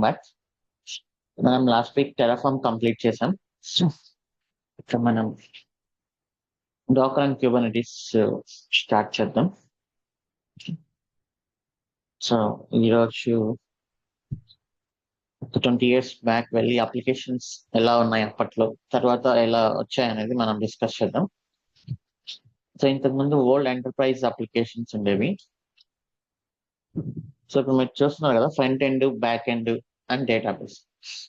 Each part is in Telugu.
బట్ మనం లాస్ట్ వీక్ టెరాఫామ్ కంప్లీట్ చేసాం. ఇక్కడ మనం డాకర్ అండ్ క్యూబర్నెటిస్ స్టార్ట్ చేద్దాం. సో ఈరోజు 20 years బ్యాక్ వెళ్ళి అప్లికేషన్స్ ఎలా ఉన్నాయి అప్పట్లో, తర్వాత ఎలా వచ్చాయనేది మనం డిస్కస్ చేద్దాం. సో ఇంతకు ముందు ఓల్డ్ ఎంటర్ప్రైజ్ అప్లికేషన్స్ ఉండేవి. సో ఇప్పుడు మీరు చూస్తున్నారు కదా, front end, back end and database.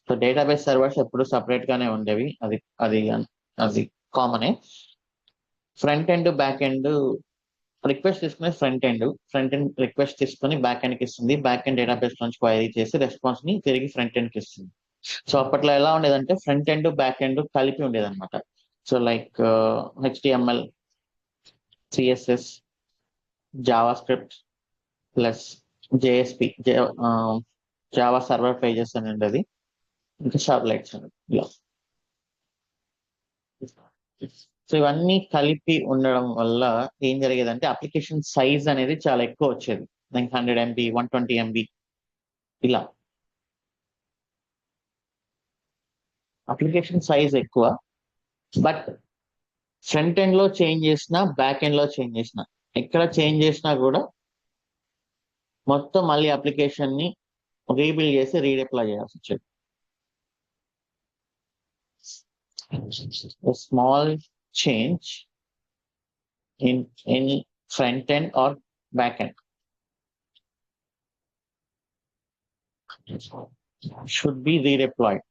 So database servers ఎప్పుడు సపరేట్ గానే ఉండేవి, అది అది అది కామనే. Front end, back end request తీసుకుని ఫ్రంట్ ఎండ్ రిక్వెస్ట్ తీసుకుని బ్యాక్ ఎండ్ కి ఇస్తుంది. బ్యాక్ ఎండ్ డేటాబేస్ నుంచి క్వైరీ చేసి రెస్పాన్స్ ని తిరిగి ఫ్రంట్ ఎండ్ కి ఇస్తుంది. సో అప్పట్లో ఎలా ఉండేదంటే ఫ్రంట్ ఎండ్, బ్యాక్ ఎండ్ కలిపి ఉండేది అనమాట. So like HTML, CSS, Java script plus JSP, Java server pages అని ఉండేది, ఇంకా సర్వ్లెట్స్ అని ఇలా. సో ఇవన్నీ కలిపి ఉండడం వల్ల ఏం జరిగేదంటే అప్లికేషన్ సైజ్ అనేది చాలా ఎక్కువ వచ్చేది. లైక్ 100 MB, 120 MB ఇలా. అప్లికేషన్ సైజ్ ఎక్కువ, బట్ ఫ్రంట్ ఎండ్ లో చేంజ్ చేసినా, బ్యాక్ ఎండ్ లో చేంజ్ చేసినా, ఎక్కడ చేంజ్ చేసినా కూడా మొత్తం మళ్ళీ అప్లికేషన్ ని రీబిల్డ్ చేసి రీడిప్లాయ్ చేయాల్సి వచ్చేది. Small change in any front end or back end should be redeployed.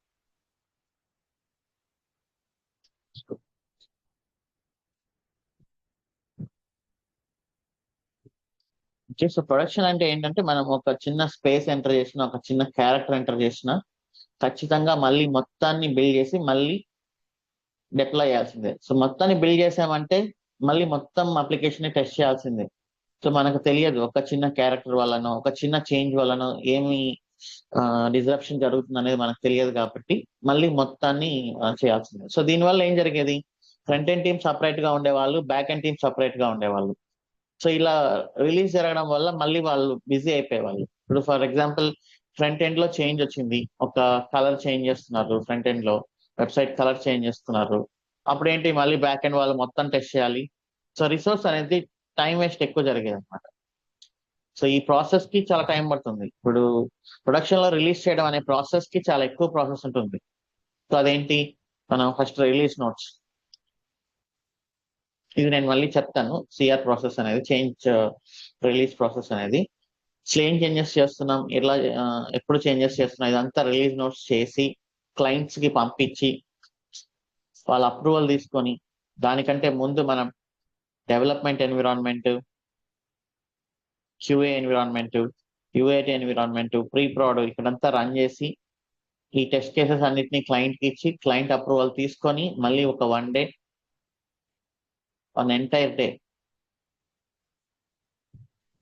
So production అంటే ఏంటంటే మనం ఒక చిన్న స్పేస్ ఎంటర్ చేసిన, ఒక చిన్న క్యారెక్టర్ ఎంటర్ చేసిన ఖచ్చితంగా మళ్ళీ మొత్తాన్ని బిల్డ్ చేసి మళ్ళీ డిప్లాయ్ చేయాల్సిందే. సో మొత్తాన్ని బిల్డ్ చేసామంటే మళ్ళీ మొత్తం అప్లికేషన్ ని టెస్ట్ చేయాల్సిందే. సో మనకు తెలియదు ఒక చిన్న క్యారెక్టర్ వల్లనో, ఒక చిన్న చేంజ్ వల్లనో ఏమి డిజరప్షన్ జరుగుతుంది అనేది మనకు తెలియదు, కాబట్టి మళ్ళీ మొత్తాన్ని చేయాల్సిందే. సో దీనివల్ల ఏం జరిగేది, ఫ్రంట్ ఎండ్ టీమ్ సపరేట్ గా ఉండేవాళ్ళు, బ్యాక్ ఎండ్ టీమ్ సపరేట్ గా ఉండేవాళ్ళు. సో ఇలా రిలీజ్ జరగడం వల్ల మళ్ళీ వాళ్ళు బిజీ అయిపోయేవాళ్ళు. ఇప్పుడు ఫర్ ఎగ్జాంపుల్ ఫ్రంట్ ఎండ్ లో చేంజ్ వచ్చింది, ఒక కలర్ చేంజ్ చేస్తున్నారు, ఫ్రంట్ ఎండ్ లో వెబ్సైట్ కలర్ చేంజ్ చేస్తున్నారు, అప్పుడు ఏంటి మళ్ళీ బ్యాక్ ఎండ్ వాళ్ళు మొత్తం టెస్ట్ చేయాలి. సో రిసోర్స్ అనేది టైం వేస్ట్ ఎక్కువ జరిగేది అనమాట. సో ఈ ప్రాసెస్ కి చాలా టైం పడుతుంది. ఇప్పుడు ప్రొడక్షన్ లో రిలీజ్ చేయడం అనే ప్రాసెస్ కి చాలా ఎక్కువ ప్రాసెస్ ఉంటుంది. సో అదేంటి, మనం ఫస్ట్ రిలీజ్ నోట్స్, ఇది నేను మళ్ళీ చెప్తాను. CR ప్రాసెస్ అనేది చేంజ్ రిలీజ్ ప్రాసెస్ అనేది, ఏం చేంజెస్ చేస్తున్నాం, ఎలా ఎప్పుడు చేంజెస్ చేస్తున్నాం, ఇదంతా రిలీజ్ నోట్స్ చేసి క్లయింట్స్ కి పంపించి వాళ్ళ అప్రూవల్ తీసుకొని, దానికంటే ముందు మనం development environment, QA environment, UAT environment, pre proud ఇక్కడంతా రన్ చేసి ఈ టెస్ట్ కేసెస్ అన్నిటిని క్లయింట్ కి ఇచ్చి క్లయింట్ అప్రూవల్ తీసుకొని మళ్ళీ ఒక 1 day, an entire day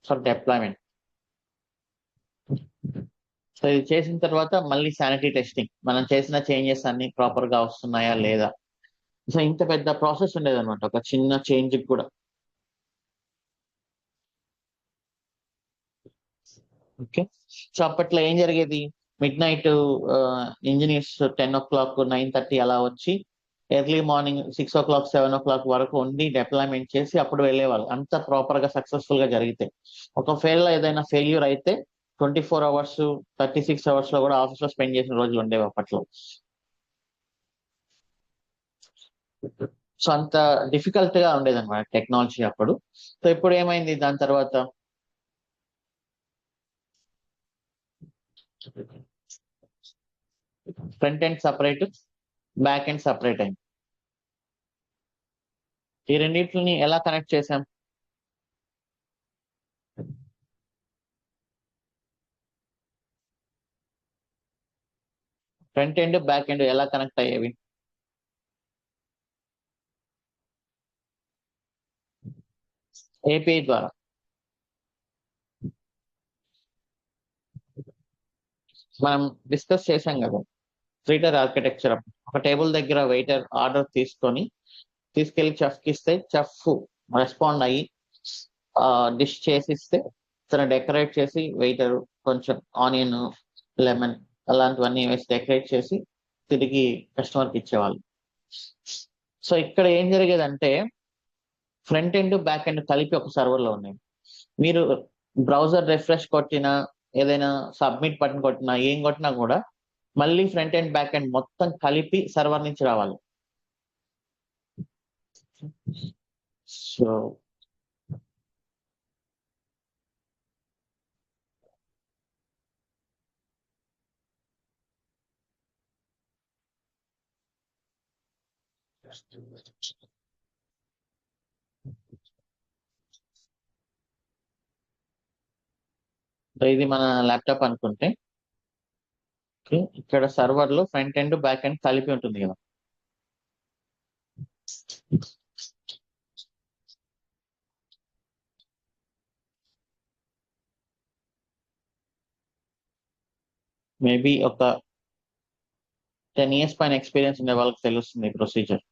for deployment. So ఇది చేసిన తర్వాత మళ్ళీ శానిటీ టెస్టింగ్, మనం చేసిన చేంజెస్ అన్ని ప్రాపర్ గా వస్తున్నాయా లేదా. సో ఇంత పెద్ద ప్రాసెస్ ఉండేది అనమాట ఒక చిన్న చేంజ్ కూడా. ఓకే, సో అప్పట్లో ఏం జరిగేది, మిడ్ నైట్ ఇంజనీర్స్ 10 o'clock, 9:30 అలా వచ్చి ఎర్లీ మార్నింగ్ 6 o'clock, 7 o'clock వరకు ఉండి డిప్లాయ్మెంట్ చేసి అప్పుడు వెళ్ళేవాళ్ళు. అంత ప్రాపర్ గా సక్సెస్ఫుల్ గా జరిగితే. ఒకవేళ ఏదైనా ఫెయిల్యూర్ అయితే 24 hours, 36 hours లో కూడా ఆఫీస్ లో స్పెండ్ చేసిన రోజులు ఉండేవి అప్పట్లో. సో అంత డిఫికల్ట్ గా ఉండేది అనమాట టెక్నాలజీ అప్పుడు. సో ఇప్పుడు ఏమైంది, దాని తర్వాత front end separate, back end separate అయింది. ఈ రెండింటిని ఎలా కనెక్ట్ చేసాం, ఫ్రంట్ ఎండ్ బ్యాక్ ఎండ్ ఎలా కనెక్ట్ అయ్యేవి, API ద్వారా. మనం డిస్కస్ చేసాం కదా త్రీ-టైర్ ఆర్కిటెక్చర్. ఒక టేబుల్ దగ్గర వెయిటర్ ఆర్డర్ తీసుకెళ్లి చెఫ్ కి ఇస్తే చెఫ్ రెస్పాండ్ అయ్యి డిష్ చేసి ఇస్తే తను డెకరేట్ చేసి వెయిటర్ కొంచెం ఆనియన్, లెమన్ అలాంటివన్నీ వేసి డెకరేట్ చేసి తిరిగి కస్టమర్కి ఇచ్చేవాళ్ళు. సో ఇక్కడ ఏం జరిగేదంటే ఫ్రంట్ ఎండ్ బ్యాక్ ఎండ్ కలిపి ఒక సర్వర్లో ఉన్నాయి. మీరు బ్రౌజర్ రిఫ్రెష్ కొట్టినా ఏదైనా సబ్మిట్ బటన్ కొట్టినా ఏం కొట్టినా కూడా మళ్ళీ ఫ్రంట్ ఎండ్ బ్యాక్ ఎండ్ మొత్తం కలిపి సర్వర్ నుంచి రావాలి. సో ఇది మన ల్యాప్టాప్ అనుకుంటే ఇక్కడ సర్వర్ లో ఫ్రంట్ ఎండ్ బ్యాక్ ఎండ్ కలిపి ఉంటుంది కదా. మేబీ ఒక 10 years పైన ఎక్స్పీరియన్స్ ఉండే వాళ్ళకి తెలుస్తుంది ప్రొసీజర్.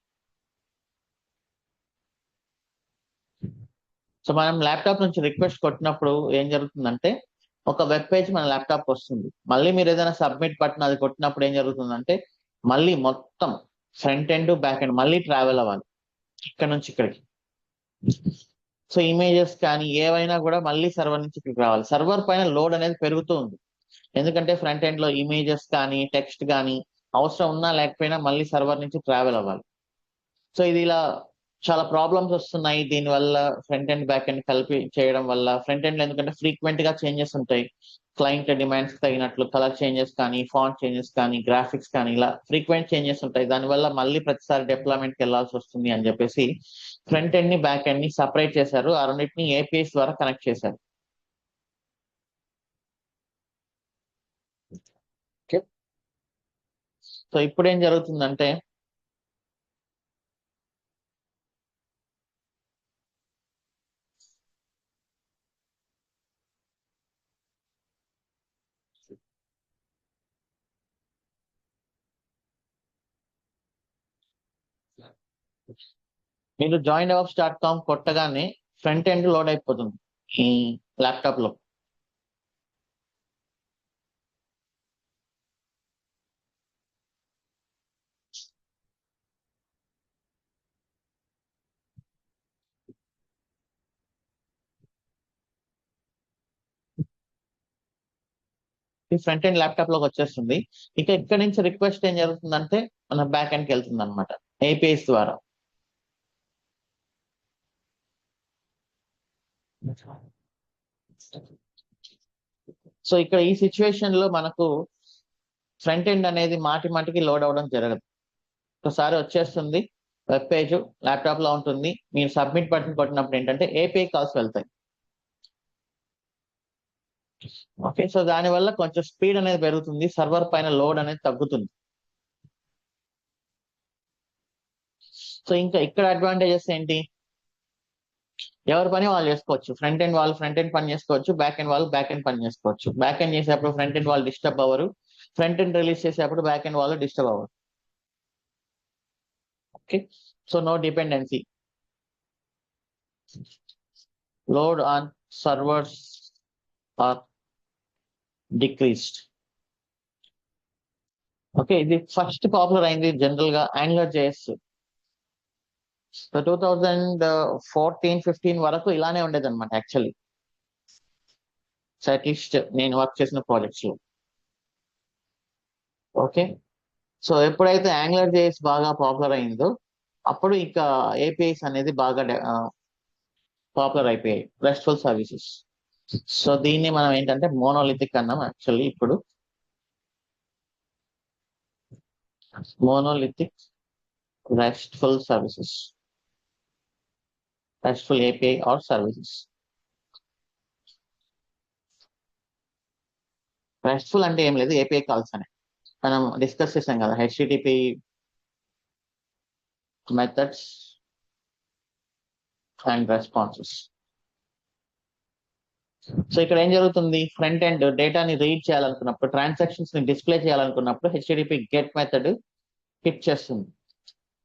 సో మనం ల్యాప్టాప్ నుంచి రిక్వెస్ట్ కొట్టినప్పుడు ఏం జరుగుతుందంటే ఒక వెబ్ పేజ్ మన ల్యాప్టాప్ వస్తుంది. మళ్ళీ మీరు ఏదైనా సబ్మిట్ బటన్ అది కొట్టినప్పుడు ఏం జరుగుతుందంటే మళ్ళీ మొత్తం ఫ్రంట్ ఎండ్ బ్యాక్ ఎండ్ మళ్ళీ ట్రావెల్ అవ్వాలి ఇక్కడ నుంచి ఇక్కడికి. సో ఇమేజెస్ కానీ ఏవైనా కూడా మళ్ళీ సర్వర్ నుంచి ఇక్కడికి రావాలి. సర్వర్ పైన లోడ్ అనేది పెరుగుతూ ఉంది, ఎందుకంటే ఫ్రంట్ ఎండ్ లో ఇమేజెస్ కానీ టెక్స్ట్ కానీ అవసరం ఉన్నా లేకపోయినా మళ్ళీ సర్వర్ నుంచి ట్రావెల్ అవ్వాలి. సో ఇది ఇలా చాలా ప్రాబ్లమ్స్ వస్తున్నాయి దీనివల్ల. ఫ్రంట్ ఎండ్ బ్యాక్ ఎండ్ కలిపి చేయడం వల్ల ఫ్రంట్ ఎండ్ ఎందుకంటే ఫ్రీక్వెంట్ గా చేంజెస్ ఉంటాయి, క్లయింట్ డిమాండ్స్ తగినట్లు కలర్ చేంజెస్ కానీ ఫాంట్ చేంజెస్ కానీ గ్రాఫిక్స్ కానీ ఇలా ఫ్రీక్వెంట్ చేంజెస్ ఉంటాయి. దానివల్ల మళ్ళీ ప్రతిసారి డిప్లాయ్మెంట్కి వెళ్ళాల్సి వస్తుంది అని చెప్పేసి ఫ్రంట్ ఎండ్ ని బ్యాక్ ఎండ్ ని సపరేట్ చేశారు. ఆ రెండింటిని ఏపీఎస్ ద్వారా కనెక్ట్ చేశారు. సో ఇప్పుడు ఏం జరుగుతుందంటే మీరు joindevOps.com కొట్టగానే ఫ్రంట్ ఎండ్ లోడ్ అయిపోతుంది ఈ ల్యాప్టాప్ లో. ఈ ఫ్రంట్ ఎండ్ ల్యాప్టాప్ లోకి వచ్చేస్తుంది. ఇక ఇక్కడ నుంచి రిక్వెస్ట్ ఏం జరుగుతుందంటే మన బ్యాక్ ఎండ్కి వెళ్తుంది అనమాట ఏపీఎస్ ద్వారా. సో ఇక్కడ ఈ సిచ్యువేషన్ లో మనకు ఫ్రంట్ ఎండ్ అనేది మాటి మాటికి లోడ్ అవ్వడం జరగదు. ఒకసారి వచ్చేస్తుంది వెబ్ పేజ్ ల్యాప్టాప్ లో ఉంటుంది. మీరు సబ్మిట్ బటన్ కొట్టినప్పుడు ఏంటంటే ఏపీఐ కాల్స్ వెళ్తాయి. ఓకే, సో దానివల్ల కొంచెం స్పీడ్ అనేది పెరుగుతుంది, సర్వర్ పైన లోడ్ అనేది తగ్గుతుంది. సో ఇంకా ఇక్కడ అడ్వాంటేజెస్ ఏంటి, ఎవరి పని వాళ్ళు చేసుకోవచ్చు. ఫ్రంట్ ఎండ్ వాళ్ళు ఫ్రంట్ ఎండ్ పని చేసుకోవచ్చు, బ్యాక్ ఎండ్ వాళ్ళు బ్యాక్ ఎండ్ పని చేసుకోవచ్చు. బ్యాక్ ఎండ్ చేసేటప్పుడు ఫ్రంట్ ఎండ్ వాళ్ళు డిస్టర్బ్ అవ్వరు, ఫ్రంట్ ఎండ్ రిలీజ్ చేసేటప్పుడు బ్యాక్ ఎండ్ వాళ్ళు డిస్టర్బ్ అవ్వరు. Okay, so no dependency. Load on servers are decreased. Okay, ఇది ఫస్ట్ పాపులర్ అయింది జనరల్ గా యాంగులర్ జేఎస్. సో 2014-15 వరకు ఇలానే ఉండేది అనమాట యాక్చువల్లీ, అట్లీస్ట్ నేను వర్క్ చేసిన ప్రాజెక్ట్స్ లో. ఓకే, సో ఎప్పుడైతే యాంగులర్ జేఎస్ బాగా పాపులర్ అయిందో అప్పుడు ఇక ఏపీఐస్ అనేది బాగా పాపులర్ అయిపోయాయి, రెస్ట్ఫుల్ సర్వీసెస్. సో దీన్ని మనం ఏంటంటే మోనోలిథిక్ అన్నాం యాక్చువల్లీ. ఇప్పుడు monolithic RESTful services, RESTful API or services. RESTful అంటే ఏం లేదు, ఏపీఐ కాల్స్ అని మనం డిస్కస్ చేసాం కదా, HTTP methods and responses. So ఇక్కడ ఏం జరుగుతుంది, ఫ్రంట్ ఎండ్ డేటాని రీడ్ చేయాలనుకున్నప్పుడు, ట్రాన్సాక్షన్స్ ని డిస్ప్లే చేయాలనుకున్నప్పుడు HTTP గెట్ మెథడ్ హిట్ చేస్తుంది.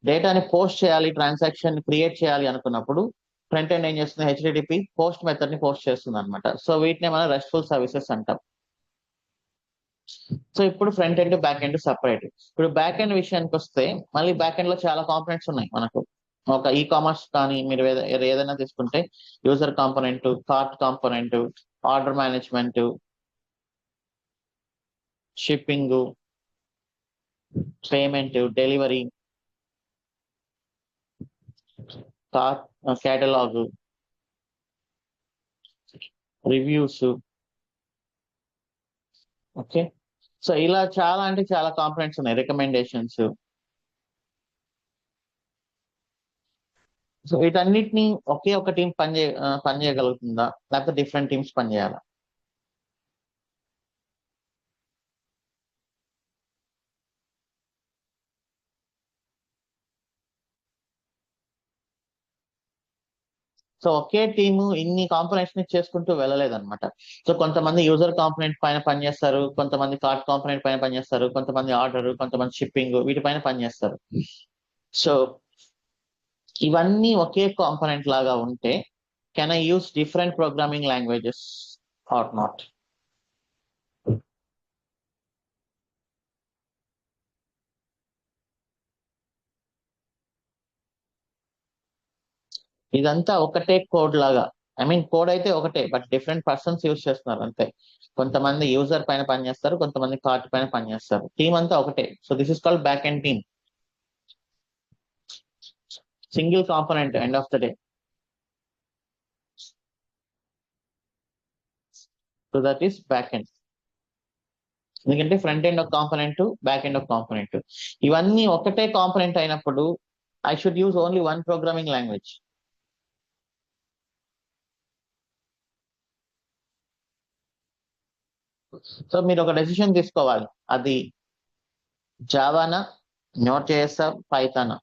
డేటాని పోస్ట్ చేయాలి, ట్రాన్సాక్షన్ క్రియేట్ చేయాలి అనుకున్నప్పుడు ఫ్రంట్ ఎండ్ ఏం చేస్తుంది, HTTP పోస్ట్ మెథడ్ ని పోస్ట్ చేస్తుంది అనమాట. సో వీటిని మనం రెస్ట్ఫుల్ సర్వీసెస్ అంటాం. సో ఇప్పుడు front end back end separate. ఇప్పుడు బ్యాక్ ఎండ్ విషయానికి వస్తే మళ్ళీ బ్యాక్ ఎండ్ లో చాలా కాంపోనెంట్స్ ఉన్నాయి మనకు. ఒక ఈ కామర్స్ కానీ మీరు ఏదైనా తీసుకుంటే user component, cart component, order management, shipping, payment, delivery, cart catalogue, reviews. Okay. So ఇలా చాలా అంటే చాలా కాంపోనెంట్స్ ఉన్నాయి, రికమెండేషన్స్. సో వీటన్నిటిని ఒకే ఒక టీం పని చేయగలుగుతుందా, లేకపోతే డిఫరెంట్ టీమ్స్ పనిచేయాలా? సో ఒకే టీము ఇన్ని కాంపోనెంట్స్ ని చేసుకుంటూ వెళ్ళలేదన్నమాట. సో కొంతమంది యూజర్ కాంపోనెంట్ పైన పనిచేస్తారు, కొంతమంది కార్ట్ కాంపోనెంట్ పైన పనిచేస్తారు, కొంతమంది ఆర్డర్, కొంతమంది షిప్పింగ్, వీటిపైన పనిచేస్తారు. సో ఇవన్నీ ఒకే కాంపోనెంట్ లాగా ఉంటే can I use different programming languages or not? ఇదంతా ఒకటే కోడ్ లాగా. ఐ మీన్ కోడ్ అయితే ఒకటే, బట్ డిఫరెంట్ పర్సన్స్ యూజ్ చేస్తున్నారు అంతే. కొంతమంది యూజర్ పైన పనిచేస్తారు, కొంతమంది కార్ట్ పైన పనిచేస్తారు. టీమ్ అంతా ఒకటే. So this is called back end team. Single component end of the day. So that is back end. ఎందుకంటే ఫ్రంట్ ఎండ్ ఒక కాంపోనెంట్, బ్యాక్ ఎండ్ ఒక కాంపోనెంట్. ఇవన్నీ ఒకటే కాంపోనెంట్ అయినప్పుడు I should use only one programming language. So మీరు ఒక డెసిషన్ తీసుకోవాలి, అది జావానా, నోట్ జేఎస్, పైథానా,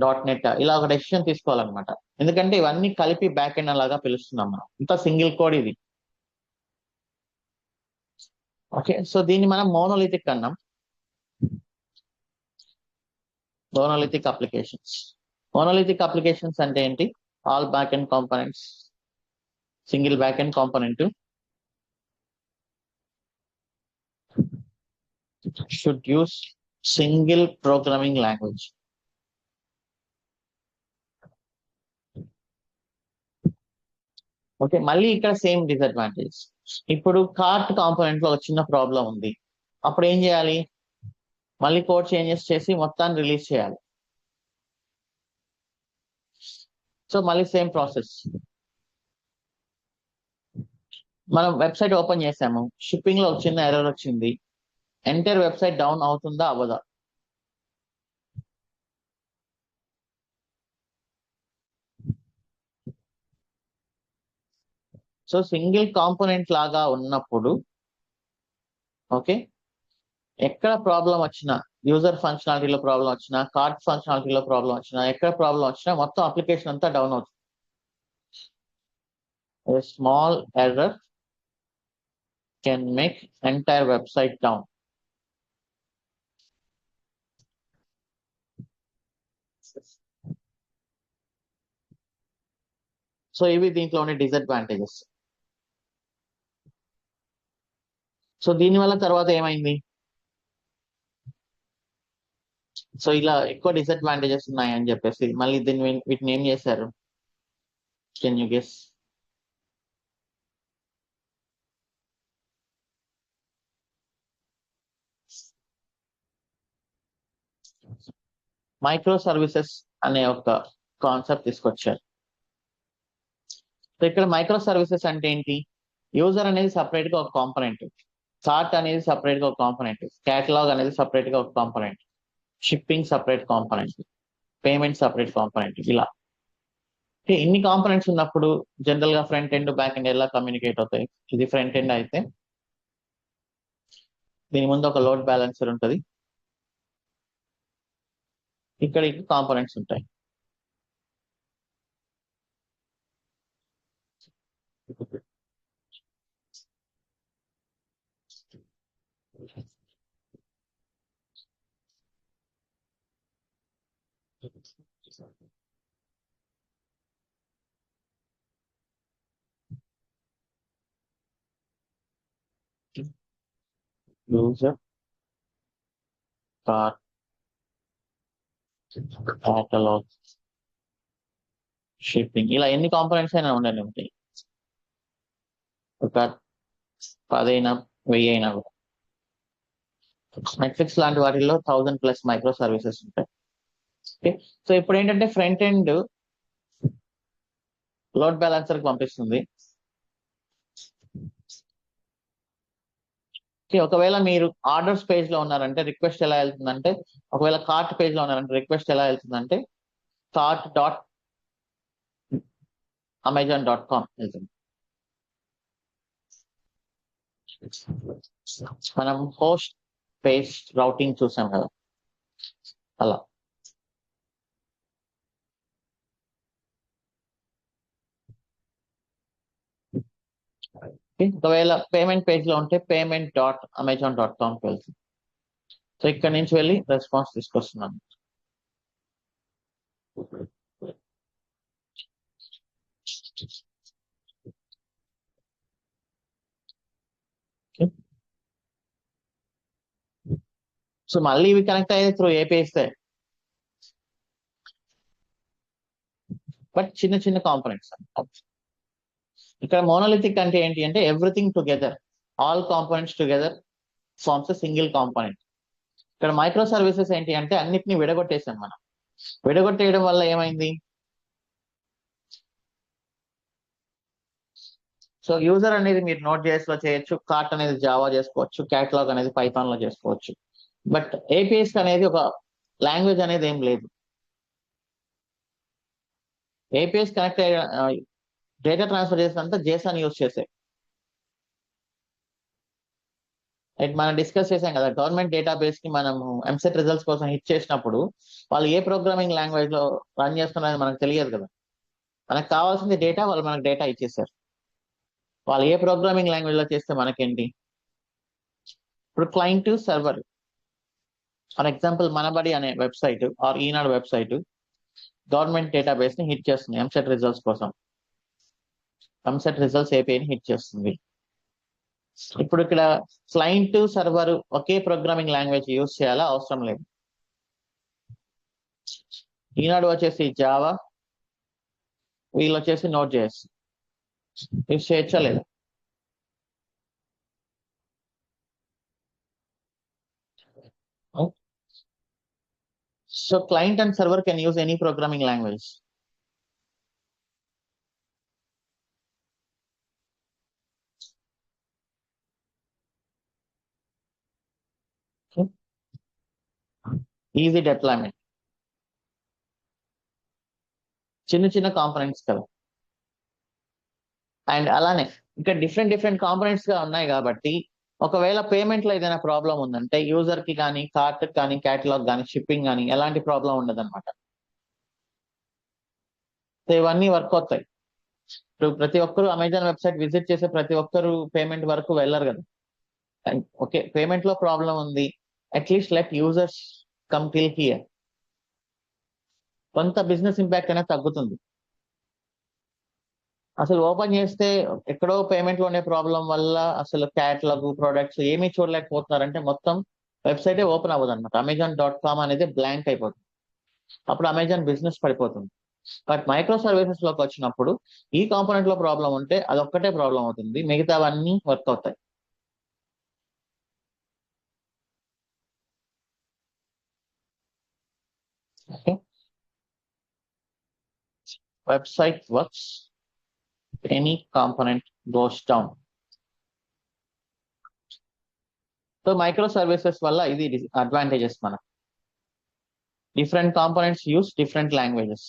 డాట్ నెట్, ఇలా ఒక డెసిషన్ తీసుకోవాలన్నమాట. ఎందుకంటే ఇవన్నీ కలిపి బ్యాక్ ఎండ్ అలాగా పిలుస్తున్నాం మనం. ఇంత సింగిల్ కోడ్ ఇది. ఓకే. సో దీన్ని మనం మోనోలిథిక్ అన్నాం. Monolithic applications. మోనోలిథిక్ అప్లికేషన్స్ అంటే ఏంటి? All back end components, single back end component should use single programming language. Okay. మళ్ళీ ఇక్కడ సేమ్ డిసడ్వాంటేజ్. ఇప్పుడు కార్ట్ కాంపోనెంట్ లో ఒక చిన్న ప్రాబ్లం ఉంది. అప్పుడు ఏం చేయాలి? మళ్ళీ కోడ్ చేంజెస్ చేసి మొత్తాన్ని రిలీజ్ చేయాలి. సో మళ్ళీ సేమ్ ప్రాసెస్. మనం వెబ్సైట్ ఓపెన్ చేసాము, షిప్పింగ్ లో ఒక చిన్న ఎర్రర్ వచ్చింది. ఎంటైర్ వెబ్సైట్ డౌన్ అవుతుందా అవ్వదా? సో సింగిల్ కాంపోనెంట్ లాగా ఉన్నప్పుడు, ఓకే, ఎక్కడ ప్రాబ్లం వచ్చినా, యూజర్ ఫంక్షనాలిటీలో ప్రాబ్లం వచ్చినా, కార్ట్ ఫంక్షనాలిటీలో ప్రాబ్లం వచ్చినా, ఎక్కడ ప్రాబ్లం వచ్చినా మొత్తం అప్లికేషన్ అంతా డౌన్ అవుతుంది. A small error can make entire website down. So ఇవి దీంట్లోని డిసడ్వాంటేజెస్. సో దీనివల్ల తర్వాత ఏమైంది? సో ఇలా ఎక్కువ డిసడ్వాంటేజెస్ ఉన్నాయని చెప్పేసి మళ్ళీ వీటిని ఏం చేశారు? Can you guess? Micro services అనే ఒక కాన్సెప్ట్ తీసుకొచ్చారు. సో ఇక్కడ మైక్రో సర్వీసెస్ అంటే ఏంటి? యూజర్ అనేది సపరేట్ గా ఒక కాంపోనెంట్, చార్ట్ అనేది సపరేట్ గా ఒక కాంపోనెంట్, కేటలాగ్ అనేది సపరేట్ గా ఒక component, shipping separate component, payment separate component, ఇలా. ఇన్ని కాంపోనెంట్స్ ఉన్నప్పుడు జనరల్ గా ఫ్రంట్ ఎండ్ బ్యాక్ ఎండ్ ఎలా కమ్యూనికేట్ అవుతాయి? ఇది ఫ్రంట్ ఎండ్ అయితే దీని ముందు ఒక లోడ్ బ్యాలెన్సర్ ఉంటుంది, ఇక్కడ కాంపోనెంట్స్ ఉంటాయి. యూజర్ కార్ట్ క్యాటలాగ్ షిప్పింగ్ ఇలా ఎన్ని కాంపోనెంట్స్ అయినా ఉండండి ఉంటాయి. ఒక 10 అయినా 1000 అయినా కూడా. నెట్ఫ్లిక్స్ లాంటి వాటిల్లో 1000+ మైక్రో సర్వీసెస్ ఉంటాయి. ఓకే, సో ఇప్పుడు ఏంటంటే ఫ్రంట్ ఎండ్ లోడ్ బ్యాలెన్సర్ కి పంపిస్తుంది. ఒకవేళ మీరు ఆర్డర్స్ పేజ్ లో ఉన్నారంటే రిక్వెస్ట్ ఎలా వెళ్తుందంటే, ఒకవేళ కార్ట్ పేజ్ లో ఉన్నారంటే రిక్వెస్ట్ ఎలా వెళ్తుందంటే cart.amazon.com వెళ్తుంది. మనం హోస్ట్ పేజ్ రౌటింగ్ చూసాం కదా, అలా. ఒకవేళ పేమెంట్ పేజ్ లో ఉంటే payment.amazon.com వెళ్తుంది. సో ఇక్కడ నుంచి వెళ్ళి రెస్పాన్స్ తీసుకొస్తున్నాను. సో మళ్ళీ ఇవి కనెక్ట్ అయ్యేది త్రూ ఏపీఎస్, బట్ చిన్న చిన్న కాంపోనెంట్స్. ఇక్కడ మోనోలిథిక్ అంటే ఏంటి అంటే everything together, all components together forms single component. ఇక్కడ మైక్రో సర్వీసెస్ ఏంటి అంటే అన్నిటిని విడగొట్టేసాం మనం. విడగొట్టేయడం వల్ల ఏమైంది, సో యూజర్ అనేది మీరు Node.js లో చేయొచ్చు, కార్ట్ అనేది జావా చేసుకోవచ్చు, క్యాటలాగ్ అనేది పైథాన్ లో చేసుకోవచ్చు. బట్ ఏపీఎస్ అనేది ఒక లాంగ్వేజ్ అనేది ఏం లేదు. ఏపీఎస్ కనెక్ట్ డేటా ట్రాన్స్ఫర్ చేసినంత జేసన్ యూజ్ చేసే. మనం డిస్కస్ చేసాం కదా, గవర్నమెంట్ డేటాబేస్ కి మనము ఎంసెట్ రిజల్ట్స్ కోసం హిట్ చేసినప్పుడు వాళ్ళు ఏ ప్రోగ్రామింగ్ లాంగ్వేజ్ లో రన్ చేస్తున్నారని మనకు తెలియదు కదా. మనకు కావాల్సింది డేటా, వాళ్ళు మనకు డేటా ఇచ్చేసారు. వాళ్ళు ఏ ప్రోగ్రామింగ్ లాంగ్వేజ్ లో చేస్తే మనకేంటి. ఇప్పుడు క్లయింట్ సర్వర్, ఫర్ ఎగ్జాంపుల్ మనబడి అనే website are Eenadu website government database ని హిట్ చేస్తుంది ఎంసెట్ రిజల్ట్స్ కోసం. ఎంసెట్ రిజల్ట్స్ ఏపీఐని హిట్ చేస్తుంది. ఇప్పుడు ఇక్కడ క్లయింట్ సర్వర్ ఒకే ప్రోగ్రామింగ్ లాంగ్వేజ్ యూజ్ చేయాలా, అవసరం లేదు. ఈనాడు వచ్చేసి జావా, వీళ్ళు వచ్చేసి Node.js యూజ్ చేయొచ్చా లేదా. So client and server can use any programming language. Easy deployment, చిన్న చిన్న కాంపోనెంట్స్ కదా. అండ్ అలానే ఇక్కడ డిఫరెంట్ డిఫరెంట్ కాంపోనెంట్స్ గా ఉన్నాయి కాబట్టి ఒకవేళ పేమెంట్ లో ఏదైనా ప్రాబ్లం ఉందంటే యూజర్ కి కానీ, కార్ట్ కానీ, క్యాటలాగ్ కానీ, షిప్పింగ్ కానీ ఎలాంటి ప్రాబ్లం ఉండదు అనమాట. సో ఇవన్నీ వర్క్ అవుతాయి. ఇప్పుడు ప్రతి ఒక్కరు అమెజాన్ వెబ్సైట్ విజిట్ చేసే ప్రతి ఒక్కరు పేమెంట్ వరకు వెళ్ళరు కదా. ఓకే, పేమెంట్ లో ప్రాబ్లం ఉంది, at least let users come till here, కొంత బిజినెస్ ఇంపాక్ట్ అనేది తగ్గుతుంది. అసలు ఓపెన్ చేస్తే ఎక్కడో పేమెంట్ లోనే ప్రాబ్లం వల్ల అసలు క్యాటలాగ్ ప్రొడక్ట్స్ ఏమీ చూడలేకపోతున్నారంటే మొత్తం వెబ్సైటే ఓపెన్ అవ్వదు అనమాట. Amazon.com అనేది బ్లాంక్ అయిపోతుంది. అప్పుడు అమెజాన్ బిజినెస్ పడిపోతుంది. బట్ మైక్రో సర్వీసెస్ లోకి వచ్చినప్పుడు ఈ కాంపోనెంట్ లో ప్రాబ్లం ఉంటే అదొక్కటే ప్రాబ్లం అవుతుంది, మిగతావన్నీ వర్క్ అవుతాయి. Okay, website works, any component goes down. So micro services వల్ల ఇది అడ్వాంటేజెస్ మనకు. Different components use different languages.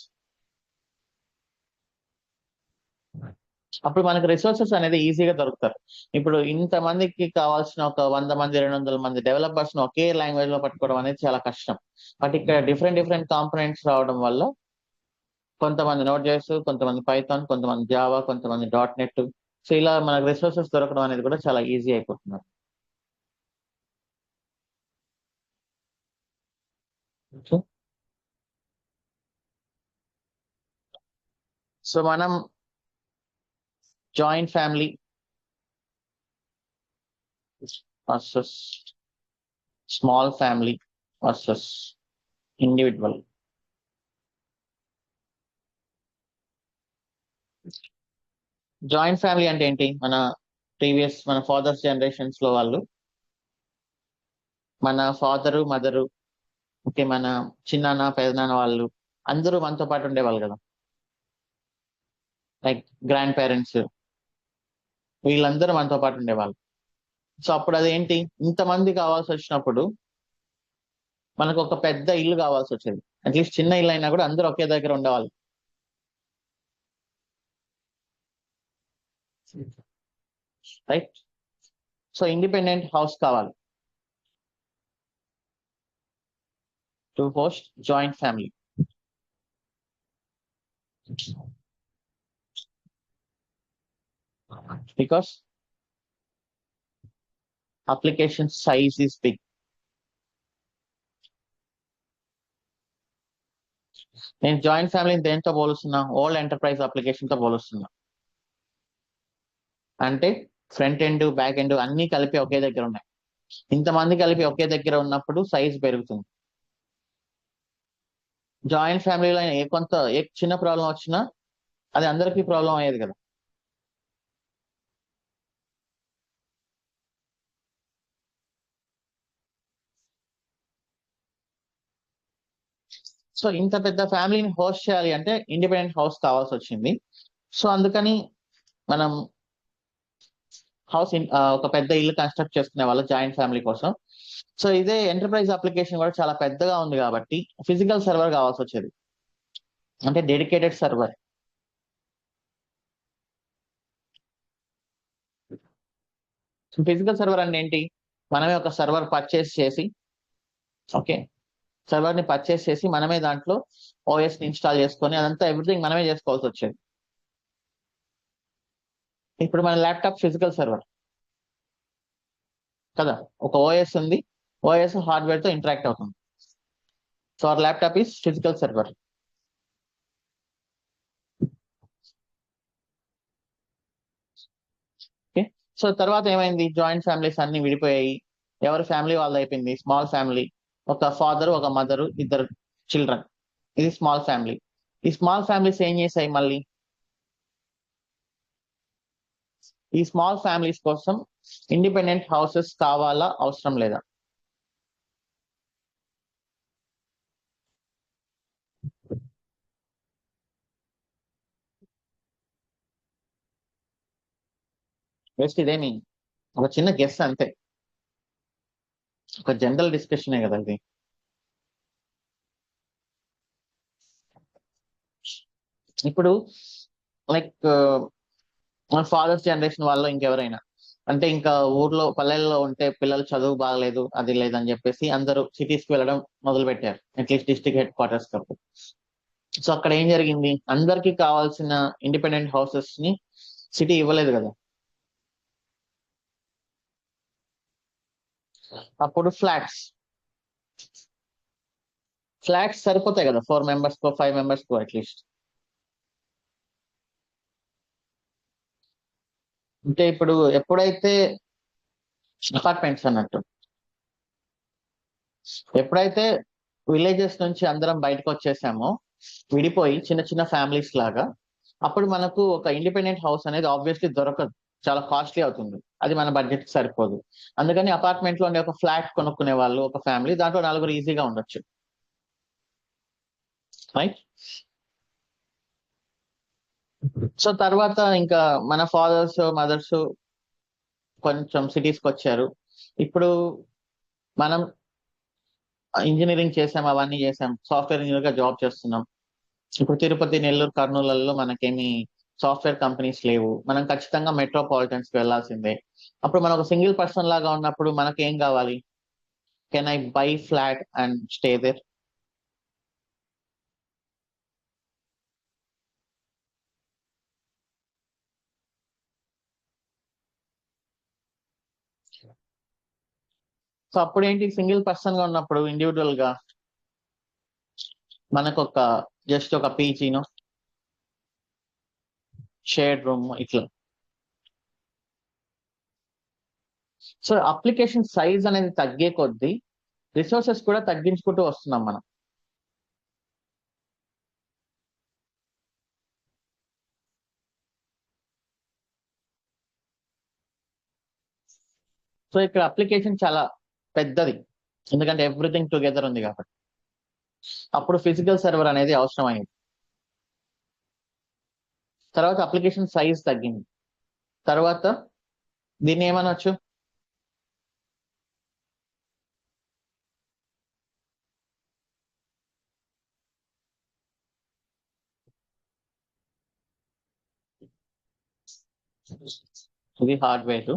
అప్పుడు మనకు రిసోర్సెస్ అనేది ఈజీగా దొరుకుతారు. ఇప్పుడు ఇంతమందికి కావాల్సిన ఒక 100 మంది 200 మంది డెవలపర్స్ ఒకే లాంగ్వేజ్ లో పట్టుకోవడం అనేది చాలా కష్టం. బట్ ఇక్కడ డిఫరెంట్ డిఫరెంట్ కాంపోనెంట్స్ రావడం వల్ల కొంతమంది Node.js, కొంతమంది పైథాన్, కొంతమంది జావా, కొంతమంది .NET, సో ఇలా మనకు రిసోర్సెస్ దొరకడం అనేది కూడా చాలా ఈజీ అయిపోతుంది. సో మనం joint family versus small family versus individual. Joint family అంటే ఏంటి? మన ఫాదర్స్ జనరేషన్స్ లో వాళ్ళు, మన ఫాదరు మదరు, ఓకే, మన చిన్నాన్న పెదనాన్న వాళ్ళు అందరూ మనతో పాటు ఉండేవాళ్ళు కదా, లైక్ గ్రాండ్ పేరెంట్స్, వీళ్ళందరూ మనతో పాటు ఉండేవాళ్ళు. సో అప్పుడు అదేంటి, ఇంతమంది కావాల్సి వచ్చినప్పుడు మనకు ఒక పెద్ద ఇల్లు కావాల్సి వచ్చేది. అట్లీస్ట్ చిన్న ఇల్లు అయినా కూడా అందరూ ఒకే దగ్గర ఉండేవాళ్ళు, రైట్? సో ఇండిపెండెంట్ హౌస్ కావాలి to host joint family. Because application size is big. నేను జాయింట్ ఫ్యామిలీని దేంతో పోలుస్తున్నా? ఓల్డ్ ఎంటర్ప్రైజ్ అప్లికేషన్ తో పోలుస్తున్నా. అంటే ఫ్రంట్ ఎండ్ బ్యాక్ ఎండ్ అన్ని కలిపి ఒకే దగ్గర ఉన్నాయి. ఇంతమంది కలిపి ఒకే దగ్గర ఉన్నప్పుడు సైజ్ పెరుగుతుంది. జాయింట్ ఫ్యామిలీలో ఏ చిన్న ప్రాబ్లం వచ్చినా అది అందరికీ ప్రాబ్లం అయ్యేది కదా. సో ఇంత పెద్ద ఫ్యామిలీని హోస్ట్ చేయాలి అంటే ఇండిపెండెంట్ హౌస్ కావాల్సి వచ్చింది. సో అందుకని మనం ఒక పెద్ద ఇల్లు కన్స్ట్రక్ట్ చేసుకునే వాళ్ళు జాయింట్ ఫ్యామిలీ కోసం. సో ఇదే ఎంటర్ప్రైజ్ అప్లికేషన్ కూడా చాలా పెద్దగా ఉంది కాబట్టి ఫిజికల్ సర్వర్ కావాల్సి వచ్చేది, అంటే డెడికేటెడ్ సర్వర్. ఫిజికల్ సర్వర్ అంటే ఏంటి? మనమే ఒక సర్వర్ పర్చేస్ చేసి, ఓకే, సర్వర్ ని పర్చేస్ చేసి మనమే దాంట్లో ఓఎస్ ని ఇన్స్టాల్ చేసుకొని అదంతా ఎవ్రీథింగ్ మనమే చేసుకోవాల్సి వచ్చేది. ఇప్పుడు మన ల్యాప్టాప్ ఫిజికల్ సర్వర్ కదా, ఒక ఓఎస్ ఉంది, ఓఎస్ హార్డ్వేర్ తో ఇంటరాక్ట్ అవుతుంది. So our laptop is physical server. Okay, so తర్వాత ఏమైంది? జాయింట్ ఫ్యామిలీస్ అన్ని విడిపోయాయి, ఎవరి ఫ్యామిలీ వాళ్ళది అయిపోయింది. స్మాల్ ఫ్యామిలీ, ఒక ఫాదర్ ఒక మదరు ఇద్దరు చిల్డ్రన్, ఇది స్మాల్ ఫ్యామిలీ. ఈ స్మాల్ ఫ్యామిలీస్ ఏం చేశాయి మళ్ళీ? ఈ స్మాల్ ఫ్యామిలీస్ కోసం ఇండిపెండెంట్ హౌసెస్ కావాలా అవసరం లేదా? జస్ట్ ఇదేమి ఒక చిన్న గెస్ అంతే, ఒక జనరల్ డిస్కషనే కదా ఇది. ఇప్పుడు లైక్ మన ఫాదర్స్ జనరేషన్ వాళ్ళు ఇంకెవరైనా, అంటే ఇంకా ఊర్లో పల్లెల్లో ఉంటే పిల్లలు చదువు బాగలేదు అది లేదని చెప్పేసి అందరూ సిటీస్ కి వెళ్ళడం మొదలు పెట్టారు, అట్లీస్ట్ డిస్ట్రిక్ట్ హెడ్ క్వార్టర్స్ కప్పుడు. సో అక్కడ ఏం జరిగింది? అందరికీ కావాల్సిన ఇండిపెండెంట్ హౌసెస్ ని సిటీ ఇవ్వలేదు కదా. అప్పుడు ఫ్లాట్స్ సరిపోతాయి కదా, 4 మెంబర్స్ కో 5 మెంబర్స్ కో అట్లీస్ట్. అంటే ఇప్పుడు ఎప్పుడైతే అపార్ట్మెంట్స్ అన్నట్టు, ఎప్పుడైతే విలేజెస్ నుంచి అందరం బయటకు వచ్చేసామో, విడిపోయి చిన్న చిన్న ఫ్యామిలీస్ లాగా, అప్పుడు మనకు ఒక ఇండిపెండెంట్ హౌస్ అనేది ఆబ్వియస్లీ దొరకదు, చాలా కాస్ట్లీ అవుతుంది, అది మన బడ్జెట్ సరిపోదు. అందుకని అపార్ట్మెంట్ లో ఉండే ఒక ఫ్లాట్ కొనుక్కునే వాళ్ళు ఒక ఫ్యామిలీ, దాంట్లో నలుగురు ఈజీగా ఉండొచ్చు, రైట్? సో తర్వాత ఇంకా మన ఫాదర్స్ మదర్స్ కొంచెం సిటీస్కి వచ్చారు. ఇప్పుడు మనం ఇంజనీరింగ్ చేసాం, అవన్నీ చేసాం, సాఫ్ట్వేర్ ఇంజనీర్ గా జాబ్ చేస్తున్నాం. ఇప్పుడు తిరుపతి నెల్లూరు కర్నూలులో మనకేమి సాఫ్ట్వేర్ కంపెనీస్ లేవు, మనం ఖచ్చితంగా మెట్రోపాలిటన్స్ కి వెళ్లాల్సిందే. అప్పుడు మనం ఒక సింగిల్ పర్సన్ లాగా ఉన్నప్పుడు మనకి ఏం కావాలి? Can I buy flat and stay there? So అప్పుడు ఏంటి, సింగిల్ పర్సన్ గా ఉన్నప్పుడు ఇండివిజువల్ గా మనకు జస్ట్ ఒక పీజీనో షేర్డ్ రూమ్ ఇట్లా. సో అప్లికేషన్ సైజ్ అనేది తగ్గే కొద్దీ రిసోర్సెస్ కూడా తగ్గించుకుంటూ వస్తున్నాం మనం. సో ఇక్కడ అప్లికేషన్ చాలా పెద్దది, ఎందుకంటే ఎవ్రీథింగ్ టుగెదర్ ఉంది కాబట్టి. అప్పుడు ఫిజికల్ సర్వర్ అనేది అవసరం అయింది. తర్వాత అప్లికేషన్ సైజ్ తగ్గింది. తర్వాత దీన్ని ఏమనొచ్చు, ఇది హార్డ్వేర్.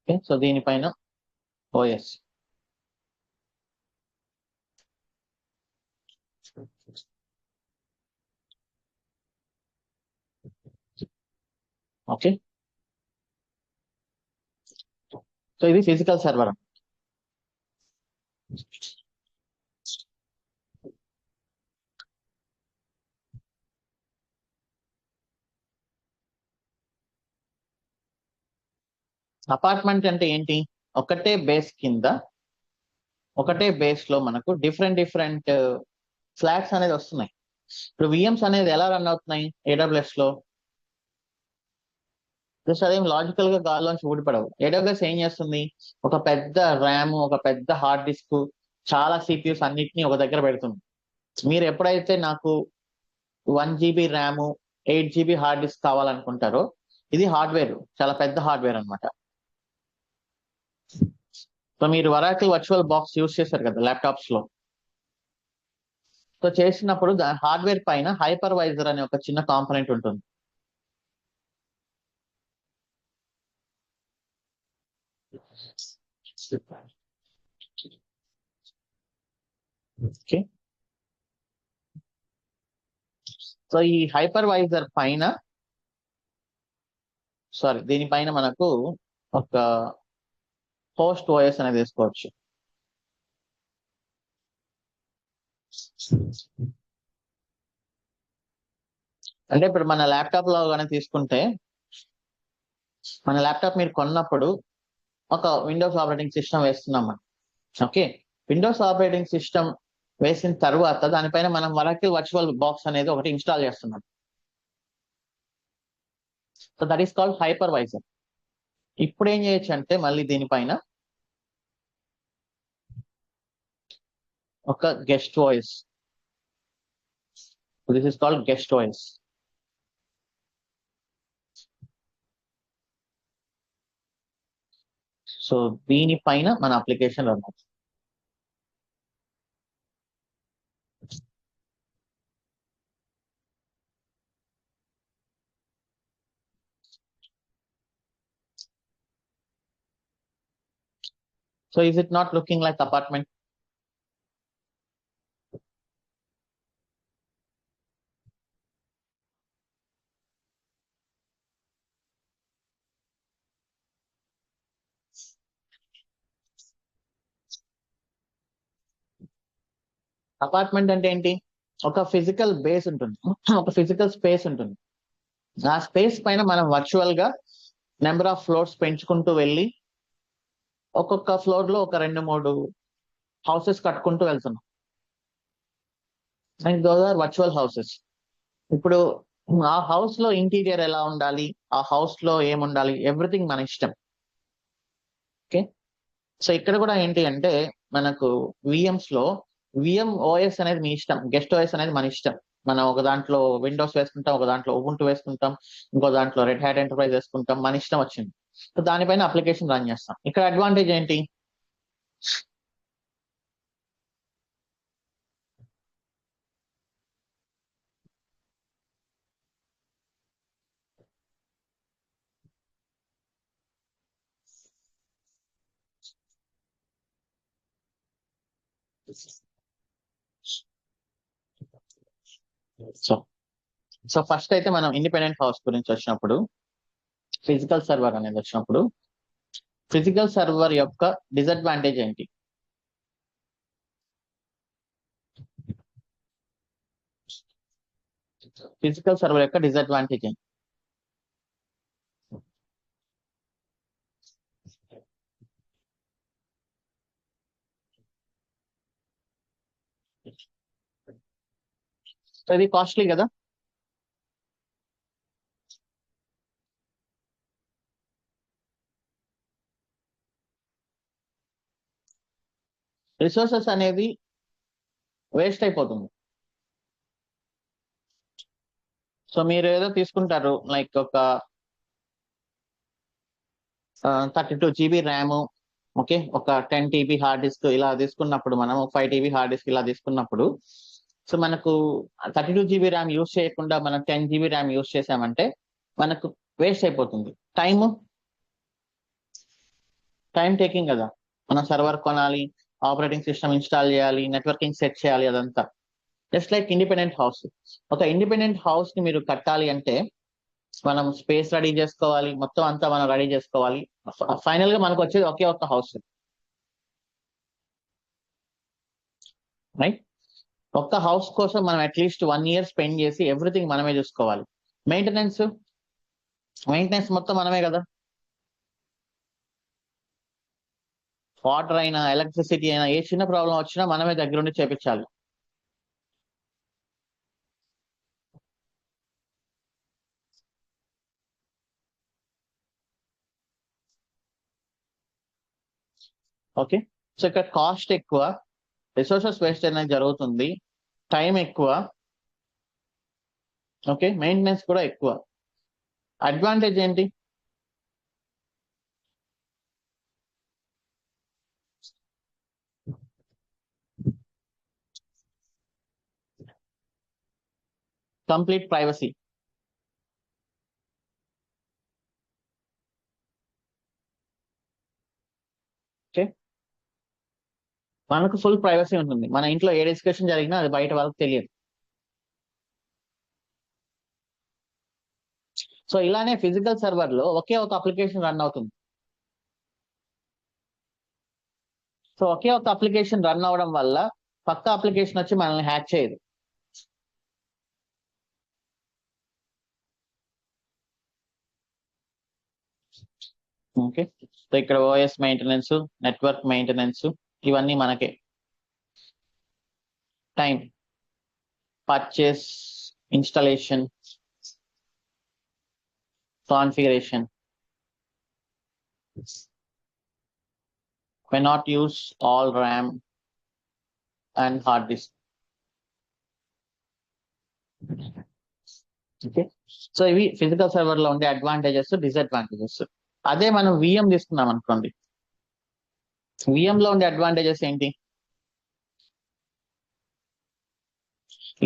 ఓకే, సో దీనిపైన ఓఎస్. ఓకే, సో ఇది ఫిజికల్ సర్వర్. అపార్ట్మెంట్ అంటే ఏంటి, ఒకటే బేస్ కింద ఒకటే బేస్ లో మనకు డిఫరెంట్ డిఫరెంట్ ఫ్లాట్స్ అనేది వస్తున్నాయి. ఇప్పుడు విఎమ్స్ అనేది ఎలా రన్ అవుతున్నాయి ఏడబ్ల్యూఎస్ లో, జస్ట్ అదేం లాజికల్ గా గాల్లోంచి ఊడిపడవు. ఏడబ్ల్యూఎస్ ఏం చేస్తుంది, ఒక పెద్ద ర్యామ్, ఒక పెద్ద హార్డ్ డిస్క్, చాలా సిపియూస్ అన్నిటిని ఒక దగ్గర పెడుతుంది. మీరు ఎప్పుడైతే నాకు 1 GB RAM, 8 GB hard disk కావాలనుకుంటారో, ఇది హార్డ్వేర్, చాలా పెద్ద హార్డ్వేర్ అనమాట. సో మీరు వరాకిల్ వర్చువల్ బాక్స్ యూస్ చేశారు కదా ల్యాప్టాప్స్ లో. సో చేసినప్పుడు హార్డ్వేర్ పైన హైపర్వైజర్ అనే ఒక చిన్న కాంపోనెంట్ ఉంటుంది. ఓకే, సో ఈ హైపర్వైజర్ పైన, సారీ దీనిపైన మనకు ఒక హోస్ట్ ఓఎస్ అనేది వేసుకోవచ్చు. అంటే ఇప్పుడు మన ల్యాప్టాప్ లో కానీ తీసుకుంటే, మన ల్యాప్టాప్ మీరు కొన్నప్పుడు ఒక విండోస్ ఆపరేటింగ్ సిస్టమ్ వేస్తున్నాం మనం. ఓకే, విండోస్ ఆపరేటింగ్ సిస్టమ్ వేసిన తర్వాత దానిపైన మనం వరాకిల్ వర్చువల్ బాక్స్ అనేది ఒకటి ఇన్స్టాల్ చేస్తున్నాం. So that is called hypervisor. ఇప్పుడు ఏం చేయొచ్చు అంటే మళ్ళీ దీనిపైన ఒక guest voice, this is called guest voice. So దీనిపైన మన అప్లికేషన్ రన్ అవుతుంది. So is it not looking like apartment? Apartment అంటే ఏంటి, ఒక ఫిజికల్ బేస్ ఉంటుంది, ఒక ఫిజికల్ స్పేస్ ఉంటుంది. ఆ స్పేస్ పైన మనం వర్చువల్ గా నెంబర్ ఆఫ్ ఫ్లోర్స్ పెంచుకుంటూ వెళ్ళి ఒక్కొక్క ఫ్లోర్ లో ఒక 2-3 హౌసెస్ కట్టుకుంటూ వెళ్తున్నాం. And those are virtual houses. ఇప్పుడు ఆ హౌస్ లో ఇంటీరియర్ ఎలా ఉండాలి, ఆ హౌస్ లో ఏముండాలి, ఎవ్రీథింగ్ మన ఇష్టం. ఓకే, సో ఇక్కడ కూడా ఏంటి అంటే మనకు విఎమ్స్ లో విఎం ఓఎస్ అనేది మీ ఇష్టం, గెస్ట్ ఓఎస్ అనేది మన ఇష్టం. మనం ఒక దాంట్లో విండోస్ వేసుకుంటాం, ఒక దాంట్లో ఉబుంటూ వేసుకుంటాం, ఇంకో దాంట్లో రెడ్ హ్యాట్ ఎంటర్ప్రైజ్ వేసుకుంటాం, మన ఇష్టం వచ్చింది. సో దానిపైన అప్లికేషన్ రన్ చేస్తాం. ఇక్కడ అడ్వాంటేజ్ ఏంటి, సో సో ఫస్ట్ అయితే మనం ఇండిపెండెంట్ హౌస్ గురించి వచ్చినప్పుడు, ఫిజికల్ సర్వర్ అనేది వచ్చినప్పుడు, ఫిజికల్ సర్వర్ యొక్క డిసడ్వాంటేజ్ ఏంటి, ఫిజికల్ సర్వర్ యొక్క డిసడ్వాంటేజ్ ఏంటి? సో ఇది కాస్ట్లీ కదా. రిసోర్సెస్ అనేది వేస్ట్ అయిపోతుంది. సో మీరు ఏదో తీసుకుంటారు లైక్ ఒక 32 GB ర్యామ్, ఓకే, ఒక 10 TB హార్డ్ డిస్క్ ఇలా తీసుకున్నప్పుడు, మనం 5 TB హార్డ్ డిస్క్ ఇలా తీసుకున్నప్పుడు, సో మనకు 32 GB ర్యామ్ యూస్ చేయకుండా మనం 10 GB ర్యామ్ యూస్ చేసామంటే మనకు వేస్ట్ అయిపోతుంది. టైం టేకింగ్ కదా. మనం సర్వర్ కొనాలి, ఆపరేటింగ్ సిస్టమ్ ఇన్స్టాల్ చేయాలి, నెట్వర్కింగ్ సెట్ చేయాలి, అదంతా. Just like independent house. ఒక ఇండిపెండెంట్ హౌస్ ని మీరు కట్టాలి అంటే మనం స్పేస్ రెడీ చేసుకోవాలి, మొత్తం అంతా మనం రెడీ చేసుకోవాలి. ఫైనల్ గా మనకు వచ్చేది ఒకే ఒక్క హౌస్, రైట్. ఒక్క హౌస్ కోసం మనం అట్లీస్ట్ 1 year స్పెండ్ చేసి ఎవ్రీథింగ్ మనమే చూసుకోవాలి. మెయింటెనెన్స్ మొత్తం మనమే కదా. వాటర్ అయినా ఎలక్ట్రిసిటీ అయినా ఏ చిన్న ప్రాబ్లం వచ్చినా మనమే దగ్గరుండి చేపించాలి. ఓకే. సో ఇక్కడ కాస్ట్ ఎక్కువ, రిసోర్సెస్ వేస్ట్ అనేది జరుగుతుంది, టైం ఎక్కువ, ఓకే, మెయింటెనెన్స్ కూడా ఎక్కువ. అడ్వాంటేజ్ ఏంటి? Complete privacy. ఓకే, మనకు ఫుల్ ప్రైవసీ ఉంటుంది. మన ఇంట్లో ఏ డిస్కషన్ జరిగినా అది బయట వాళ్ళకి తెలియదు. సో ఇలానే ఫిజికల్ సర్వర్ లో ఒకే ఒక అప్లికేషన్ రన్ అవుతుంది. సో ఒకే ఒక అప్లికేషన్ రన్ అవడం వల్ల పక్క అప్లికేషన్ వచ్చి మనల్ని హ్యాక్ చేయదు. ఓకే. సో ఇక్కడ ఓఎస్ మెయింటెనెన్స్, నెట్వర్క్ మెయింటెనెన్స్, ఇవన్నీ మనకే. Time, purchase, installation, configuration. may not use all RAM and hard disk. Okay. So ఇవి ఫిజికల్ సర్వర్ లో ఉండే అడ్వాంటేజెస్, డిసడ్వాంటేజెస్. అదే మనం విఎం తీసుకున్నాం అనుకోండి, విఎం లో ఉండే అడ్వాంటేజెస్ ఏంటి?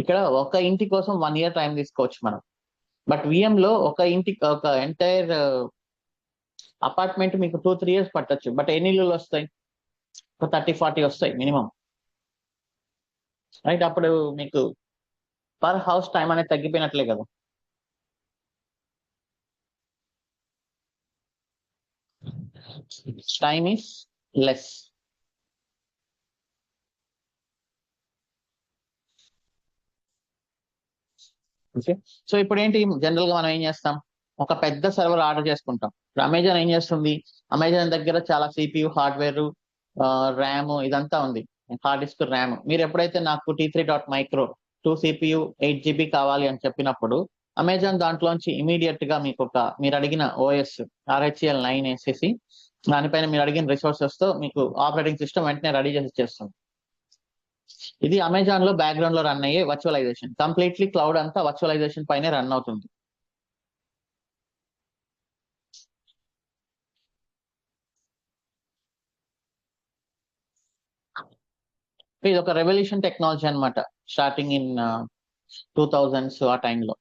ఇక్కడ ఒక ఇంటి కోసం 1 year టైం తీసుకోవచ్చు మనం. బట్ విఎం లో ఒక ఇంటికి, ఒక ఎంటైర్ అపార్ట్మెంట్ మీకు 2-3 years పట్టొచ్చు. బట్ ఎన్ని ఇల్లులు వస్తాయి? ఒక 30-40 వస్తాయి మినిమం, రైట్. అప్పుడు మీకు పర్ హౌస్ టైం అనేది తగ్గిపోయినట్లే కదా. Time is less. Okay. So ఇప్పుడు ఏంటి, జనరల్ గా మనం ఏం చేస్తాం, ఒక పెద్ద సర్వర్ ఆర్డర్ చేసుకుంటాం. ఇప్పుడు అమెజాన్ ఏం చేస్తుంది, అమెజాన్ దగ్గర చాలా సిపియు, హార్డ్వేర్, ర్యామ్ ఇదంతా ఉంది, హార్డ్ డిస్క్, ర్యామ్. మీరు ఎప్పుడైతే నాకు T3.micro 2 CPU 8 GB కావాలి అని చెప్పినప్పుడు అమెజాన్ దాంట్లోంచి ఇమీడియట్ గా మీకు మీరు అడిగిన ఓఎస్ RHEL9 వేసేసి దానిపైన మీరు అడిగిన రిసోర్సెస్ తో మీకు ఆపరేటింగ్ సిస్టమ్ వెంటనే రెడీ చేసి ఇచ్చేస్తుంది. ఇది అమెజాన్ లో బ్యాక్గ్రౌండ్ లో రన్ అయ్యే వర్చువలైజేషన్. కంప్లీట్లీ క్లౌడ్ అంతా వర్చువలైజేషన్ పైనే రన్ అవుతుంది. ఇది ఒక రెవల్యూషన్ టెక్నాలజీ అనమాట, స్టార్టింగ్ ఇన్ 2000s ఆ టైంలో.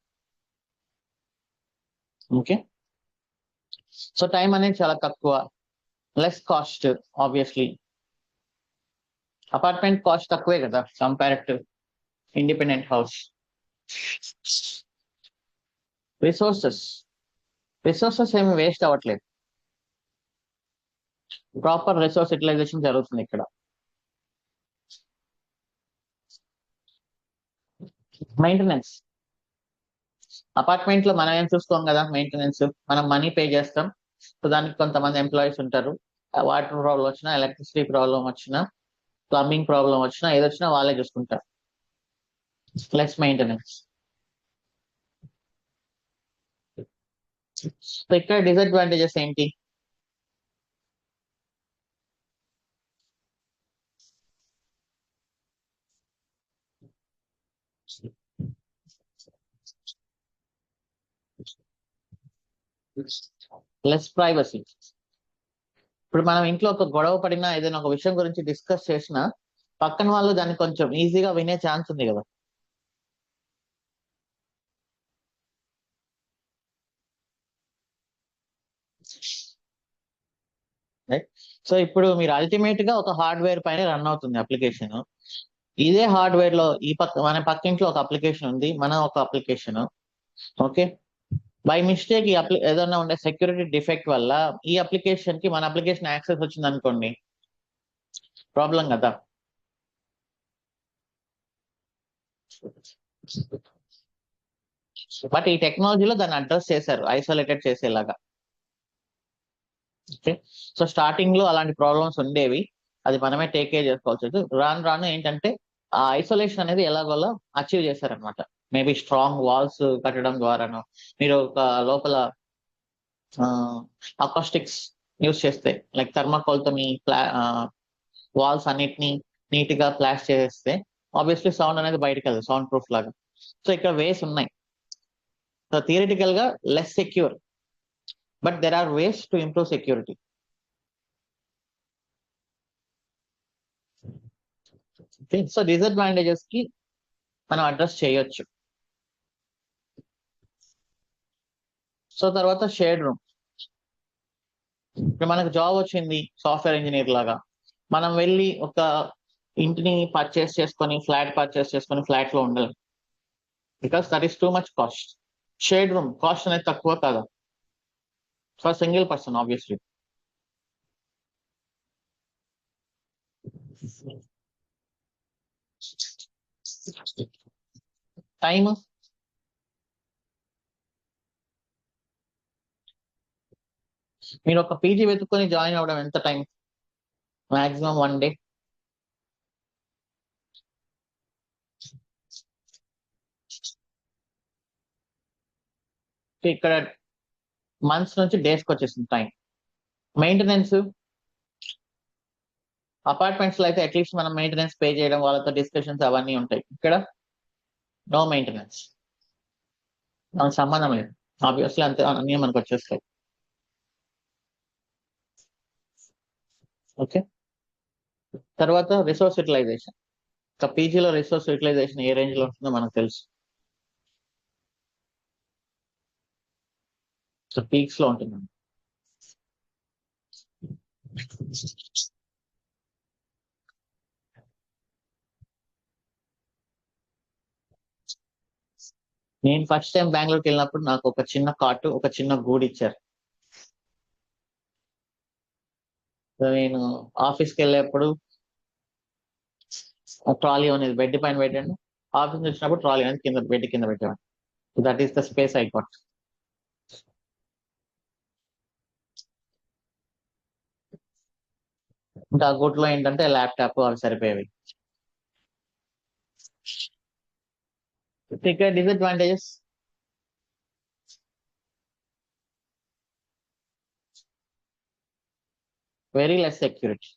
ఓకే. సో టైం అనేది చాలా తక్కువ, less cost. Obviously apartment cost తక్కువే కదా కంపారిటివ్ ఇండిపెండెంట్ హౌస్. రిసోర్సెస్ ఏమి వేస్ట్ అవ్వట్లేదు, ప్రాపర్ రిసోర్స్ యూటిలైజేషన్ జరుగుతుంది ఇక్కడ. మెయింటెనెన్స్, అపార్ట్మెంట్ లో మనం ఏం చూసుకోం కదా, మెయింటెనెన్స్ మనం మనీ పే చేస్తాం. సో దానికి కొంతమంది ఎంప్లాయీస్ ఉంటారు. వాటర్ ప్రాబ్లం వచ్చినా, ఎలక్ట్రిసిటీ ప్రాబ్లం వచ్చినా, ప్లంబింగ్ ప్రాబ్లం వచ్చినా, ఏదొచ్చినా వాళ్ళే చూసుకుంటారు. Less maintenance. సో ఇక్కడ డిసడ్వాంటేజెస్ ఏంటి? Less privacy. ఇప్పుడు మనం ఇంట్లో ఒక గొడవ పడినా ఏదైనా ఒక విషయం గురించి డిస్కస్ చేసినా పక్కన వాళ్ళు దాన్ని కొంచెం ఈజీగా వినే ఛాన్స్ ఉంది కదా. రైట్. సో ఇప్పుడు మీరు అల్టిమేట్ గా ఒక హార్డ్వేర్ పైన రన్ అవుతుంది అప్లికేషన్. ఇదే హార్డ్వేర్ లో ఈ పక్క మన పక్కింట్లో ఒక అప్లికేషన్ ఉంది, మన ఒక అప్లికేషన్. ఓకే, బై మిస్టేక్ ఈ ఏదైనా ఉండే సెక్యూరిటీ డిఫెక్ట్ వల్ల ఈ అప్లికేషన్ కి మన అప్లికేషన్ యాక్సెస్ వచ్చింది అనుకోండి, ప్రాబ్లం కదా. బట్ ఈ టెక్నాలజీలో దాన్ని అడ్రస్ చేశారు ఐసోలేటెడ్ చేసేలాగా. ఓకే, సో స్టార్టింగ్ లో అలాంటి ప్రాబ్లమ్స్ ఉండేవి, అది మనమే టేక్ కేర్ చేసుకోవాల్సి వచ్చి రాను రాను ఏంటంటే ఆ ఐసోలేషన్ అనేది ఎలాగోలా అచీవ్ చేశారనమాట. మేబీ స్ట్రాంగ్ వాల్స్ కట్టడం ద్వారాను, మీరు ఒక లోపల అకాస్టిక్స్ యూస్ చేస్తే లైక్ థర్మాకోల్ తో మీ వాల్స్ అన్నిటిని నీట్ గా ప్లాష్ చేస్తే ఆబ్వియస్లీ సౌండ్ అనేది బయటకు వెళ్తుంది, సౌండ్ ప్రూఫ్ లాగా. సో ఇక్కడ వేస్ ఉన్నాయి. సో థియరిటికల్ గా less secure, but there are ways to improve security. So disadvantages కి మనం అడ్రస్ చేయొచ్చు. సో తర్వాత షేడ్ రూమ్. ఇప్పుడు మనకు జాబ్ వచ్చింది సాఫ్ట్వేర్ ఇంజనీర్ లాగా, మనం వెళ్ళి ఒక ఇంటిని పర్చేస్ చేసుకొని ఫ్లాట్ లో ఉండాలి, because that is too much cost. Shade room cost అనేది తక్కువ కాదా for single person obviously. Time, మీరు ఒక పీజీ వెతుక్కొని జాయిన్ అవ్వడం ఎంత టైం? Maximum 1 day. ఇక్కడ మంత్స్ నుంచి డేస్కి వచ్చేసింది టైం. మెయింటెనెన్స్, అపార్ట్మెంట్స్ లో అయితే అట్లీస్ట్ మనం మెయింటెనెన్స్ పే చేయడం, వాళ్ళతో డిస్కషన్స్ అవన్నీ ఉంటాయి. ఇక్కడ నో మెయింటెనెన్స్, మనకు సంబంధం లేదు, ఆబ్వియస్లీ అంతే అన్నీ మనకు వచ్చేస్తాయి. ఓకే, తర్వాత రిసోర్స్ యూటిలైజేషన్. ఒక పీజీలో రిసోర్స్ యూటిలైజేషన్ ఏ రేంజ్ లో ఉంటుందో మనకు తెలుసు. సో పీక్స్ లో ఉంటుంది. నేను ఫస్ట్ టైం బెంగళూరుకి వెళ్ళినప్పుడు నాకు ఒక చిన్న కాటు, ఒక చిన్న గూడు ఇచ్చారు. సో నేను ఆఫీస్కి వెళ్ళేప్పుడు ట్రాలీ అనేది బెడ్ పైన పెట్టాను, ఆఫీస్ నుంచి వచ్చినప్పుడు ట్రాలీ అనేది కింద బెడ్ కింద పెట్టాను. That is the space I got. ఇంకా ఆ గూట్లో ఏంటంటే ల్యాప్టాప్ అవి సరిపోయేవి. ఇక్కడ డిసడ్వాంటేజెస్, వెరీ లెస్ సెక్యూరిటీ.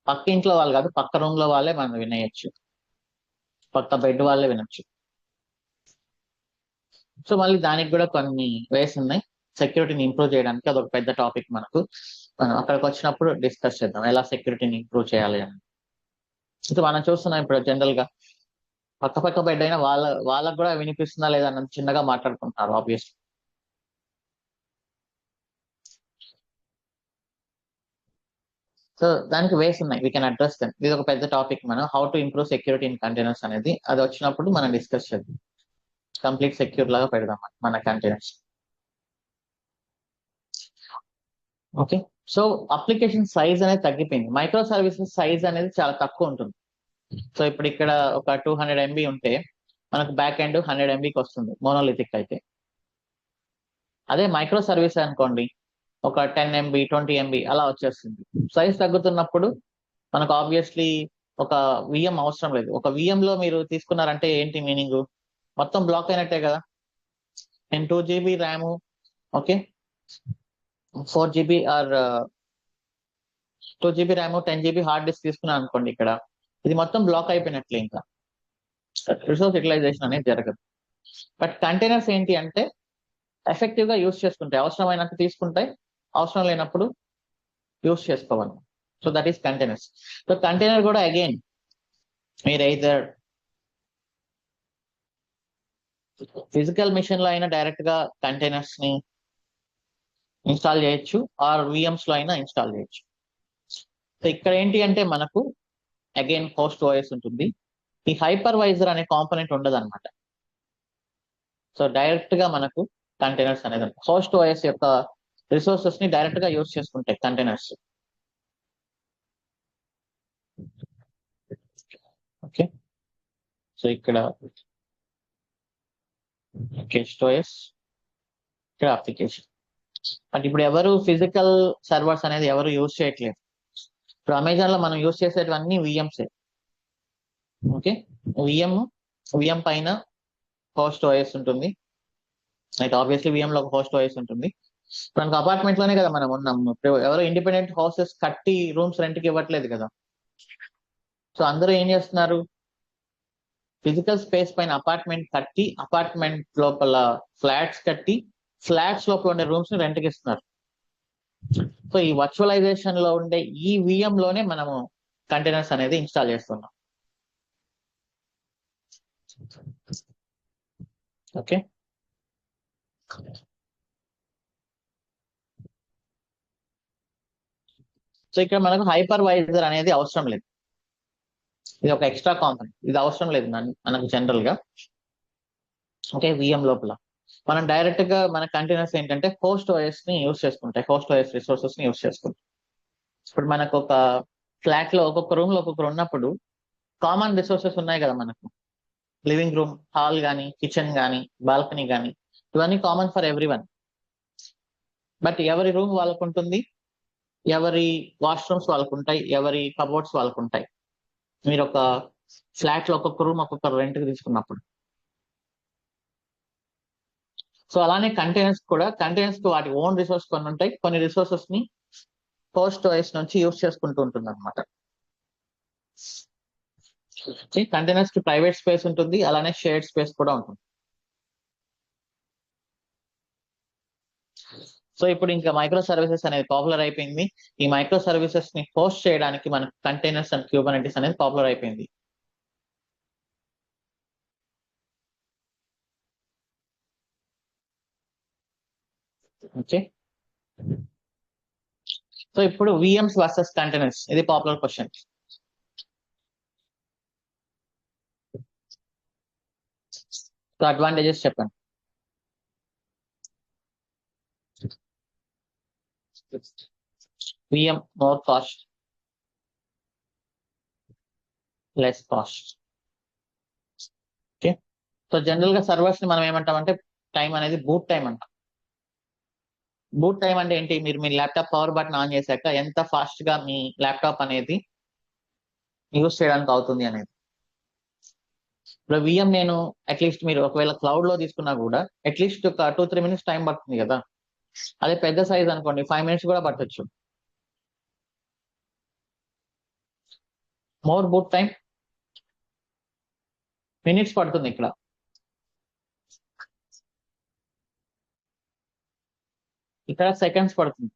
పక్క ఇంట్లో వాళ్ళు కాదు, పక్క రూమ్ లో వాళ్ళే మనం వినేయచ్చు, పక్క బెడ్ వాళ్ళే వినొచ్చు. సో మళ్ళీ దానికి కూడా కొన్ని వేస్ ఉన్నాయి సెక్యూరిటీని ఇంప్రూవ్ చేయడానికి. అదొక పెద్ద టాపిక్ మనకు, మనం అక్కడికి వచ్చినప్పుడు డిస్కస్ చేద్దాం ఎలా సెక్యూరిటీని ఇంప్రూవ్ చేయాలి అని. సో మనం చూస్తున్నాం ఇప్పుడు జనరల్ గా పక్క బెడ్ అయినా వాళ్ళకు కూడా వినిపిస్తుందా లేదా అన్నది చిన్నగా మాట్లాడుకుంటున్నారు ఆబ్వియస్లీ. సో దానికి వేస్ ఉన్నాయి, వీ కెన్ అడ్రస్ దెమ్. ఇది ఒక పెద్ద టాపిక్, మనం how to improve security in containers అనేది. అది వచ్చినప్పుడు మనం డిస్కస్ చేద్దాం, కంప్లీట్ సెక్యూర్ లాగా పెడదాం మన containers. Okay, so application size అనేది తగ్గిపోయింది, మైక్రో సర్వీసెస్ సైజ్ అనేది చాలా తక్కువ ఉంటుంది. సో ఇప్పుడు ఇక్కడ ఒక 200 MB ఉంటే మనకు బ్యాక్ ఎండ్ 100 MBకి వస్తుంది మోనోలిథిక్ అయితే. అదే మైక్రో సర్వీస్ అనుకోండి, ఒక 10 MB 20 MB అలా వచ్చేస్తుంది. సైజ్ తగ్గుతున్నప్పుడు మనకు ఆబ్వియస్లీ ఒక విఎం అవసరం లేదు. ఒక విఎం లో మీరు తీసుకున్నారంటే ఏంటి మీనింగ్? మొత్తం బ్లాక్ అయినట్టే కదా. నేను 2 GB RAM, okay, 4 GB or 2 GB RAM, 10 GB hard disk తీసుకున్నాను అనుకోండి, ఇక్కడ ఇది మొత్తం బ్లాక్ అయిపోయినట్లే, ఇంకా రిసోర్స్ యూటిలైజేషన్ అనేది జరగదు. బట్ కంటైనర్స్ ఏంటి అంటే ఎఫెక్టివ్ గా యూస్ చేసుకుంటాయి, అవసరమైనంత తీసుకుంటాయి, అవసరం లేనప్పుడు యూస్ చేసుకోవాలి. So that is containers. So container కూడా అగైన్ మీరు ఎయిదర్ ఫిజికల్ మిషన్ లో అయినా డైరెక్ట్ గా కంటైనర్స్ ని ఇన్స్టాల్ చేయొచ్చు, ఆర్ విఎంస్ లో అయినా ఇన్స్టాల్ చేయొచ్చు. సో ఇక్కడ ఏంటి అంటే మనకు అగైన్ హోస్ట్ ఓఎస్ ఉంటుంది, ఈ హైపర్వైజర్ అనే కాంపోనెంట్ ఉండదు అనమాట. సో డైరెక్ట్ గా మనకు కంటైనర్స్ అనేది హోస్ట్ ఓఎస్ యొక్క రిసోర్సెస్ ని డైరెక్ట్ గా యూస్ చేసుకుంటాయి కంటైనర్స్. ఓకే, సో ఇక్కడ గెస్ట్ ఓఎస్, ఇక్కడ అప్లికేషన్. అంటే ఇప్పుడు ఎవరు ఫిజికల్ సర్వర్స్ అనేది ఎవరు యూజ్ చేయట్లేదు. ఇప్పుడు అమెజాన్ లో మనం యూజ్ చేసేటివన్నీ విఎంసే. ఓకే, విఎం విఎం పైన హోస్ట్ ఓఎస్ ఉంటుంది, అయితే ఆబ్వియస్లీ విఎం లో ఒక హోస్ట్ ఓఎస్ ఉంటుంది. మనకు అపార్ట్మెంట్ లోనే కదా మనం ఉన్నాం, ఇప్పుడు ఎవరు ఇండిపెండెంట్ హౌసెస్ కట్టి రూమ్స్ రెంట్ కి ఇవ్వట్లేదు కదా. సో అందరూ ఏం చేస్తున్నారు, ఫిజికల్ స్పేస్ పైన అపార్ట్మెంట్ కట్టి, అపార్ట్మెంట్ లోపల ఫ్లాట్స్ కట్టి, ఫ్లాట్స్ లోపల ఉండే రూమ్స్ ని రెంట్ కి ఇస్తున్నారు. సో ఈ వర్చువలైజేషన్ లో ఉండే ఈ విఎం లోనే మనము కంటైనర్స్ అనేది ఇన్స్టాల్ చేస్తున్నాం. ఓకే, సో ఇక్కడ మనకు హైపర్వైజర్ అనేది అవసరం లేదు, ఇది ఒక ఎక్స్ట్రా కాంపోనెంట్, ఇది అవసరం లేదు మనకు జనరల్ గా. ఓకే, విఎం లోపల మనం డైరెక్ట్ గా మన కంటైనర్స్ ఏంటంటే హోస్ట్ ఓఎస్ ని యూస్ చేసుకుంటాయి, హోస్ట్ ఓఎస్ రిసోర్సెస్ ని యూస్ చేసుకుంటాయి. ఇప్పుడు మనకు ఒక ఫ్లాట్ లో ఒక్కొక్క రూమ్ లో ఒక్కొక్కరు ఉన్నప్పుడు కామన్ రిసోర్సెస్ ఉన్నాయి కదా మనకు, లివింగ్ రూమ్, హాల్ కానీ, కిచెన్ కానీ, బాల్కనీ కానీ, ఇవన్నీ common for every one. But ఎవరి రూమ్ వాళ్ళకు ఉంటుంది, ఎవరి వాష్రూమ్స్ వాళ్ళకు ఉంటాయి, ఎవరి కబోర్డ్స్ వాళ్ళకు ఉంటాయి. మీరు ఒక ఫ్లాట్ లో ఒక్కొక్క రూమ్ ఒక్కొక్క రెంట్ కి తీసుకున్నప్పుడు. సో అలానే కంటైనర్స్ కూడా, కంటైనర్స్ కి వాటి ఓన్ రిసోర్స్ కొన్ని ఉంటాయి, కొన్ని రిసోర్సెస్ ని హోస్ట్ ఓఎస్ నుంచి యూస్ చేసుకుంటూ ఉంటుంది అనమాట. కంటైనర్స్ కి ప్రైవేట్ స్పేస్ ఉంటుంది, అలానే షేర్డ్ స్పేస్ కూడా ఉంటుంది. సో ఇప్పుడు ఇంకా మైక్రో సర్వీసెస్ అనేది పాపులర్ అయిపోయింది. ఈ మైక్రో సర్వీసెస్ ని హోస్ట్ చేయడానికి మనకు కంటైనర్స్ అండ్ క్యూబర్నెటిస్ అనేది పాపులర్ అయిపోయింది. ఓకే, సో ఇప్పుడు విఎంస్ వర్సెస్ కంటైనర్స్, ఇది పాపులర్ క్వశ్చన్. సో అడ్వాంటేజెస్ చెప్పండి. VM more cost, less cost. Okay, so general గా సర్వర్స్ ని మనం ఏమంటామంటే టైం అనేది బూట్ టైం అంటాం. బూట్ టైం అంటే ఏంటి, మీరు మీ ల్యాప్టాప్ పవర్ బటన్ ఆన్ చేశాక ఎంత ఫాస్ట్ గా మీ ల్యాప్టాప్ అనేది యూస్ చేయడానికి అవుతుంది అనేది. ఇప్పుడు విఎం నేను అట్లీస్ట్ మీరు ఒకవేళ క్లౌడ్ లో తీసుకున్నా కూడా అట్లీస్ట్ ఒక 2-3 minutes టైం పడుతుంది కదా. అదే పెద్ద సైజ్ అనుకోండి 5 minutes కూడా పట్టొచ్చు. మోర్ బూట్ టైం మినిట్స్ పడుతుంది, ఇక్కడ సెకండ్స్ పడుతుంది.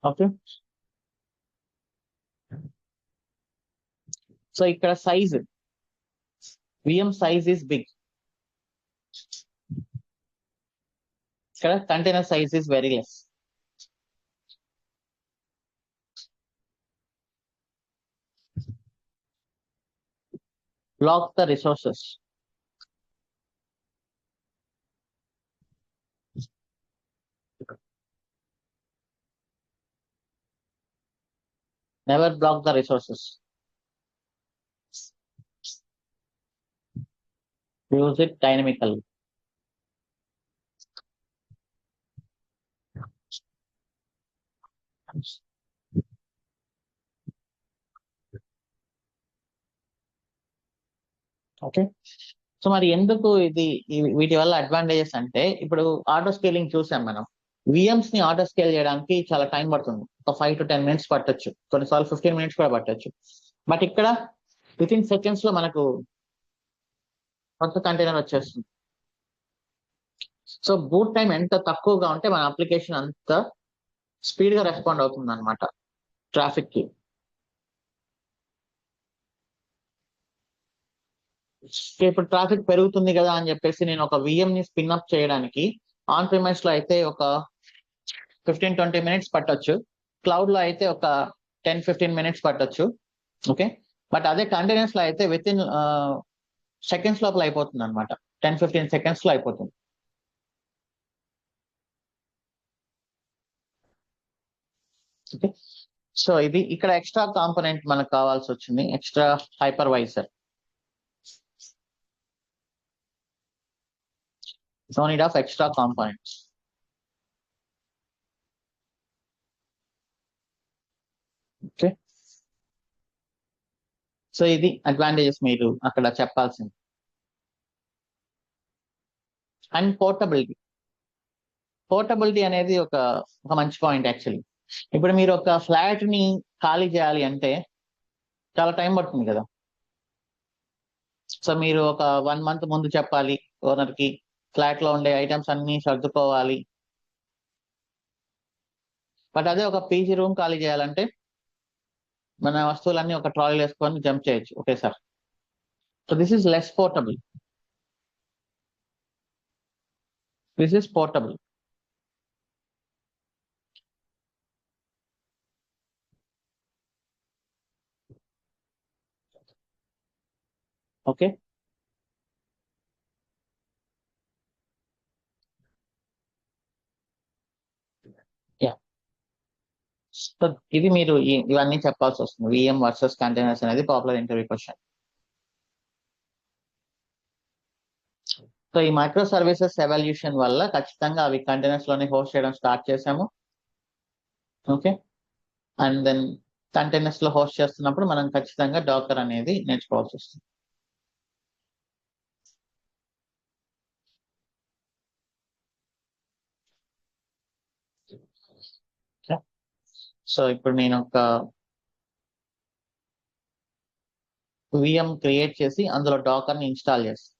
ఓకే, సో ఇక్కడ size, VM size is big, ఇక్కడ container size is very less. Block the resources, never block the resources. use it dynamically. Okay. So మరి ఎందుకు వీటి వల్ల అడ్వాంటేజెస్ అంటే ఇప్పుడు ఆటో స్కేలింగ్ చూసాం మనం. విఎమ్స్ ని ఆటో స్కేల్ చేయడానికి చాలా టైం పడుతుంది. ఒక 5 to 10 minutes పట్టొచ్చు, కొన్నిసార్లు 15 minutes కూడా పట్టొచ్చు. బట్ ఇక్కడ వితిన్ సెకండ్స్ లో మనకు కొత్త కంటైనర్ వచ్చేస్తుంది. సో బూట్ టైం ఎంత తక్కువగా ఉంటే మన అప్లికేషన్ అంత స్పీడ్ గా రెస్పాండ్ అవుతుంది అనమాట ట్రాఫిక్ కి. ఇప్పుడు ట్రాఫిక్ పెరుగుతుంది కదా అని చెప్పేసి నేను ఒక విఎం ని స్పిన్ అప్ చేయడానికి ఆన్ ప్రిమైస్ లో అయితే ఒక 15-20 minutes పట్టొచ్చు, క్లౌడ్ లో అయితే ఒక 10-15 minutes పట్టొచ్చు. ఓకే. బట్ అదే కంటైనర్స్ లో అయితే విత్ ఇన్ సెకండ్స్ లోపల అయిపోతుంది అనమాట. 10-15 seconds లో అయిపోతుంది. ఓకే. సో ఇది ఇక్కడ ఎక్స్ట్రా కాంపోనెంట్ మనకు కావాల్సి వచ్చింది, extra hypervisor. No need of extra components. Okay. So ఇది అడ్వాంటేజెస్ మీరు అక్కడ చెప్పాల్సింది. అండ్ పోర్టబిలిటీ అనేది ఒక మంచి పాయింట్ యాక్చువల్లీ. ఇప్పుడు మీరు ఒక ఫ్లాట్ ని ఖాళీ చేయాలి అంటే చాలా టైం పడుతుంది కదా. సో మీరు ఒక 1 month ముందు చెప్పాలి ఓనర్ కి, ఫ్లాట్ లో ఉండే ఐటమ్స్ అన్ని సర్దుకోవాలి. బట్ అదే ఒక పీజీ రూమ్ ఖాళీ చేయాలంటే మన వస్తువులన్నీ ఒక ట్రాలీ వేసుకొని జంప్ చేయొచ్చు ఒకేసారి. So this is less portable. This is portable. Okay. Yeah. So ఇది మీరు ఇవన్నీ చెప్పాల్సి వస్తుంది. విఎం వర్సెస్ కంటైనర్స్ అనేది పాపులర్ ఇంటర్వ్యూ క్వశ్చన్. సో ఈ మైక్రో సర్వీసెస్ ఎవల్యూషన్ వల్ల ఖచ్చితంగా అవి కంటైనర్స్ లోనే హోస్ట్ చేయడం స్టార్ట్ చేసాము. ఓకే. అండ్ దెన్ కంటైనర్స్ లో హోస్ట్ చేస్తున్నప్పుడు మనం ఖచ్చితంగా డాకర్ అనేది నేర్చుకోవాల్సి వస్తుంది. సో ఇప్పుడు నేను ఒక విఎం క్రియేట్ చేసి అందులో డాకర్ ని ఇన్స్టాల్ చేస్తాను.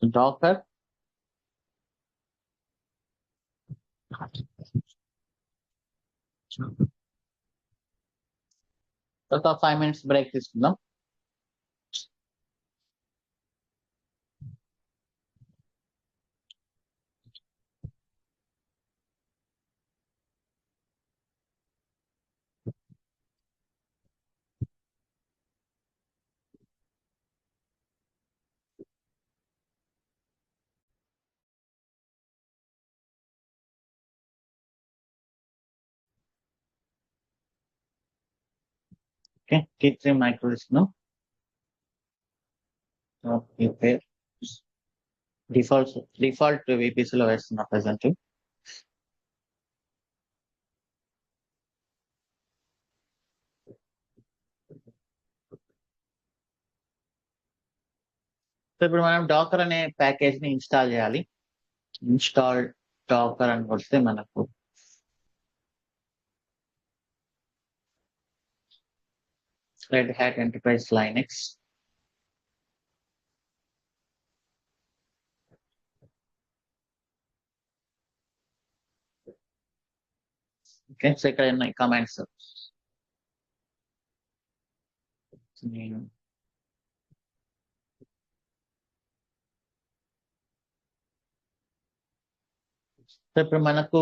డాకర్ ఒక 5 minutes బ్రేక్ తీసుకుందాం. ఓకే. T3 మైక్రో తీసుకుందాం. డిఫాల్ట్ విపిసి లో వేస్తున్నా ప్రెసెంట్. సో ఇప్పుడు మనం డాకర్ అనే ప్యాకేజ్ ని ఇన్స్టాల్ చేయాలి. ఇన్స్టాల్ డాకర్ అని వస్తే మనకు red hat enterprise Linux. Okay. So ఇక్కడ ఉన్నాయి కమాండ్స్. నేను . సో ఇప్పుడు మనకు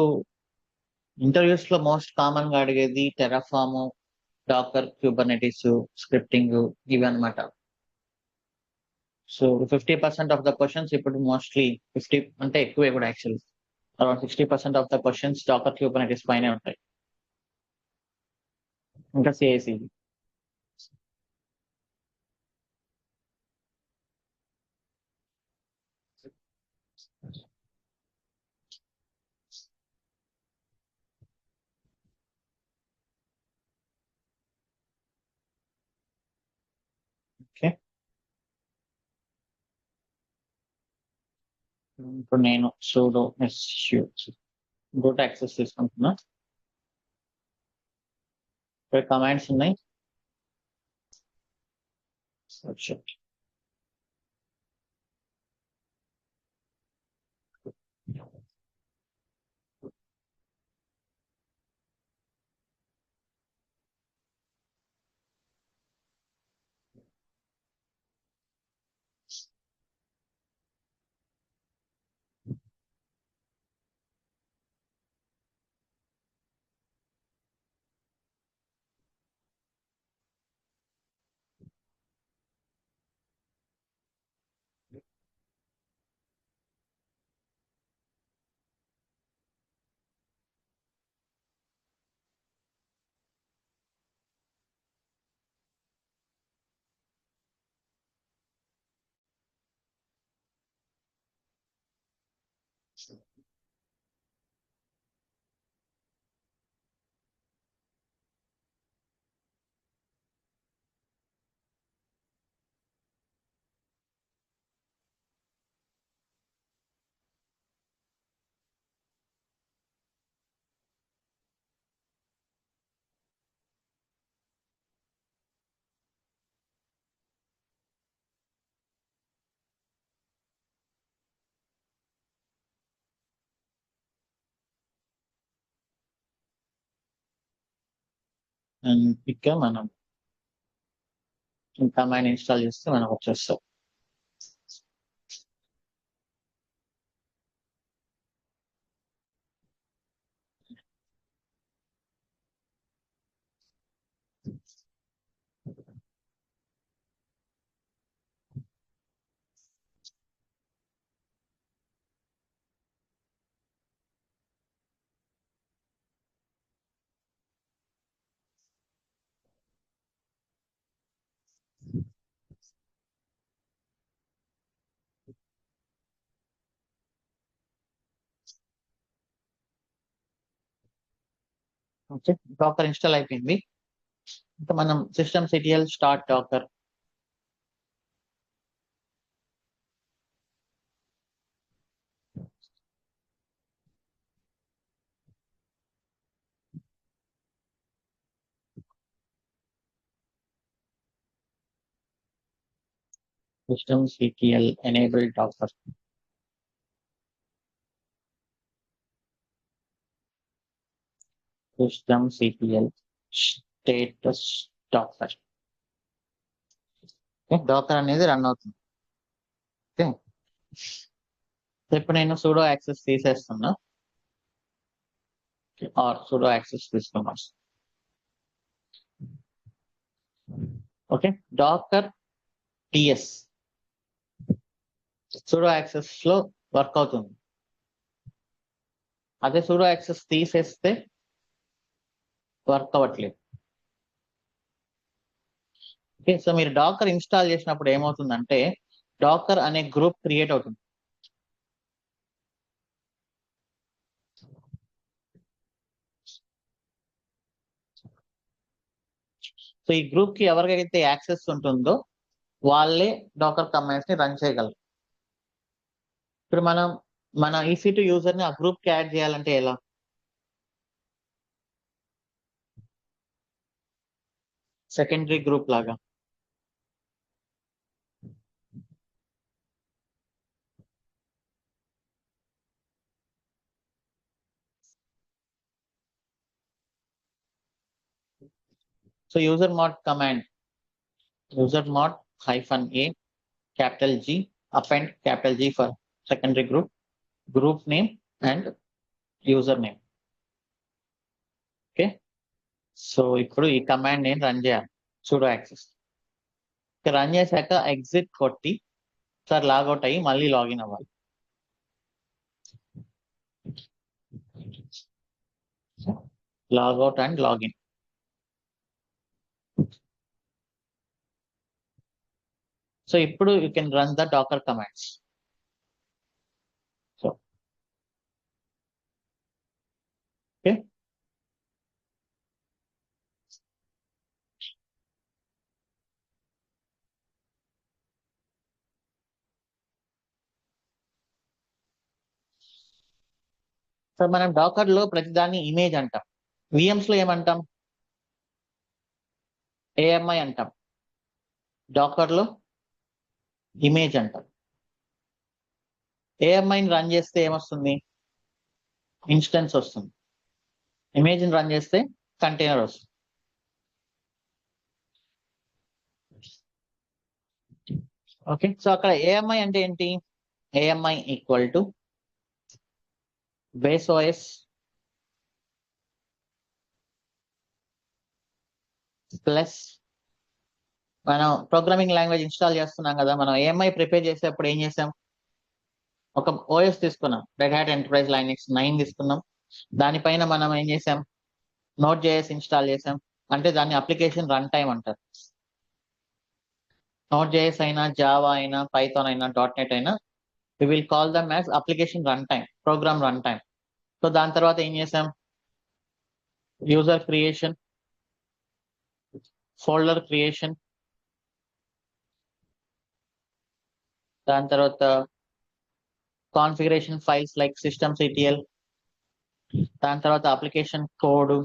ఇంటర్వ్యూస్ లో మోస్ట్ కామన్ గా అడిగేది టెరాఫామ్, డాకర్, క్యూబర్నెటిస్, స్క్రిప్టింగ్ ఇవి అనమాట. సో 50% ఆఫ్ ద క్వశ్చన్స్ ఇప్పుడు మోస్ట్లీ 50 అంటే ఎక్కువే కూడా actually around 60% of the questions Docker, Kubernetes పైనే ఉంటాయి. ఇంకా సిఐసి. ఓకే, ఇప్పుడు నేను సూడో ఎస్యూ రూట్ యాక్సెస్ తీసుకుంటున్నా. ఇక్కడ కమాండ్స్ ఉన్నాయి. అండ్ ఇక్కడ మనం కమాండ్ ఇన్స్టాల్ చేస్తే మనకు వచ్చేస్తాం. ఓకే, డాకర్ ఇన్స్టాల్ అయిపోయింది. ఇంకా మనం system CTL start docker. System CTL enable docker. System CTL status docker. Docker అనేది రన్ అవుతుంది. ఓకే, ఇప్పుడు నేను సూడో యాక్సెస్ తీసేస్తున్నా. ఆర్ సూడో యాక్సెస్ తీసుకున్నా. Okay, docker TS sudo access లో వర్క్ అవుతుంది. అదే సూడో యాక్సెస్ తీసేస్తే వర్క్ అవ్వట్లేదు. ఓకే, సో మీరు డాకర్ ఇన్స్టాల్ చేసినప్పుడు ఏమవుతుందంటే డాకర్ అనే గ్రూప్ క్రియేట్ అవుతుంది. సో ఈ గ్రూప్ కి ఎవరికైతే యాక్సెస్ ఉంటుందో వాళ్ళే డాకర్ కమాండ్స్ ని రన్ చేయగలరు. ఇప్పుడు మనం మన EC2 యూజర్ ని ఆ గ్రూప్ కి యాడ్ చేయాలంటే ఎలా? సెకండరీ గ్రూప్ లాగా. So user mod command, user mod -a capital G append capital G for secondary group, group name and user name. Okay, so ఇప్పుడు ఈ కమాండ్ నేను రన్ చేయాలి, sudo యాక్సెస్. రన్ చేశాక ఎగ్జిట్ కొట్టి సార్ లాగౌట్ అయ్యి మళ్ళీ లాగిన్ అవ్వాలి. Logout and login. సో ఇప్పుడు you can run the Docker commands. So okay, so మనం డాకర్ లో ప్రతిదాన్ని ఇమేజ్ అంటాం, విఎమ్స్ లో ఏమంటాం, ఏఎంఐ అంటాం, డాకర్ లో ఇమేజ్ అంటాం. ఏఎంఐని రన్ చేస్తే ఏమొస్తుంది, ఇన్స్టెన్స్ వస్తుంది. ఇమేజ్ ని రన్ చేస్తే కంటైనర్ వస్తుంది. ఓకే, సో అక్కడ ఏఎంఐ అంటే ఏంటి, AMI equal to base OS plus మనం ప్రోగ్రామింగ్ లాంగ్వేజ్ ఇన్స్టాల్ చేస్తున్నాం కదా, మనం ఏఎంఐ ప్రిపేర్ చేసేటప్పుడు ఏం చేసాం, ఒక ఓఎస్ తీసుకున్నాం, రెడ్ హ్యాట్ ఎంటర్ప్రైజ్ లైనక్స్ 9 తీసుకున్నాం. దానిపైన మనం ఏం చేసాం, నోట్ జేఎస్ ఇన్స్టాల్ చేసాం, అంటే దాన్ని అప్లికేషన్ రన్ టైం అంటారు. నోట్ జేఎస్ అయినా, జావా అయినా, పైథాన్ అయినా, .NET అయినా, we will call them as application runtime, program runtime. So దాని తర్వాత ఏం చేసాం, యూజర్ క్రియేషన్, ఫోల్డర్ క్రియేషన్, దాని తర్వాత కాన్ఫిగరేషన్ ఫైల్స్ లైక్ systemctl, దాని తర్వాత అప్లికేషన్ కోడ్,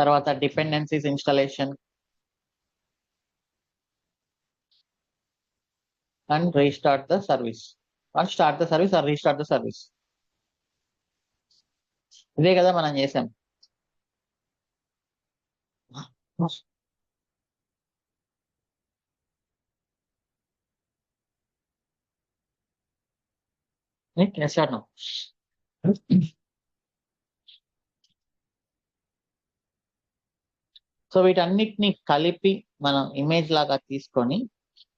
తర్వాత dependencies installation and restart the service, and start the service or restart the service. ఇదే కదా మనం చేసాం. Yes or no? సో వీటన్నిటిని కలిపి మనం ఇమేజ్ లాగా తీసుకొని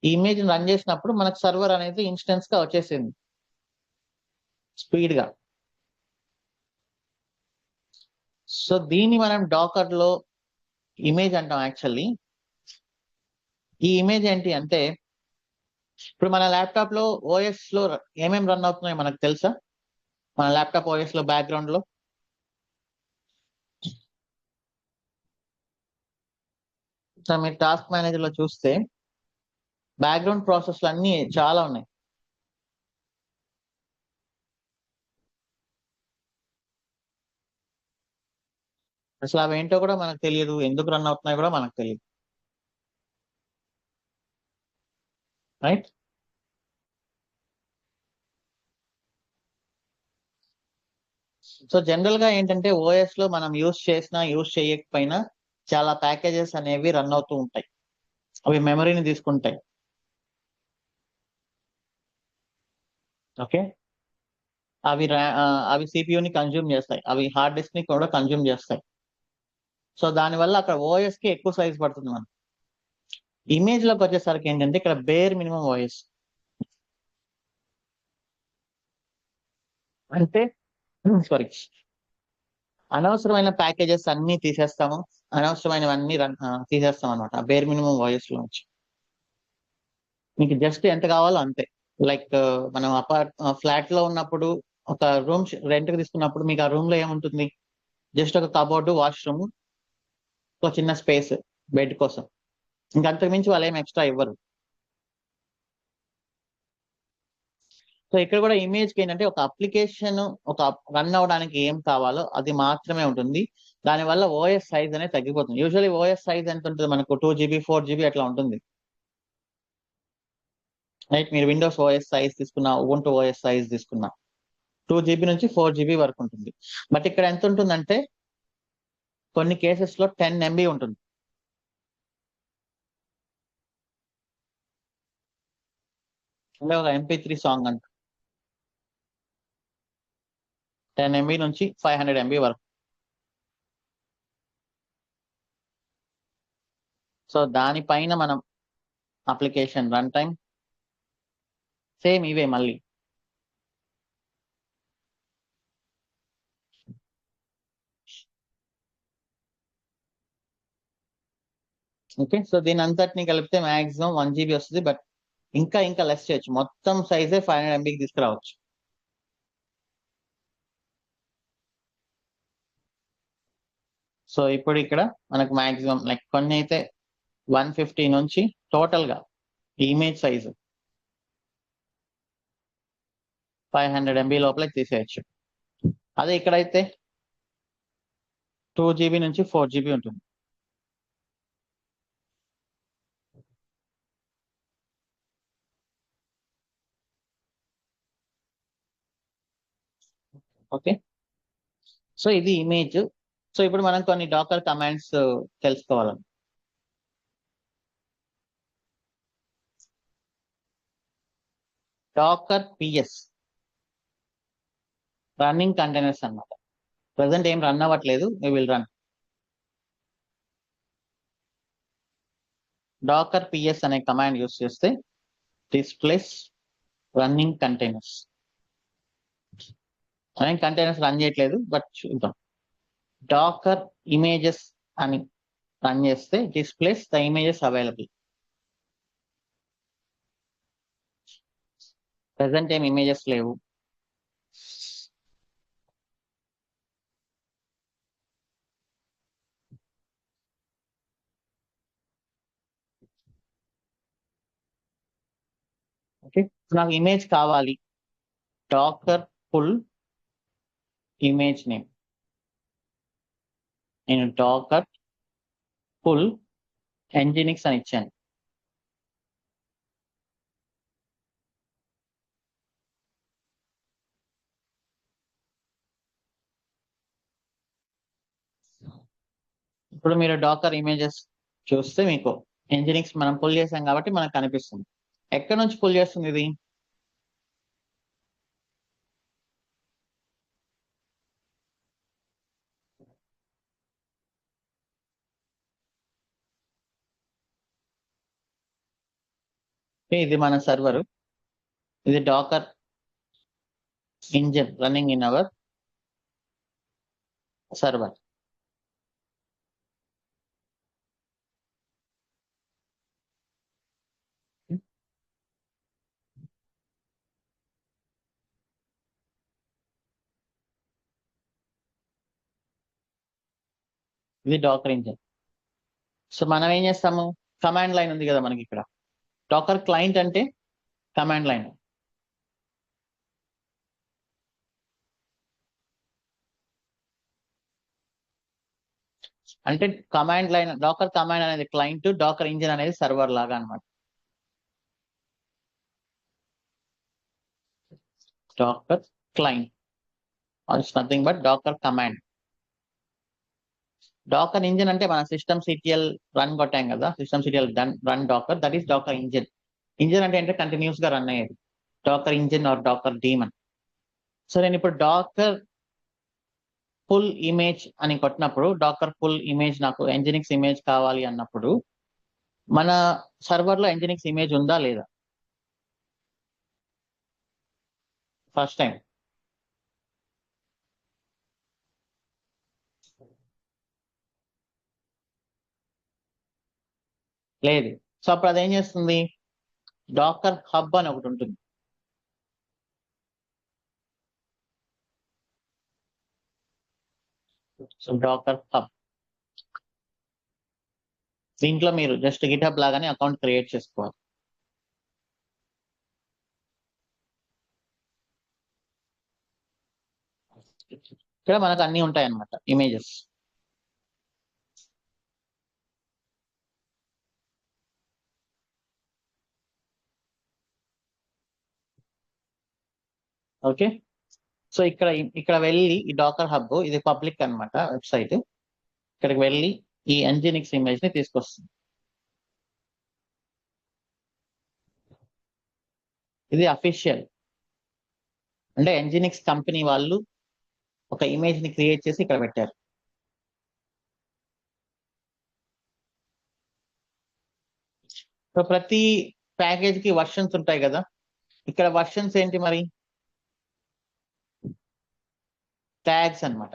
ఈ ఇమేజ్ రన్ చేసినప్పుడు మనకు సర్వర్ అనేది ఇన్స్టెన్స్ గా వచ్చేసింది స్పీడ్ గా. సో దీన్ని మనం డాకర్ లో ఇమేజ్ అంటాం. యాక్చువల్లీ ఈ ఇమేజ్ ఏంటి అంటే, ఇప్పుడు మన ల్యాప్టాప్ లో ఓఎస్ లో ఏమేమి రన్ అవుతున్నాయో మనకు తెలుసా, మన ల్యాప్టాప్ ఓఎస్ లో బ్యాక్గ్రౌండ్ లో మీరు టాస్క్ మేనేజర్ లో చూస్తే బ్యాక్గ్రౌండ్ ప్రాసెస్లు అన్ని చాలా ఉన్నాయి. అసలు అవి ఏంటో కూడా మనకు తెలియదు, ఎందుకు రన్ అవుతున్నాయో కూడా మనకు తెలియదు, రైట్. సో జనరల్ గా ఏంటంటే ఓఎస్ లో మనం యూస్ చేసినా యూస్ చేయకపోయినా చాలా ప్యాకేజెస్ అనేవి రన్ అవుతూ ఉంటాయి. అవి మెమరీని తీసుకుంటాయి. ఓకే, అవి సిపియూని కన్జ్యూమ్ చేస్తాయి, అవి హార్డ్ డిస్క్ ని కూడా కన్జ్యూమ్ చేస్తాయి. సో దానివల్ల అక్కడ ఓఎస్ కి ఎక్కువ సైజ్ పడుతుంది. మనం ఇమేజ్ లోకి వచ్చేసరికి ఏంటంటే ఇక్కడ బేర్ మినిమం ఓఎస్ అంటే, సారీ, అనవసరమైన ప్యాకేజెస్ అన్ని తీసేస్తాము, అనవసరమైనవన్నీ తీసేస్తాం అనమాట బేర్ మినిమం వాయిస్ లో నుంచి. మీకు జస్ట్ ఎంత కావాలో అంతే. లైక్ మనం ఫ్లాట్ లో ఉన్నప్పుడు ఒక రూమ్ రెంట్ కి తీసుకున్నప్పుడు మీకు ఆ రూమ్ లో ఏముంటుంది, జస్ట్ ఒక కబోర్డు, వాష్రూమ్, ఒక చిన్న స్పేస్ బెడ్ కోసం, ఇంకా అంతకు మించి వాళ్ళు ఏం ఎక్స్ట్రా ఇవ్వరు. సో ఇక్కడ కూడా ఇమేజ్ కి ఏంటంటే ఒక అప్లికేషన్ ఒక రన్ అవడానికి ఏం కావాలో అది మాత్రమే ఉంటుంది. దానివల్ల ఓఎస్ సైజ్ అనేది తగ్గిపోతుంది. యూజువల్లీ ఓఎస్ సైజ్ ఎంత ఉంటుంది మనకు, 2 GB 4 GB అట్లా ఉంటుంది, రైట్. మీరు విండోస్ ఓఎస్ సైజ్ తీసుకున్నా, ఉబుంటూ ఓఎస్ సైజ్ తీసుకున్నా 2 GB నుంచి 4 GB వరకు ఉంటుంది. బట్ ఇక్కడ ఎంత ఉంటుందంటే కొన్ని కేసెస్ లో 10 MB ఉంటుంది. అంటే ఒక MP3 సాంగ్ అంట. 10 MB నుంచి 500 MB వరకు. సో దానిపైన మనం అప్లికేషన్ రన్ టైం సేమ్ ఇవే మళ్ళీ. ఓకే, సో దీని అంతటిని కలిపితే మాక్సిమం 1 GB వస్తుంది. బట్ ఇంకా లెస్ చేయొచ్చు, మొత్తం సైజే 500 MBకి తీసుకురావచ్చు. సో ఇప్పుడు ఇక్కడ మనకు మాక్సిమం లైక్ కొన్ని అయితే 150 నుంచి టోటల్ గా ఇమేజ్ సైజు 500 MB లోపల తీసేయచ్చు. అదే ఇక్కడైతే 2 GB నుంచి 4 GB ఉంటుంది. ఓకే, సో ఇది ఇమేజ్. సో ఇప్పుడు మనం కొన్ని డాకర్ కమాండ్స్ తెలుసుకోవాలి. డాకర్ పిఎస్ రన్నింగ్ కంటైనర్స్ అన్నమాట. ప్రజెంట్ ఏం రన్ అవ్వట్లేదు, we will run. Docker ps అనే కమాండ్ యూస్ చేస్తే displays running containers. Running containers run చేయట్లేదు, బట్ చూద్దాం. డాకర్ ఇమేజెస్ అని రన్ చేస్తే displays the images available. Present ఏం ఇమేజెస్ లేవు. ఓకే, నాకు ఇమేజ్ కావాలి. Docker pull image name. నేను డాకర్ పుల్ ఎంజినిక్స్ అని ఇచ్చాను. ఇప్పుడు మీరు డాకర్ ఇమేజెస్ చూస్తే మీకు ఎంజినిక్స్ మనం పుల్ చేసాం కాబట్టి మనకు కనిపిస్తుంది. ఎక్కడి నుంచి పుల్ చేస్తుంది ఇది? ఇది మన సర్వర్. ఇది Docker engine running in our server. ఇది డాకర్ ఇంజిన్. సో మనం ఏం చేస్తాము, కమాండ్ లైన్ ఉంది కదా మనకి ఇక్కడ. డాకర్ క్లయింట్ అంటే కమాండ్ లైన్. అంటే కమాండ్ లైన్, డాకర్ కమాండ్ అనేది క్లయింట్, డాకర్ ఇంజిన్ అనేది సర్వర్ లాగా అనమాట. Docker client it's nothing but Docker command. Docker engine అంటే మన సిస్టమ్ సిటిఎల్ రన్ కొట్టాం కదా, system CTL run Docker, that is Docker engine. Engine అంటే ఏంటంటే కంటిన్యూస్ గా రన్ అయ్యేది, Docker engine or Docker daemon. So నేను ఇప్పుడు డాకర్ ఫుల్ ఇమేజ్ అని కొట్టినప్పుడు, డాకర్ ఫుల్ ఇమేజ్ నాకు ఎంజినిక్స్ ఇమేజ్ కావాలి అన్నప్పుడు మన సర్వర్ లో ఎంజినిక్స్ ఇమేజ్ ఉందా లేదా? ఫస్ట్ టైం లేదు. సో అప్పుడు అదేం చేస్తుంది, డాకర్ హబ్ అని ఒకటి ఉంటుంది. సో డాకర్ హబ్, దీంట్లో మీరు జస్ట్ గిట్హబ్ లాగానే అకౌంట్ క్రియేట్ చేసుకోవాలి. ఇక్కడ మనకు అన్ని ఉంటాయి అన్నమాట ఇమేజెస్. ఓకే, సో ఇక్కడ వెళ్ళి ఈ డాకర్ హబ్ ఇది పబ్లిక్ అన్నమాట వెబ్సైట్. ఇక్కడికి వెళ్ళి ఈ ఎంజినిక్స్ ఇమేజ్ ని తీసుకొస్తుంది. ఇది అఫీషియల్, అంటే ఎంజినిక్స్ కంపెనీ వాళ్ళు ఒక ఇమేజ్ ని క్రియేట్ చేసి ఇక్కడ పెట్టారు. సో ప్రతి ప్యాకేజ్ కి వర్షన్స్ ఉంటాయి కదా, ఇక్కడ వర్షన్స్ ఏంటి మరి? ట్యాగ్స్ అన్నమాట.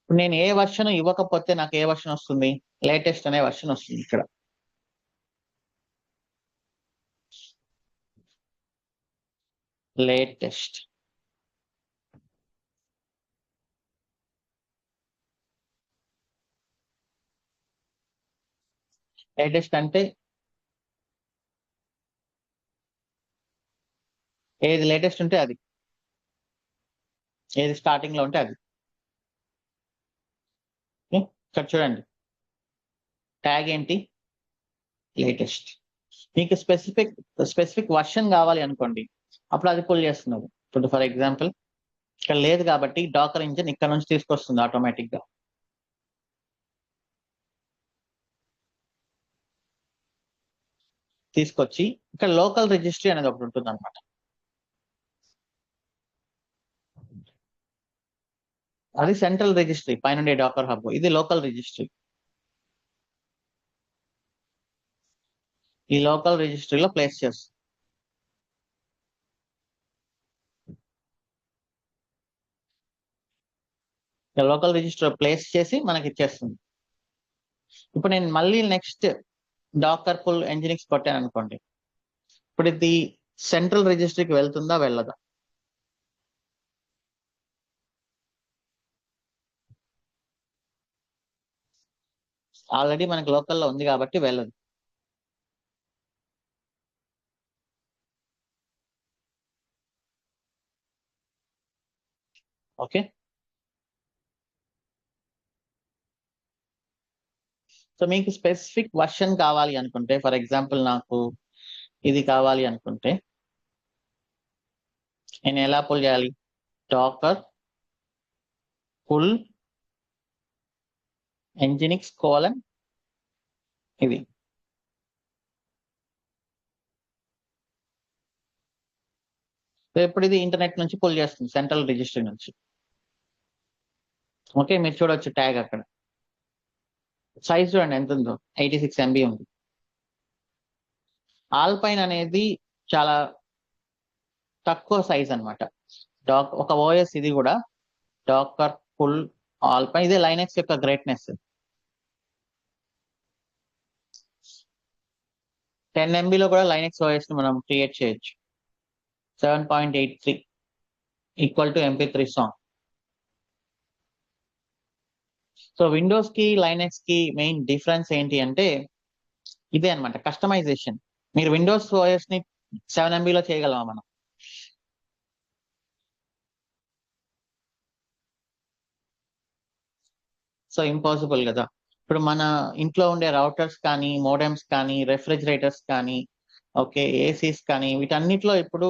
ఇప్పుడు నేను ఏ వర్షన్ ఇవ్వకపోతే నాకు ఏ వర్షన్ వస్తుంది? లేటెస్ట్ అనే వర్షన్ వస్తుంది ఇక్కడ. లేటెస్ట్. లేటెస్ట్ అంటే ఏది లేటెస్ట్ ఉంటే అది, ఏది స్టార్టింగ్ లో ఉంటే అది. ఓకే, ఇక్కడ చూడండి ట్యాగ్ ఏంటి? లేటెస్ట్. మీకు స్పెసిఫిక్ వర్షన్ కావాలి అనుకోండి, అప్పుడు అది పుల్ చేస్తున్నారు. ఇప్పుడు ఫర్ ఎగ్జాంపుల్ ఇక్కడ లేదు కాబట్టి డాకర్ ఇంజిన్ ఇక్కడ నుంచి తీసుకొస్తుంది ఆటోమేటిక్ గా. తీసుకొచ్చి ఇక్కడ లోకల్ రిజిస్ట్రీ అనేది ఒకటి ఉంటుంది అనమాట. అది సెంట్రల్ రిజిస్ట్రీ పైన డాకర్ హబ్, ఇది లోకల్ రిజిస్ట్రీ. ఈ లోకల్ రిజిస్ట్రీలో ప్లేస్ చేస్తుంది. లోకల్ రిజిస్టర్ ప్లేస్ చేసి మనకి ఇచ్చేస్తుంది. ఇప్పుడు నేను మళ్ళీ నెక్స్ట్ డాకర్ పుల్ ఎంజినిక్స్ కొట్టాను అనుకోండి, ఇప్పుడు ఇది సెంట్రల్ రిజిస్ట్రీకి వెళ్తుందా వెళ్ళదా? ఆల్రెడీ మనకి లోకల్లో ఉంది కాబట్టి వెళ్ళదు. ఓకే, సో మీకు స్పెసిఫిక్ వర్షన్ కావాలి అనుకుంటే, ఫర్ ఎగ్జాంపుల్ నాకు ఇది కావాలి అనుకుంటే నేను ఎలా పుల్ చేయాలి? డాకర్ పుల్ ఎంజినిక్స్ కోలన్ ఇది. సో ఇప్పుడు ఇది ఇంటర్నెట్ నుంచి పుల్ చేస్తుంది, సెంట్రల్ రిజిస్ట్రీ నుంచి. ఓకే, మీరు చూడొచ్చు ట్యాగ్ అక్కడ. సైజ్ చూడండి ఎంత ఉందో, 86 MB ఉంది. ఆల్పైన్ అనేది చాలా తక్కువ సైజ్ అనమాట. ఒక ఓఎస్ ఇది కూడా, డాకర్ ఫుల్ ఆల్పైన్. ఇదే లైనెక్స్ యొక్క గ్రేట్నెస్. 10 MBలో కూడా లైనెక్స్ ఓఎస్ ని మనం క్రియేట్ చేయొచ్చు. 7.83 equal to MP3 song. So Windows కి లైనెక్స్ కి మెయిన్ డిఫరెన్స్ ఏంటి అంటే ఇదే అనమాట, కస్టమైజేషన్. మీరు విండోస్ ఓఎస్ ని 7 MBలో చేయగలమా మనం? సో ఇంపాసిబుల్ కదా. ఇప్పుడు మన ఇంట్లో ఉండే రౌటర్స్ కానీ, మోడెమ్స్ కానీ, రెఫ్రిజిరేటర్స్ కానీ, ఓకే, ఏసీస్ కానీ, వీటన్నిటిలో ఇప్పుడు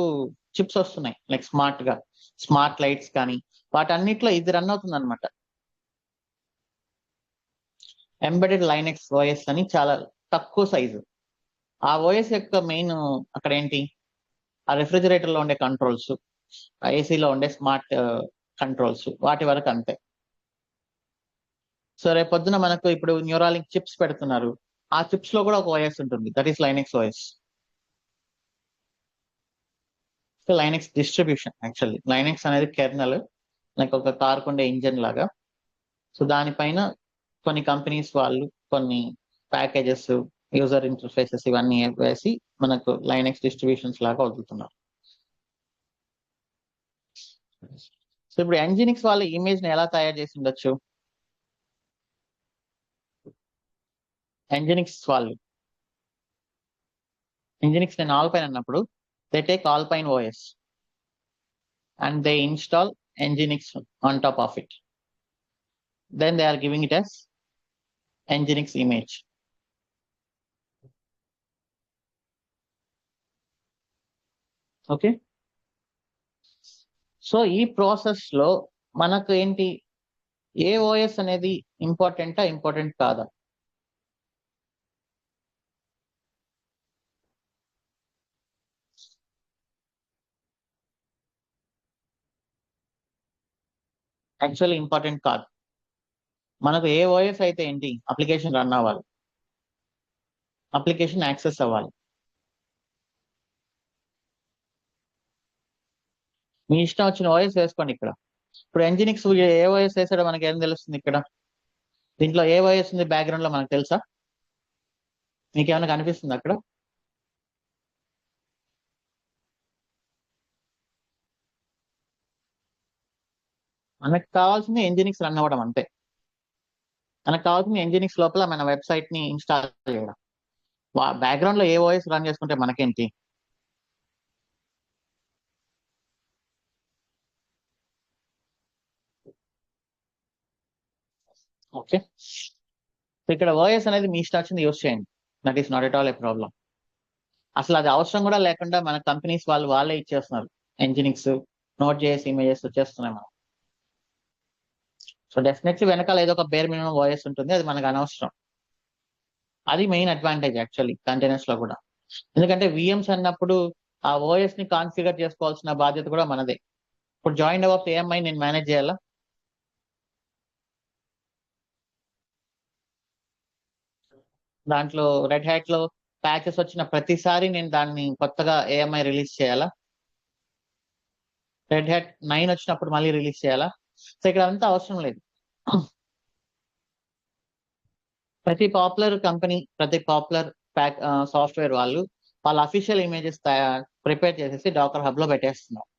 చిప్స్ వస్తున్నాయి, లైక్ స్మార్ట్ లైట్స్ కానీ, వాటన్నిటిలో ఇది రన్ అవుతుంది అనమాట. ఎంబెడెడ్ లైనెక్స్ ఓఎస్ అని చాలా తక్కువ సైజు. ఆ ఓఎస్ యొక్క మెయిన్ అక్కడ ఏంటి? ఆ రెఫ్రిజిరేటర్ లో ఉండే కంట్రోల్స్, ఏసీలో ఉండే స్మార్ట్ కంట్రోల్స్, వాటి వరకు అంతే. సో రేపు పొద్దున మనకు ఇప్పుడు న్యూరాలింక్ చిప్స్ పెడుతున్నారు, ఆ చిప్స్ లో కూడా ఒక ఓఎస్ ఉంటుంది, that is Linux OS. Linux distribution, actually Linux అనేది కెర్నల్, లైక్ ఒక కార్ ఉండే ఇంజన్ లాగా. సో దానిపైన కొన్ని కంపెనీస్ వాళ్ళు కొన్ని ప్యాకేజెస్, యూజర్ ఇంటర్ఫేసెస్ ఇవన్నీ వేసి మనకు లైనెక్స్ డిస్ట్రిబ్యూషన్స్ లాగా వదులుతున్నారు. సో ఇప్పుడు ఎంజినిక్స్ వాళ్ళ ఇమేజ్ ని ఎలా తయారు చేసి ఉండొచ్చు? ఎంజినిక్స్ నేను ఆల్పైన్ అన్నప్పుడు they take alpine OS and they install Nginx on top of it. Then they are giving it as Nginx image. Okay, so ఈ ప్రాసెస్ లో మనకు ఏంటి, ఏ ఓఎస్ అనేది ఇంపార్టెంట్ కాదా? యాక్చువల్లీ ఇంపార్టెంట్ కాదు. మనకు ఏ ఓఎస్ అయితే ఏంటి, అప్లికేషన్ రన్ అవ్వాలి, అప్లికేషన్ యాక్సెస్ అవ్వాలి. మీ ఇష్టం వచ్చిన ఓఎస్ వేసుకోండి ఇక్కడ. ఇప్పుడు ఎంజినిక్స్ ఏ ఓఎస్ వేసాడో మనకి ఏం తెలుస్తుంది ఇక్కడ? దీంట్లో ఏ ఓఎస్ ఉంది బ్యాక్గ్రౌండ్ లో మనకు తెలుసా? మీకు ఏమైనా కనిపిస్తుంది అక్కడ? మనకు కావాల్సింది ఎంజినిక్స్ రన్ అవ్వడం అంతే. మనకు కావాల్సింది ఎంజినిక్స్ లోపల మన వెబ్సైట్ ని ఇన్స్టాల్ చేయడం. బ్యాక్గ్రౌండ్ లో ఏ ఓఎస్ రన్ చేసుకుంటే మనకేంటి? ఓకే, ఇక్కడ ఓఎస్ అనేది మీ ఇష్టం వచ్చింది యూస్ చేయండి. That is not at all A problem. అసలు అది అవసరం కూడా లేకుండా మన కంపెనీస్ వాళ్ళే ఇచ్చేస్తున్నారు. ఎంజినిక్స్, నోట్ చేసి ఇమేజెస్ వచ్చేస్తున్నాయి మనం. సో డెఫినెట్లీ వెనకాల ఏదో ఒక బేర్ మినిమం ఓఎస్ ఉంటుంది, అది మనకు అనవసరం. అది మెయిన్ అడ్వాంటేజ్ యాక్చువల్లీ కంటైనర్స్ లో కూడా. ఎందుకంటే విఎమ్స్ అన్నప్పుడు ఆ ఓఎస్ ని కాన్ఫిగర్ చేసుకోవాల్సిన బాధ్యత కూడా మనదే. ఇప్పుడు జాయిన్ డెవలప్ ఏఎంఐ నేను మేనేజ్ చేయాలా? దాంట్లో రెడ్ హ్యాట్ లో ప్యాచెస్ వచ్చిన ప్రతిసారి నేను దాన్ని కొత్తగా ఏఎంఐ రిలీజ్ చేయాలా? రెడ్ హ్యాట్ 9 వచ్చినప్పుడు మళ్ళీ రిలీజ్ చేయాలా? సో ఇక్కడ అంతా అవసరం లేదు. ప్రతి పాపులర్ కంపెనీ, ప్రతి పాపులర్ ప్యాక్ సాఫ్ట్వేర్ వాళ్ళ అఫీషియల్ ఇమేజెస్ ప్రిపేర్ చేసేసి డాకర్ హబ్ లో పెట్టేస్తున్నారు.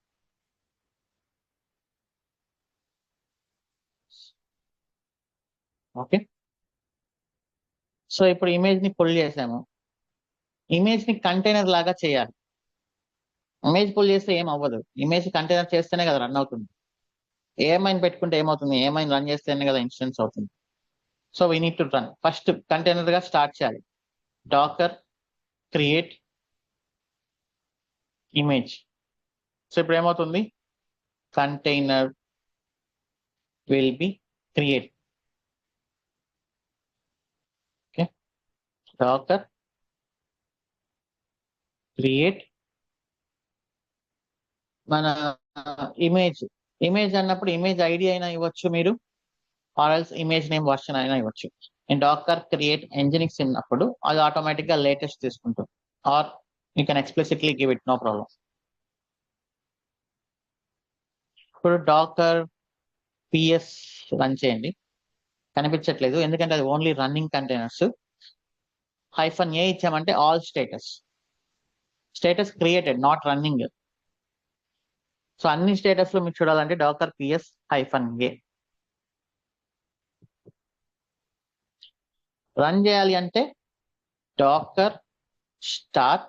ఓకే, సో ఇప్పుడు ఇమేజ్ ని పుల్ చేసాము. ఇమేజ్ ని కంటైనర్ లాగా చేయాలి. ఇమేజ్ పుల్ చేస్తే ఏం అవ్వదు, ఇమేజ్ కంటైనర్ చేస్తేనే కదా రన్ అవుతుంది. ఏమైనా పెట్టుకుంటే ఏమవుతుంది, ఏమైనా రన్ చేస్తేనే కదా ఇన్స్టెన్స్ అవుతుంది. So we need to run. First container గా స్టార్ట్ చేయాలి. Docker create image. సో ఇప్పుడు ఏమవుతుంది, container will be create. Okay, Dakar create మన ఇమేజ్ అన్నప్పుడు ఇమేజ్ ఐడి అయినా ఇవ్వచ్చు మీరు, or else image name version అయినా ఇవ్వచ్చు. నేను డాకర్ క్రియేట్ ఎంజినిక్స్ ఉన్నప్పుడు అది ఆటోమేటిక్ గా లేటెస్ట్ తీసుకుంటుంది, or you can explicitly give it, no problem. ఇప్పుడు డాకర్ పిఎస్ రన్ చేయండి. కనిపించట్లేదు ఎందుకంటే అది ఓన్లీ రన్నింగ్ కంటైనర్స్. -A ఇచ్చామంటే all status created, not running. So అన్ని స్టేటస్ లో మీకు చూడాలంటే డాకర్ పిఎస్ -A. రన్ చేయాలి అంటే docker start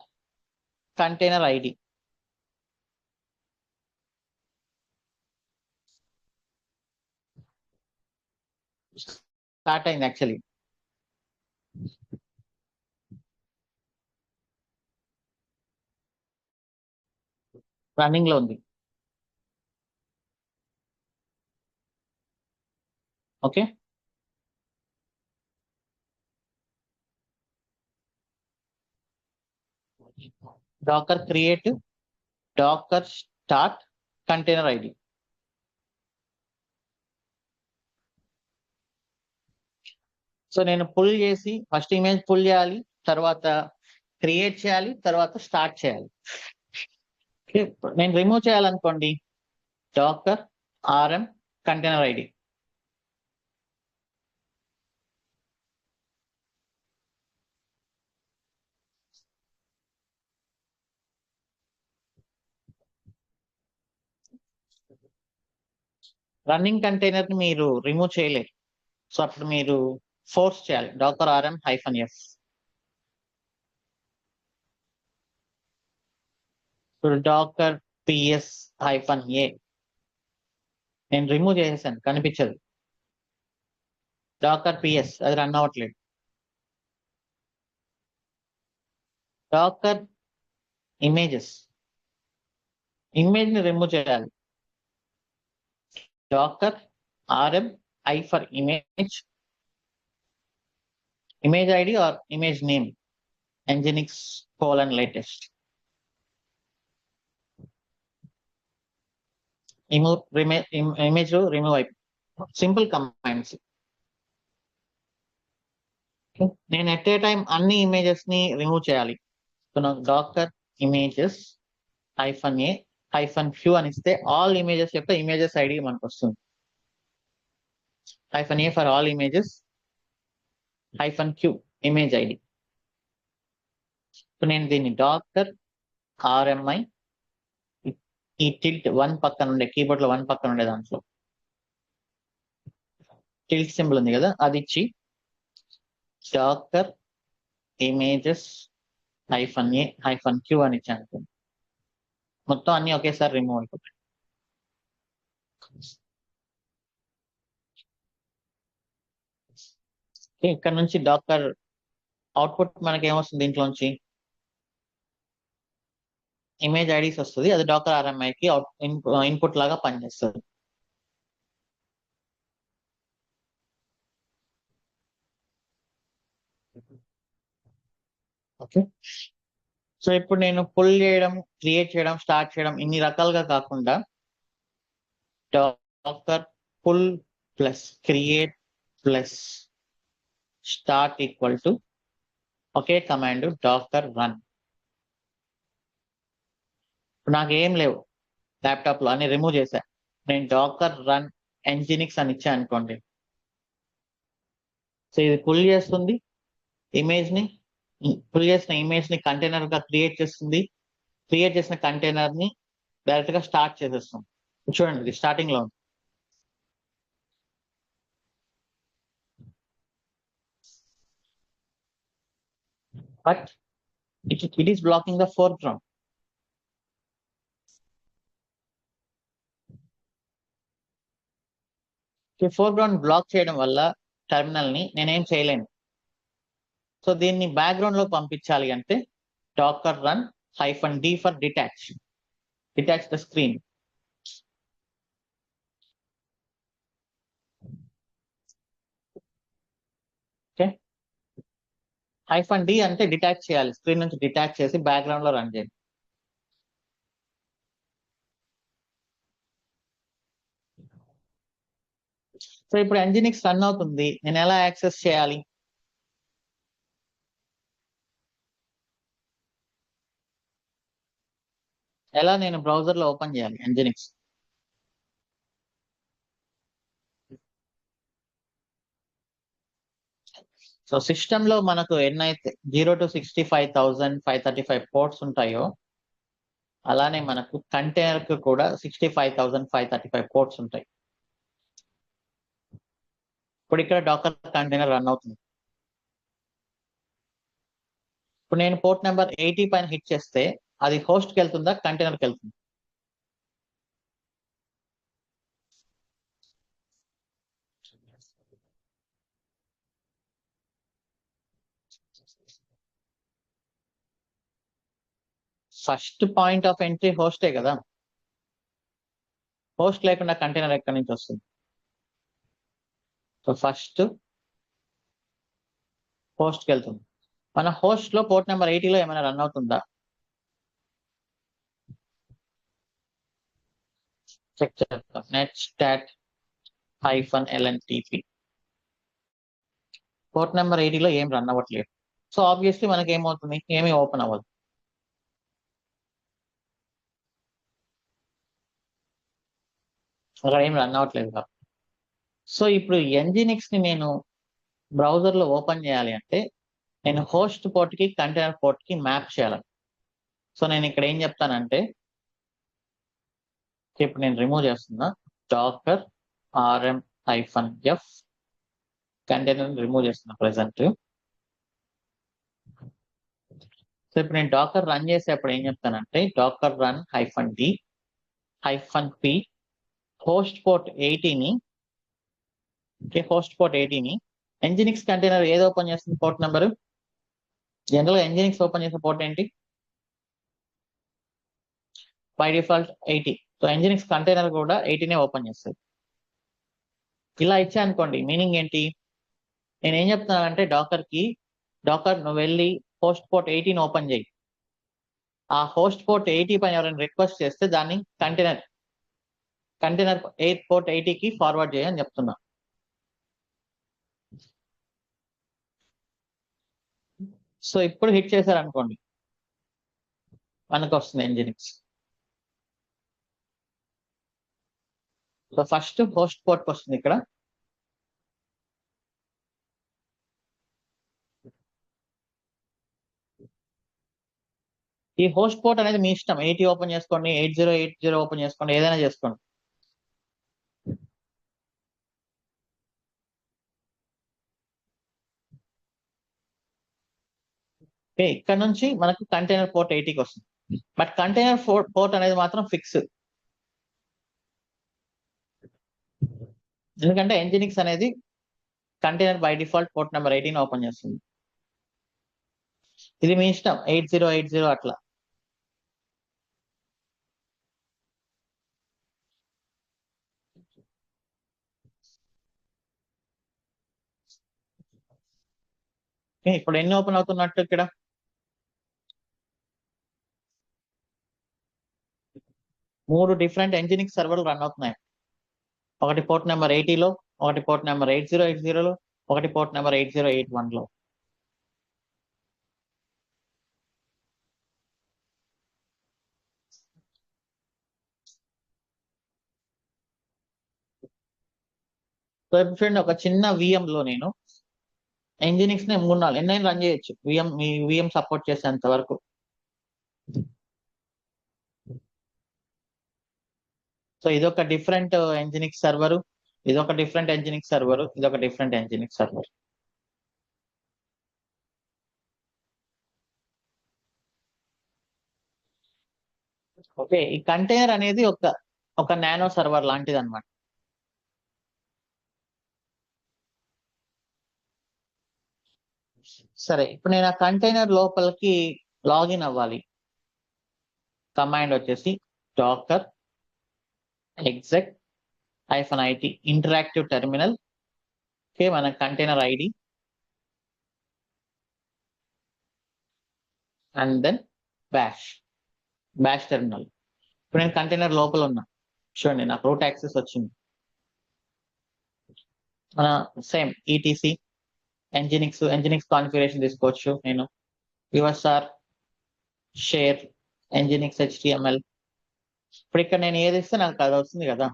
container ID. Start అయింది యాక్చువల్లీ, రన్నింగ్ లో ఉంది. Okay, Dakar create docker start container ID. So నేను పుల్ చేసి ఫస్ట్ ఇమేజ్ పుల్ చేయాలి, తర్వాత క్రియేట్ చేయాలి, తర్వాత స్టార్ట్ చేయాలి. నేను రిమూవ్ చేయాలనుకోండి docker RM container ID. Running container ని మీరు రిమూవ్ చేయలేరు, సో అప్పుడు మీరు ఫోర్స్ చేయాలి డాకర్ ఆర్ఎం -F. ఇప్పుడు డాకర్ పిఎస్ -A నేను రిమూవ్ చేసేసాను, కనిపించదు. డాకర్ పిఎస్ అది రన్ అవ్వట్లేదు. డాకర్ ఇమేజ్ ని రిమూవ్ చేయాలి. Docker RM image ID or image name nginx latest. Image remove అయిపోయింది. Simple commands. నేను ఎట్ ఏ టైం అన్ని ఇమేజెస్ ని రిమూవ్ చేయాలి. డాకర్ ఇమేజెస్ -a-q అని ఇస్తే ఆల్ ఇమేజెస్ యొక్క ఇమేజెస్ ఐడి మనకు వస్తుంది. -a for all images, -q image ID. నేను దీన్ని డాకర్ RMI ఈ టిల్ట్ 1 పక్కన ఉండే కీబోర్డ్ లో 1 పక్కన ఉండే దాంట్లో టిల్ట్ సింబల్ ఉంది కదా, అది ఇచ్చి డాకర్ ఇమేజెస్ -a-q అని ఇచ్చాను. మొత్తం అన్ని ఒకేసారి రిమూవ్ అయిపోతాయి. ఇక్కడ నుంచి డాకర్ అవుట్పుట్ మనకి ఏమొస్తుంది, దీంట్లోంచి ఇమేజ్ ఐడీస్ వస్తుంది. అది డాకర్ RMIకి ఇన్పుట్ లాగా పనిచేస్తుంది. ఓకే, సో ఇప్పుడు నేను పుల్ చేయడం, క్రియేట్ చేయడం, స్టార్ట్ చేయడం ఇన్ని రకాలుగా కాకుండా Docker pull plus create plus start equal to ఒకే కమాండ్ డాకర్ రన్. నాకు ఏం లేవు ల్యాప్టాప్ లో, అన్ని రిమూవ్ చేశా. నేను డాకర్ రన్ ఎంజినిక్స్ అని ఇచ్చా అనుకోండి, సో ఇది పుల్ చేస్తుంది ఇమేజ్ ని, పుల్ చేసిన ఇమేజ్ ని కంటైనర్ గా క్రియేట్ చేస్తుంది. క్రియేట్ చేసిన కంటైనర్ ని డైరెక్ట్ గా స్టార్ట్ చేసేస్తాం. చూడండి, ఇది స్టార్టింగ్ లో ఉంది. But it is blocking the foreground. Foreground block చేయడం వల్ల టెర్మినల్ ని నేనేం చేయలేను. సో దీన్ని బ్యాక్గ్రౌండ్ లో పంపించాలి అంటే Docker run -d for detach the screen. Okay, -d అంటే డిటాచ్ చేయాలి, స్క్రీన్ నుంచి డిటాచ్ చేసి బ్యాక్గ్రౌండ్ లో రన్ చేయాలి. సో ఇప్పుడు ఎంజినిక్స్ రన్ అవుతుంది, నేను ఎలా యాక్సెస్ చేయాలి? ఎలా నేను బ్రౌజర్ లో ఓపెన్ చేయాలి ఎంజినిక్స్? సో సిస్టమ్ లో మనకు ఎన్నైతే 0 to 65,535 పోర్ట్స్ ఉంటాయో, అలానే మనకు కంటైనర్ కు కూడా 65,535 పోర్ట్స్ ఉంటాయి. ఇప్పుడు ఇక్కడ డాకర్ కంటైనర్ రన్ అవుతుంది. ఇప్పుడు నేను పోర్ట్ నెంబర్ 80 పైన హిట్ చేస్తే అది హోస్ట్ కి వెళ్తుందా, కంటైనర్కి వెళ్తుంది? ఫస్ట్ పాయింట్ ఆఫ్ ఎంట్రీ హోస్టే కదా. హోస్ట్ లేకుండా కంటైనర్ ఎక్కడి నుంచి వస్తుంది? సో ఫస్ట్ హోస్ట్ కి వెళ్తుంది. మన హోస్ట్ లో పోర్ట్ నెంబర్ 80లో ఏమైనా రన్ అవుతుందా? చెక్ చేద్దాం. netstat -lntp పోర్ట్ నెంబర్ 80లో ఏం రన్ అవ్వట్లేదు. సో ఆబ్వియస్లీ మనకి ఏమవుతుంది, ఏమీ ఓపెన్ అవ్వదు. అక్కడ ఏం రన్ అవ్వట్లేదు కాబట్టి. సో ఇప్పుడు ఎంజినిక్స్ ని నేను బ్రౌజర్ లో ఓపెన్ చేయాలి అంటే నేను హోస్ట్ పోర్ట్ కి కంటైనర్ పోర్ట్ కి మ్యాప్ చేయాలి. సో నేను ఇక్కడ ఏం చెప్తానంటే, ఇప్పుడు నేను రిమూవ్ చేస్తున్నా డాకర్ rm-f కంటైనర్ రిమూవ్ చేస్తున్నా ప్రెసెంట్. సో ఇప్పుడు నేను డాకర్ రన్ చేసేప్పుడు ఏం చెప్తానంటే docker run -d -p host port 80ని, హోస్ట్ పోర్ట్ 80ని ఎంజినిక్స్ కంటైనర్ ఏది ఓపెన్ చేస్తుంది పోర్ట్ నెంబర్? జనరల్ గా ఎంజినిక్స్ ఓపెన్ చేసే పోర్ట్ ఏంటి? By default 80. So nginx container కూడా 80నే ఓపెన్ చేస్తుంది. ఇలా ఇచ్చా అనుకోండి, మీనింగ్ ఏంటి? నేను ఏం చెప్తున్నానంటే డాకర్ నువ్వు వెళ్ళి హోస్ట్ పోర్ట్ 80ని ఓపెన్ చేయి. ఆ హోస్ట్ పోర్ట్ 80 పైన ఎవరైనా రిక్వెస్ట్ చేస్తే దాన్ని కంటైనర్ పోర్ట్ 80కి ఫార్వర్డ్ చేయని చెప్తున్నా. సో ఇప్పుడు హిట్ చేశారనుకోండి, మనకు వస్తుంది Nginx. So first host port వస్తుంది ఇక్కడ. ఈ హోస్ట్ పోర్ట్ అనేది మీ ఇష్టం, 80 ఓపెన్ చేసుకోండి, 8080 ఓపెన్ చేసుకోండి, ఏదైనా చేసుకోండి. ఓకే, ఇక్కడ నుంచి మనకు కంటైనర్ పోర్ట్ 80కి వస్తుంది. బట్ కంటైనర్ పోర్ట్ అనేది మాత్రం ఫిక్స్, ఎందుకంటే Nginx అనేది container by default port number 18 open చేస్తుంది. ఇది మీ ఇష్టం, 8080 అట్లా. ఇప్పుడు ఎన్ని ఓపెన్ అవుతున్నట్టు ఇక్కడ? మూడు డిఫరెంట్ Nginx సర్వర్లు రన్ అవుతున్నాయి. ఒకటి పోర్ట్ నెంబర్ 80లో, ఒకటి పోర్ట్ నెంబర్ 8080లో, ఒకటి పోర్ట్ నెంబర్ 8081లో. సో ఇప్పుడు చూడండి, ఒక చిన్న VM లో నేను Nginx ని 3-4 ఎన్నైనా రన్ చేయొచ్చు, మీ VM సపోర్ట్ చేసేంత వరకు. సో ఇదొక డిఫరెంట్ Nginx సర్వర్, ఇదొక డిఫరెంట్ Nginx సర్వర్, ఇదొక డిఫరెంట్ Nginx సర్వర్. ఓకే, ఈ కంటైనర్ అనేది ఒక నానో సర్వర్ లాంటిది అనమాట. సరే, ఇప్పుడు నేను ఆ కంటైనర్ లోపలికి లాగిన్ అవ్వాలి. కమాండ్ వచ్చేసి docker exec-it interactive terminal. Okay, మన container ID and then bash terminal. ఇప్పుడు నేను కంటైనర్ లోపల ఉన్నా, చూడండి నాకు రూట్ యాక్సెస్ వచ్చింది. మన సేమ్ etc Nginx కాన్ఫిగరేషన్ తీసుకోవచ్చు. నేను usr షేర్ Nginx HTML. ఇప్పుడు ఇక్కడ నేను ఏది ఇస్తే నాకు అది వస్తుంది కదా.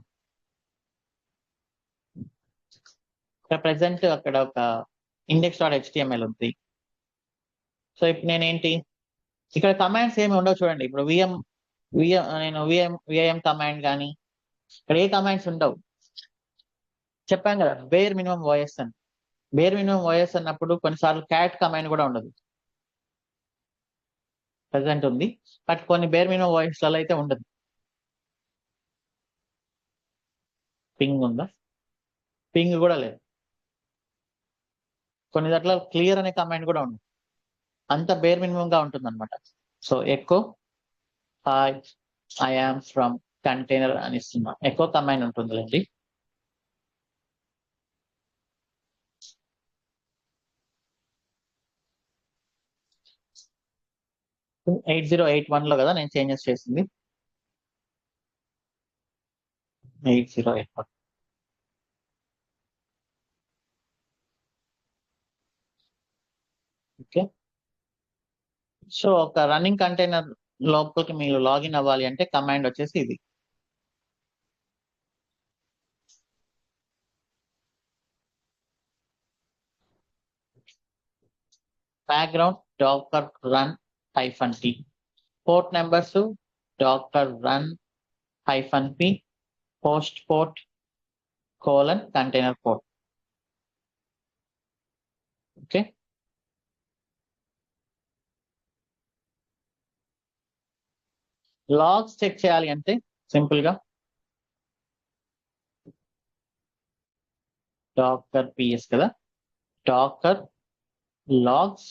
ఇక్కడ ప్రెసెంట్ అక్కడ ఒక index.html ఉంది. సో ఇప్పుడు నేనేంటి, ఇక్కడ కమాండ్స్ ఏమి ఉండవు చూడండి. ఇప్పుడు నేను విఎం కమాండ్ కానీ ఇక్కడ ఏ కమాండ్స్ ఉండవు. చెప్పాం కదా బేర్ మినిమం ఓఎస్ అని. బేర్ మినిమం ఓఎస్ అన్నప్పుడు కొన్నిసార్లు క్యాట్ కమాండ్ కూడా ఉండదు. ప్రెసెంట్ ఉంది, బట్ కొన్ని బేర్ మినిమం ఓఎస్లలో అయితే ఉండదు. పింగ్ ఉందా? పింగ్ కూడా లేదు. కొన్ని దాంట్లో క్లియర్ అనే కమాండ్ కూడా ఉంది. అంత బేర్ మినిమం గా ఉంటుంది అనమాట. So echo hi I am from container అని ఇస్తున్నా, ఎకో కమాండ్ ఉంటుందిలేండి. సో 8081లో కదా నేను చేంజెస్ చేసింది, 8081. ఓకే, సో ఒక రన్నింగ్ కంటైనర్ లోపలికి మీరు లాగిన్ అవ్వాలి అంటే కమాండ్ వచ్చేసి ఇది. Background docker run -t, port numbers docker run -p host port container port. Okay, logs check చేయాలి అంటే సింపుల్ గా docker ps కదా, docker logs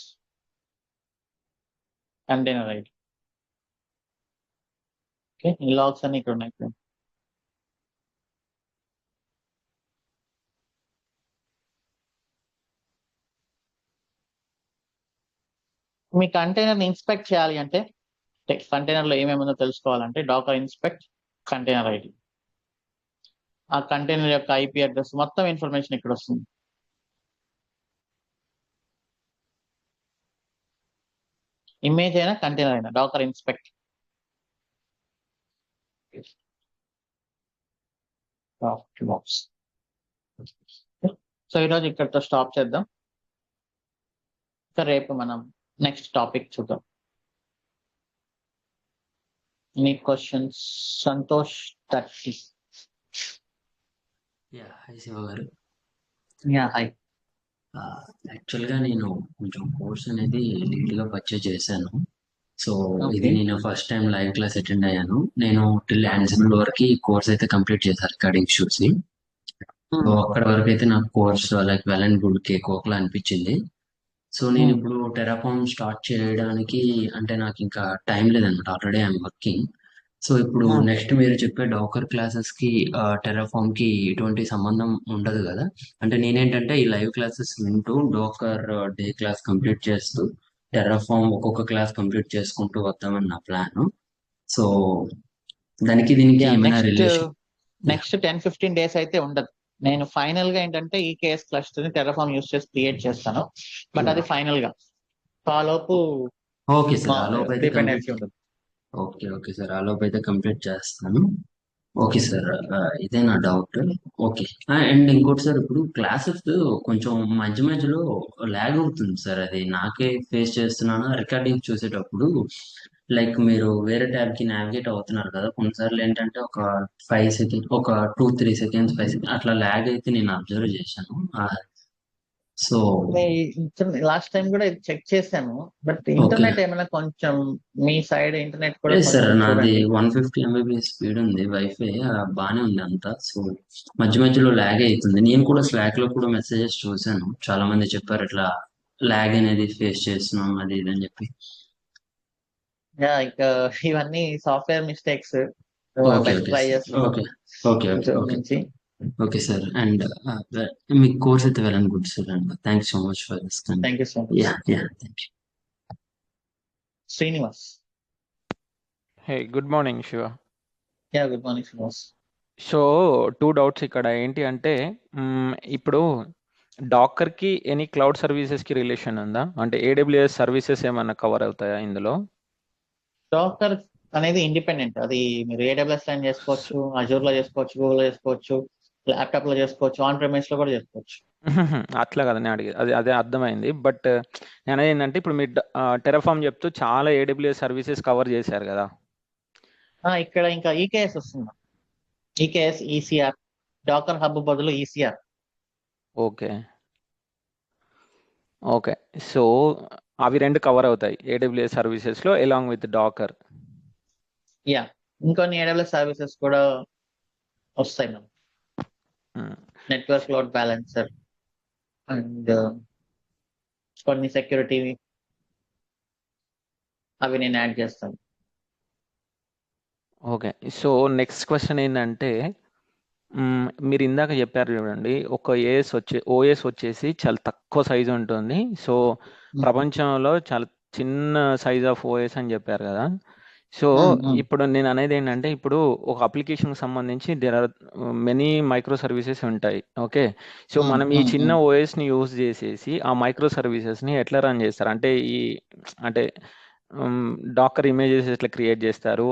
container ID. Okay, ఈ లాగ్స్ అన్ని ఇక్కడ ఉన్నాయి. మీ కంటైనర్ ఇన్స్పెక్ట్ చేయాలి అంటే, కంటైనర్ లో ఏమేమి ఉందో తెలుసుకోవాలంటే డాకర్ ఇన్స్పెక్ట్ కంటైనర్ ఐడి. ఆ కంటైనర్ యొక్క ఐపీ అడ్రస్ మొత్తం ఇన్ఫర్మేషన్ ఇక్కడ వస్తుంది. ఇమేజ్ అయినా కంటైనర్ అయినా డాకర్ ఇన్స్పెక్ట్. సో ఈరోజు ఇక్కడితో స్టాప్ చేద్దాం. రేపు మనం నెక్స్ట్ టాపిక్ చూద్దాం. Any questions? Santosh 30. Hi Shiva గారు. హాయ్. యాక్చువల్గా నేను కొంచెం కోర్స్ అనేది లేట్గా పర్చేజ్ చేశాను. సో ఇది ఓకే. నేను first time live class attend అయ్యాను. నేను టిల్ యాన్సిబుల్ వరకు ఈ కోర్స్ అయితే కంప్లీట్ చేశాను, రికార్డింగ్ చూసి. సో అక్కడ వరకు అయితే నాకు course like well and good cake ఒకలా అనిపించింది. సో నేను ఇప్పుడు టెరాఫామ్ స్టార్ట్ చేయడానికి అంటే నాకు ఇంకా టైం లేదన్నమాట, ఆల్రెడీ ఐఎమ్ వర్కింగ్. సో ఇప్పుడు నెక్స్ట్ మీరు చెప్పే డాకర్ క్లాసెస్ కి టెరాఫామ్ కి ఎటువంటి సంబంధం ఉండదు కదా? అంటే నేనేంటంటే ఈ లైవ్ క్లాసెస్ వింటూ డాకర్ డే క్లాస్ కంప్లీట్ చేస్తూ టెరాఫామ్ ఒక్కొక్క క్లాస్ కంప్లీట్ చేసుకుంటూ వద్దామని నా ప్లాన్. సో దానికి దీనికి ఏమైనా రిలేషన్? నెక్స్ట్ 10-15 డేస్ అయితే ఉండదు. నేను ఫైనల్ గా ఏంటంటే ఈ కేఎస్ క్లస్టర్ ని టెరాఫామ్ యూస్ చేసి క్రియేట్ చేస్తాను, బట్ అది ఫైనల్ గా. ఆలోపు ఓకే సార్, ఆలోపు అయితే డిపెండెన్సీ ఉండదు. ఓకే సార్, ఆలోపు అయితే కంప్లీట్ చేస్తాను. ఓకే సార్, ఇదే నా డౌట్. ఓకే. అండ్ ఇంకోటి సార్, ఇప్పుడు క్లాసెస్ కొంచెం మధ్య మధ్యలో ల్యాగ్ అవుతుంది సార్. అది నాకే ఫేస్ చేస్తున్నాను రికార్డింగ్ చూసేటప్పుడు. లైక్ మీరు వేరే ట్యాబ్ కి నావిగేట్ అవుతున్నారు కదా, కొన్నిసార్లు ఏంటంటే ఒక 5 సెకండ్, ఒక 2-3 సెకండ్స్, 5 సెకండ్స్ అట్లా ల్యాగ్ అయితే నేను అబ్జర్వ్ చేశాను. సో లాస్ట్ టైం కూడా ఇది చెక్ చేశాను, బట్ ఇంటర్నెట్ ఏమైనా కొంచెం మీ సైడ్ ఇంటర్నెట్ కూడా లేదు సార్, కొంచెం నాది చూడండి. 150 MB స్పీడ్ ఉంది, వైఫై బాగానే ఉంది అంతా. సో మధ్య మధ్యలో ల్యాగ్ అవుతుంది. నేను కూడా స్లాక్ లో కూడా మెసేజెస్ చూశాను, చాలా మంది చెప్పారు ఇట్లా ల్యాగ్ అనేది ఫేస్ చేస్తున్నాం అది ఇది అని చెప్పి. ఇంకా ఇవన్నీ software mistakes, okay best okay try చేస్తున్నాం ఓకే ఓకే ఓకే ఓకే నుంచి. Okay sir. అండ్ మీ కోర్స్ అయితే well and good sir, and thank so much for this. Thank you so much. Thank you. Srinivas. Hey good morning Shiva. Good morning Srinivas. So 2 doubts ఇక్కడ ఏంటి అంటే, ఇప్పుడు డాకర్కి ఎనీ క్లౌడ్ సర్వీసెస్కి రిలేషన్ ఉందా? అంటే ఏడబ్ల్యూఎస్ సర్వీసెస్ ఏమన్నా కవర్ అవుతాయా ఇందులో? డాకర్ అనేది ఇండిపెండెంట్. అది మీరు ఏడబ్ల్యూఎస్ లో చేసుకోవచ్చు, అజూర్ లో చేసుకోవచ్చు, గూగుల్ లో చేసుకోవచ్చు, ల్యాప్టాప్ లో చేసుకోవచ్చు, ఆన్ ప్రెమిస్ లో కూడా చేసుకోవచ్చు. అట్లా కదా నేను అడిగేది, అదే అర్థమైంది. బట్ నేను అనేది ఏంటంటే, ఇప్పుడు మీరు టెరాఫామ్ చెప్తూ చాలా ఏడబ్ల్యూఎస్ సర్వీసెస్ కవర్ చేశారు కదా. ఇక్కడ ఇంకా ఈకేఎస్ వస్తుంది. ఈకేఎస్, ఈసీఆర్, డాకర్ హబ్ బదులు ఈసీఆర్. Okay okay. సో అవి 2 కవర్ అవుతాయి ఏడబ్ల్యూఎస్ సర్వీసెస్ లో అలాంగ్ విత్ డాకర్. ఇంకొన్ని ఏడబ్ల్యూఎస్ సర్వీసెస్ కూడా వస్తాయి మనం. నెట్వర్క్ లోడ్ బ్యాలెన్సర్ అండ్ కొన్ని సెక్యూరిటీ అవి నేను యాడ్ చేస్తాను. ఓకే. సో నెక్స్ట్ క్వశ్చన్ ఏంటంటే, మీరు ఇందాక చెప్పారు చూడండి, ఒక ఓఎస్ వచ్చేసి చాలా తక్కువ సైజు ఉంటుంది. సో ప్రపంచంలో చాలా చిన్న సైజ్ ఆఫ్ ఓఎస్ అని చెప్పారు కదా. సో ఇప్పుడు నేను అనేది ఏంటంటే, ఇప్పుడు ఒక అప్లికేషన్కి సంబంధించి there are many micro services ఉంటాయి. ఓకే. సో మనం ఈ చిన్న ఓఎస్ని యూజ్ చేసేసి ఆ మైక్రో సర్వీసెస్ని ఎట్లా రన్ చేస్తారు? అంటే డాకర్ ఇమేజెస్ ఎట్లా క్రియేట్ చేస్తారు?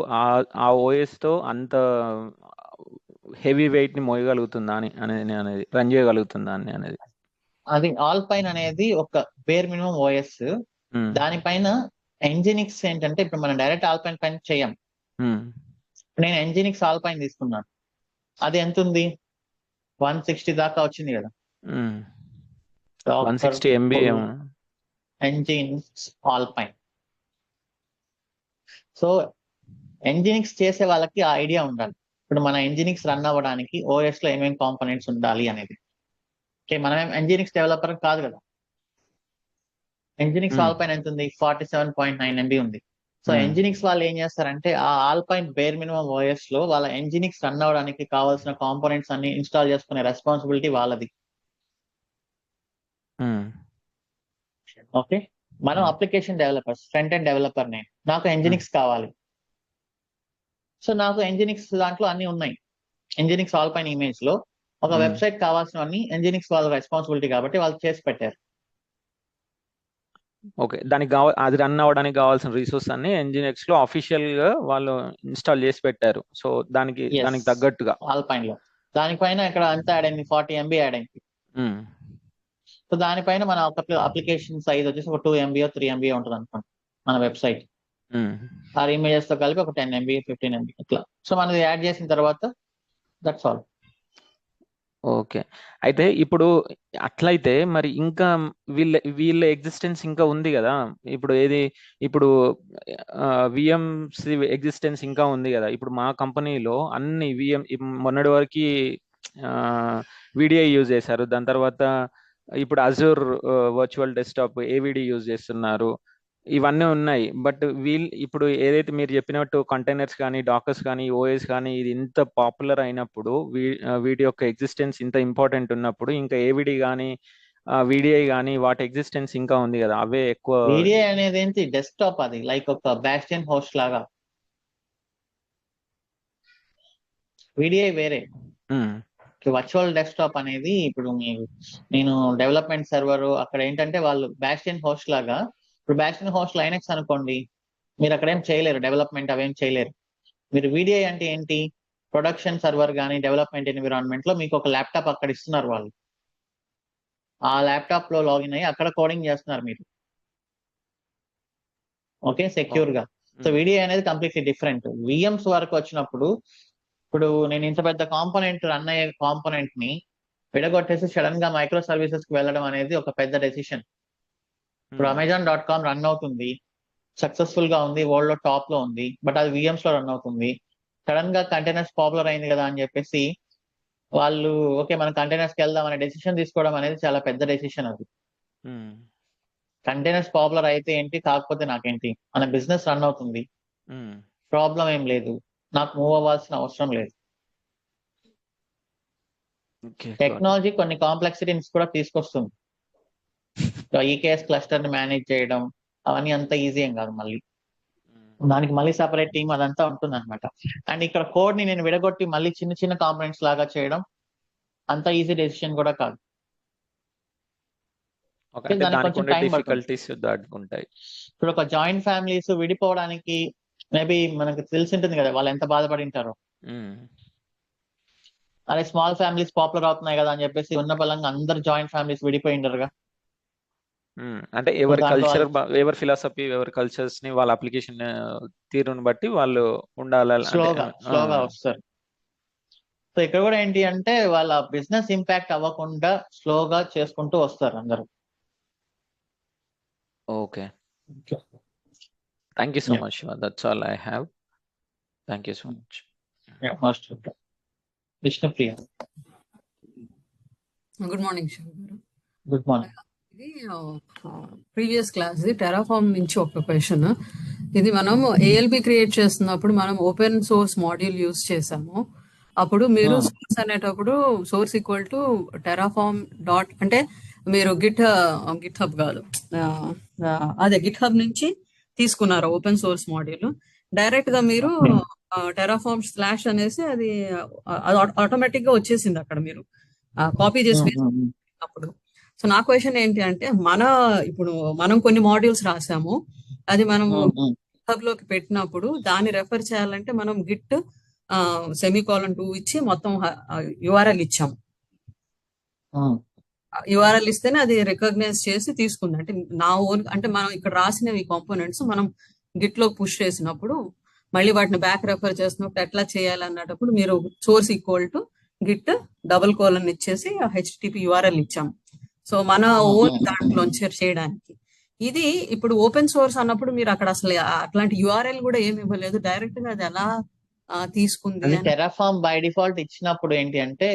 ఆ ఓఎస్తో అంత హెవీ వెయిట్ ని మోయగలుగుతుందా అనేది రన్ చేయగలుగుతుందా అనేది. అది ఆల్పైన్ అనేది ఒక బేర్ మినిమం ఓఎస్. దానిపైన ఎంజినిక్స్ ఏంటంటే, ఇప్పుడు మనం డైరెక్ట్ ఆల్పైన్ పైన చేయం. నేను ఎంజినిక్స్ ఆల్పైన్ తీసుకున్నాను. అది ఎంత ఉంది? 160 దాకా వచ్చింది కదా. 160 MB Nginx alpine. So Nginx చేసే వాళ్ళకి ఆ ఐడియా ఉండాలి. ఇప్పుడు మన ఎంజినిక్స్ రన్ అవ్వడానికి ఓఎస్ లో ఏమేమి కాంపోనెంట్స్ ఉండాలి అనేది. మనం ఎంజినిక్స్ డెవలపర్ కాదు కదా. ఎంజినిక్స్ ఆల్పైన్ ఎంత ఉంది? 47.9 MB ఉంది. సో ఎంజినిక్స్ వాళ్ళు ఏం చేస్తారంటే, ఆ ఆల్పైన్ బేర్ మినిమం ఓఎస్ లో వాళ్ళ ఎంజినిక్స్ రన్ అవ్వడానికి కావాల్సిన కాంపోనెంట్స్ అన్ని ఇన్స్టాల్ చేసుకునే రెస్పాన్సిబిలిటీ వాళ్ళది. ఓకే. మనం application developers, front end developer. నాకు ఎంజినిక్స్ కావాలి. సో నాకు ఎంజినిక్స్ దాంట్లో అన్ని ఉన్నాయి. Nginx Alpine ఇమేజ్ లో ఒక వెబ్సైట్ కావాల్సినవన్నీ Nginx వాళ్ళ రెస్పాన్సిబిలిటీ కాబట్టి వాళ్ళు చేసి పెట్టారు. ఓకే, దానికి అది రన్ అవ్వడానికి కావాల్సిన రిసోర్స్ అన్ని Nginx లో అఫీషియల్ గా వాళ్ళు ఇన్స్టాల్ చేసి పెట్టారు. సో దానికి తగ్గట్టుగా ఆల్పైన్ లో దానిపైన ఇక్కడ అంతా యాడ్ అయింది, 40 MB యాడ్ అయింది. సో దానిపైన మన అప్లికేషన్ సైజ్ వచ్చేసి ఒక 2 MB 3 MB ఉంటుంది అనుకోండి మన వెబ్సైట్. ఆ ఇమేజెస్ తో కలిపి ఒక 10 MB 15 MB ఇట్లా. సో మనది యాడ్ చేసిన తర్వాత దట్స్ ఆల్. ఓకే, అయితే ఇప్పుడు అట్లయితే మరి ఇంకా వీళ్ళ ఎగ్జిస్టెన్స్ ఇంకా ఉంది కదా. ఇప్పుడు విఎంసి ఎగ్జిస్టెన్స్ ఇంకా ఉంది కదా. ఇప్పుడు మా కంపెనీలో అన్ని మొన్నటి వరకు విడిఐ యూజ్ చేశారు. దాని తర్వాత ఇప్పుడు అజూర్ వర్చువల్ డెస్క్టాప్ ఏవిడి యూజ్ చేస్తున్నారు. ఇవన్నీ ఉన్నాయి. బట్ ఇప్పుడు ఏదైతే మీరు చెప్పినట్టు కంటైనర్స్ కానీ డాకర్స్ కానీ ఓఎస్ కానీ ఇది ఇంత పాపులర్ అయినప్పుడు, వీటి యొక్క ఎగ్జిస్టెన్స్ ఇంత ఇంపార్టెంట్ ఉన్నప్పుడు, ఇంకా ఏవిడి కానీ విడిఐ కానీ వాటి ఎగ్జిస్టెన్స్ ఇంకా ఉంది కదా. అవే ఎక్కువ. విడిఐ అనేది ఏంటి, డెస్క్టాప్, అది లైక్ ఒక బ్యాస్టియన్ హోస్ట్ లాగా. విడిఐ వేరే. వర్చువల్ డెస్క్టాప్ అనేది ఇప్పుడు నేను డెవలప్మెంట్ సర్వర్ అక్కడ ఏంటంటే వాళ్ళు బ్యాస్టియన్ హోస్ట్ లాగా. ఇప్పుడు బ్యాస్టియన్ హోస్ట్ లైనక్స్ అనుకోండి, మీరు అక్కడ ఏం చేయలేరు, డెవలప్మెంట్ అవేం చేయలేరు. మీరు విడిఐ అంటే ఏంటి, ప్రొడక్షన్ సర్వర్ కానీ డెవలప్మెంట్ ఎన్విరాన్మెంట్ లో మీకు ఒక ల్యాప్టాప్ అక్కడ ఇస్తున్నారు వాళ్ళు. ఆ ల్యాప్టాప్ లో లాగిన్ అయ్యి అక్కడ కోడింగ్ చేస్తున్నారు మీరు. ఓకే, సెక్యూర్ గా. సో విడిఐ అనేది కంప్లీట్లీ డిఫరెంట్. విఎంస్ వరకు వచ్చినప్పుడు, ఇప్పుడు నేను ఇంత పెద్ద కాంపోనెంట్ రన్ అయ్యే కాంపోనెంట్ ని విడగొట్టేసి సడన్ గా మైక్రో సర్వీసెస్ కి వెళ్ళడం అనేది ఒక పెద్ద డెసిషన్. ఇప్పుడు Amazon.com రన్ అవుతుంది, సక్సెస్ఫుల్ గా ఉంది, వరల్డ్ లో టాప్ లో ఉంది, బట్ అది విఎంస్ లో రన్ అవుతుంది. సడన్ గా కంటైనర్స్ పాపులర్ అయింది కదా అని చెప్పేసి వాళ్ళు ఓకే మనం కంటైనర్స్ కి వెళ్దాం అనే డెసిషన్ తీసుకోవడం అనేది చాలా పెద్ద డెసిషన్. అది కంటైనర్స్ పాపులర్ అయితే ఏంటి, కాకపోతే నాకేంటి, మన బిజినెస్ రన్ అవుతుంది, ప్రాబ్లం ఏం లేదు, నాకు మూవ్ అవ్వాల్సిన అవసరం లేదు. టెక్నాలజీ కొన్ని కాంప్లెక్సిటీస్ కూడా తీసుకొస్తుంది. ఈకేఎస్ క్లస్టర్ ని మేనేజ్ చేయడం అవన్నీ అంత ఈజీ ఏం కాదు. మళ్ళీ దానికి మళ్ళీ సపరేట్ టీమ్ అదంతా ఉంటుంది అనమాట. అండ్ ఇక్కడ కోడ్ ని నేను విడగొట్టి మళ్ళీ చిన్న చిన్న కాంపోనెంట్స్ లాగా చేయడం అంత ఈజీ డెసిషన్ కూడా కాదు. దానికి కొంచెం టైం పడుతుంది. ఇప్పుడు ఒక జాయింట్ ఫ్యామిలీస్ విడిపోవడానికి మేబీ మనకు తెలిసి ఉంటుంది కదా వాళ్ళు ఎంత బాధపడి ఉంటారో. అదే స్మాల్ ఫ్యామిలీస్ పాపులర్ అవుతున్నాయి కదా అని చెప్పేసి ఉన్న బలంగా అందరు జాయింట్ ఫ్యామిలీస్ విడిపోయింటారుగా. అంటే ఎవరి కల్చర్, ఎవరి ఫిలాసఫీ, ఎవరి కల్చర్స్ ని వాళ్ళ అప్లికేషన్ తీరుని బట్టి వాళ్ళు ఉండాలి, స్లోగా వస్తారు. సో ఇక్కడ కూడా ఏంటి అంటే వాళ్ళ బిజినెస్ ఇంపాక్ట్ అవ్వకుండా స్లోగా చేసుకుంటూ వస్తారు అందరూ. Okay, thank you so much. That's all I have. Thank you so much. Vishnupriya, good morning. Good morning. ఇది ప్రీవియస్ క్లాస్ టెరాఫార్మ్ నుంచి ఒక క్వశ్చన్. ఇది మనం ALB క్రియేట్ చేస్తున్నప్పుడు మనం ఓపెన్ సోర్స్ మాడ్యూల్ యూజ్ చేసాము. అప్పుడు మీరు సోర్స్ అనేటప్పుడు source equal to Terraform dot, అంటే మీరు గిట్ హబ్ కాదు, అదే గిట్ హబ్ నుంచి తీసుకున్నారు ఓపెన్ సోర్స్ మాడ్యూల్. డైరెక్ట్ గా మీరు టెరాఫార్మ్ స్లాష్ అనేసి అది ఆటోమేటిక్ గా వచ్చేసింది అక్కడ, మీరు కాపీ చేసి వేసినప్పుడు. సో నా క్వశ్చన్ ఏంటి అంటే, ఇప్పుడు మనం కొన్ని మాడ్యూల్స్ రాసాము, అది మనము హబ్ లోకి పెట్టినప్పుడు దాన్ని రెఫర్ చేయాలంటే మనం గిట్ సెమీకోలన్ 2 ఇచ్చి మొత్తం URL ఇచ్చాము. URL ఇస్తేనే అది రికగ్నైజ్ చేసి తీసుకుంది. అంటే నా ఓన్, అంటే మనం ఇక్కడ రాసిన ఈ కాంపోనెంట్స్ మనం గిట్ లో పుష్ చేసినప్పుడు మళ్ళీ వాటిని బ్యాక్ రెఫర్ చేసినప్పుడు ఎట్లా చేయాలన్నప్పుడు మీరు source equal to Git double : ఇచ్చేసి HTTP URL ఇచ్చాము. సో మన ఓన్ దాంట్లో చేయడానికి. ఇది ఇప్పుడు ఓపెన్ సోర్స్ అన్నప్పుడు మీరు అక్కడ అసలు అట్లాంటి URL కూడా ఏమి ఇవ్వలేదు, డైరెక్ట్ గా అది ఎలా తీసుకుంది. టెరాఫార్మ్ బై డిఫాల్ట్ ఇచ్చినప్పుడు ఏంటి అంటే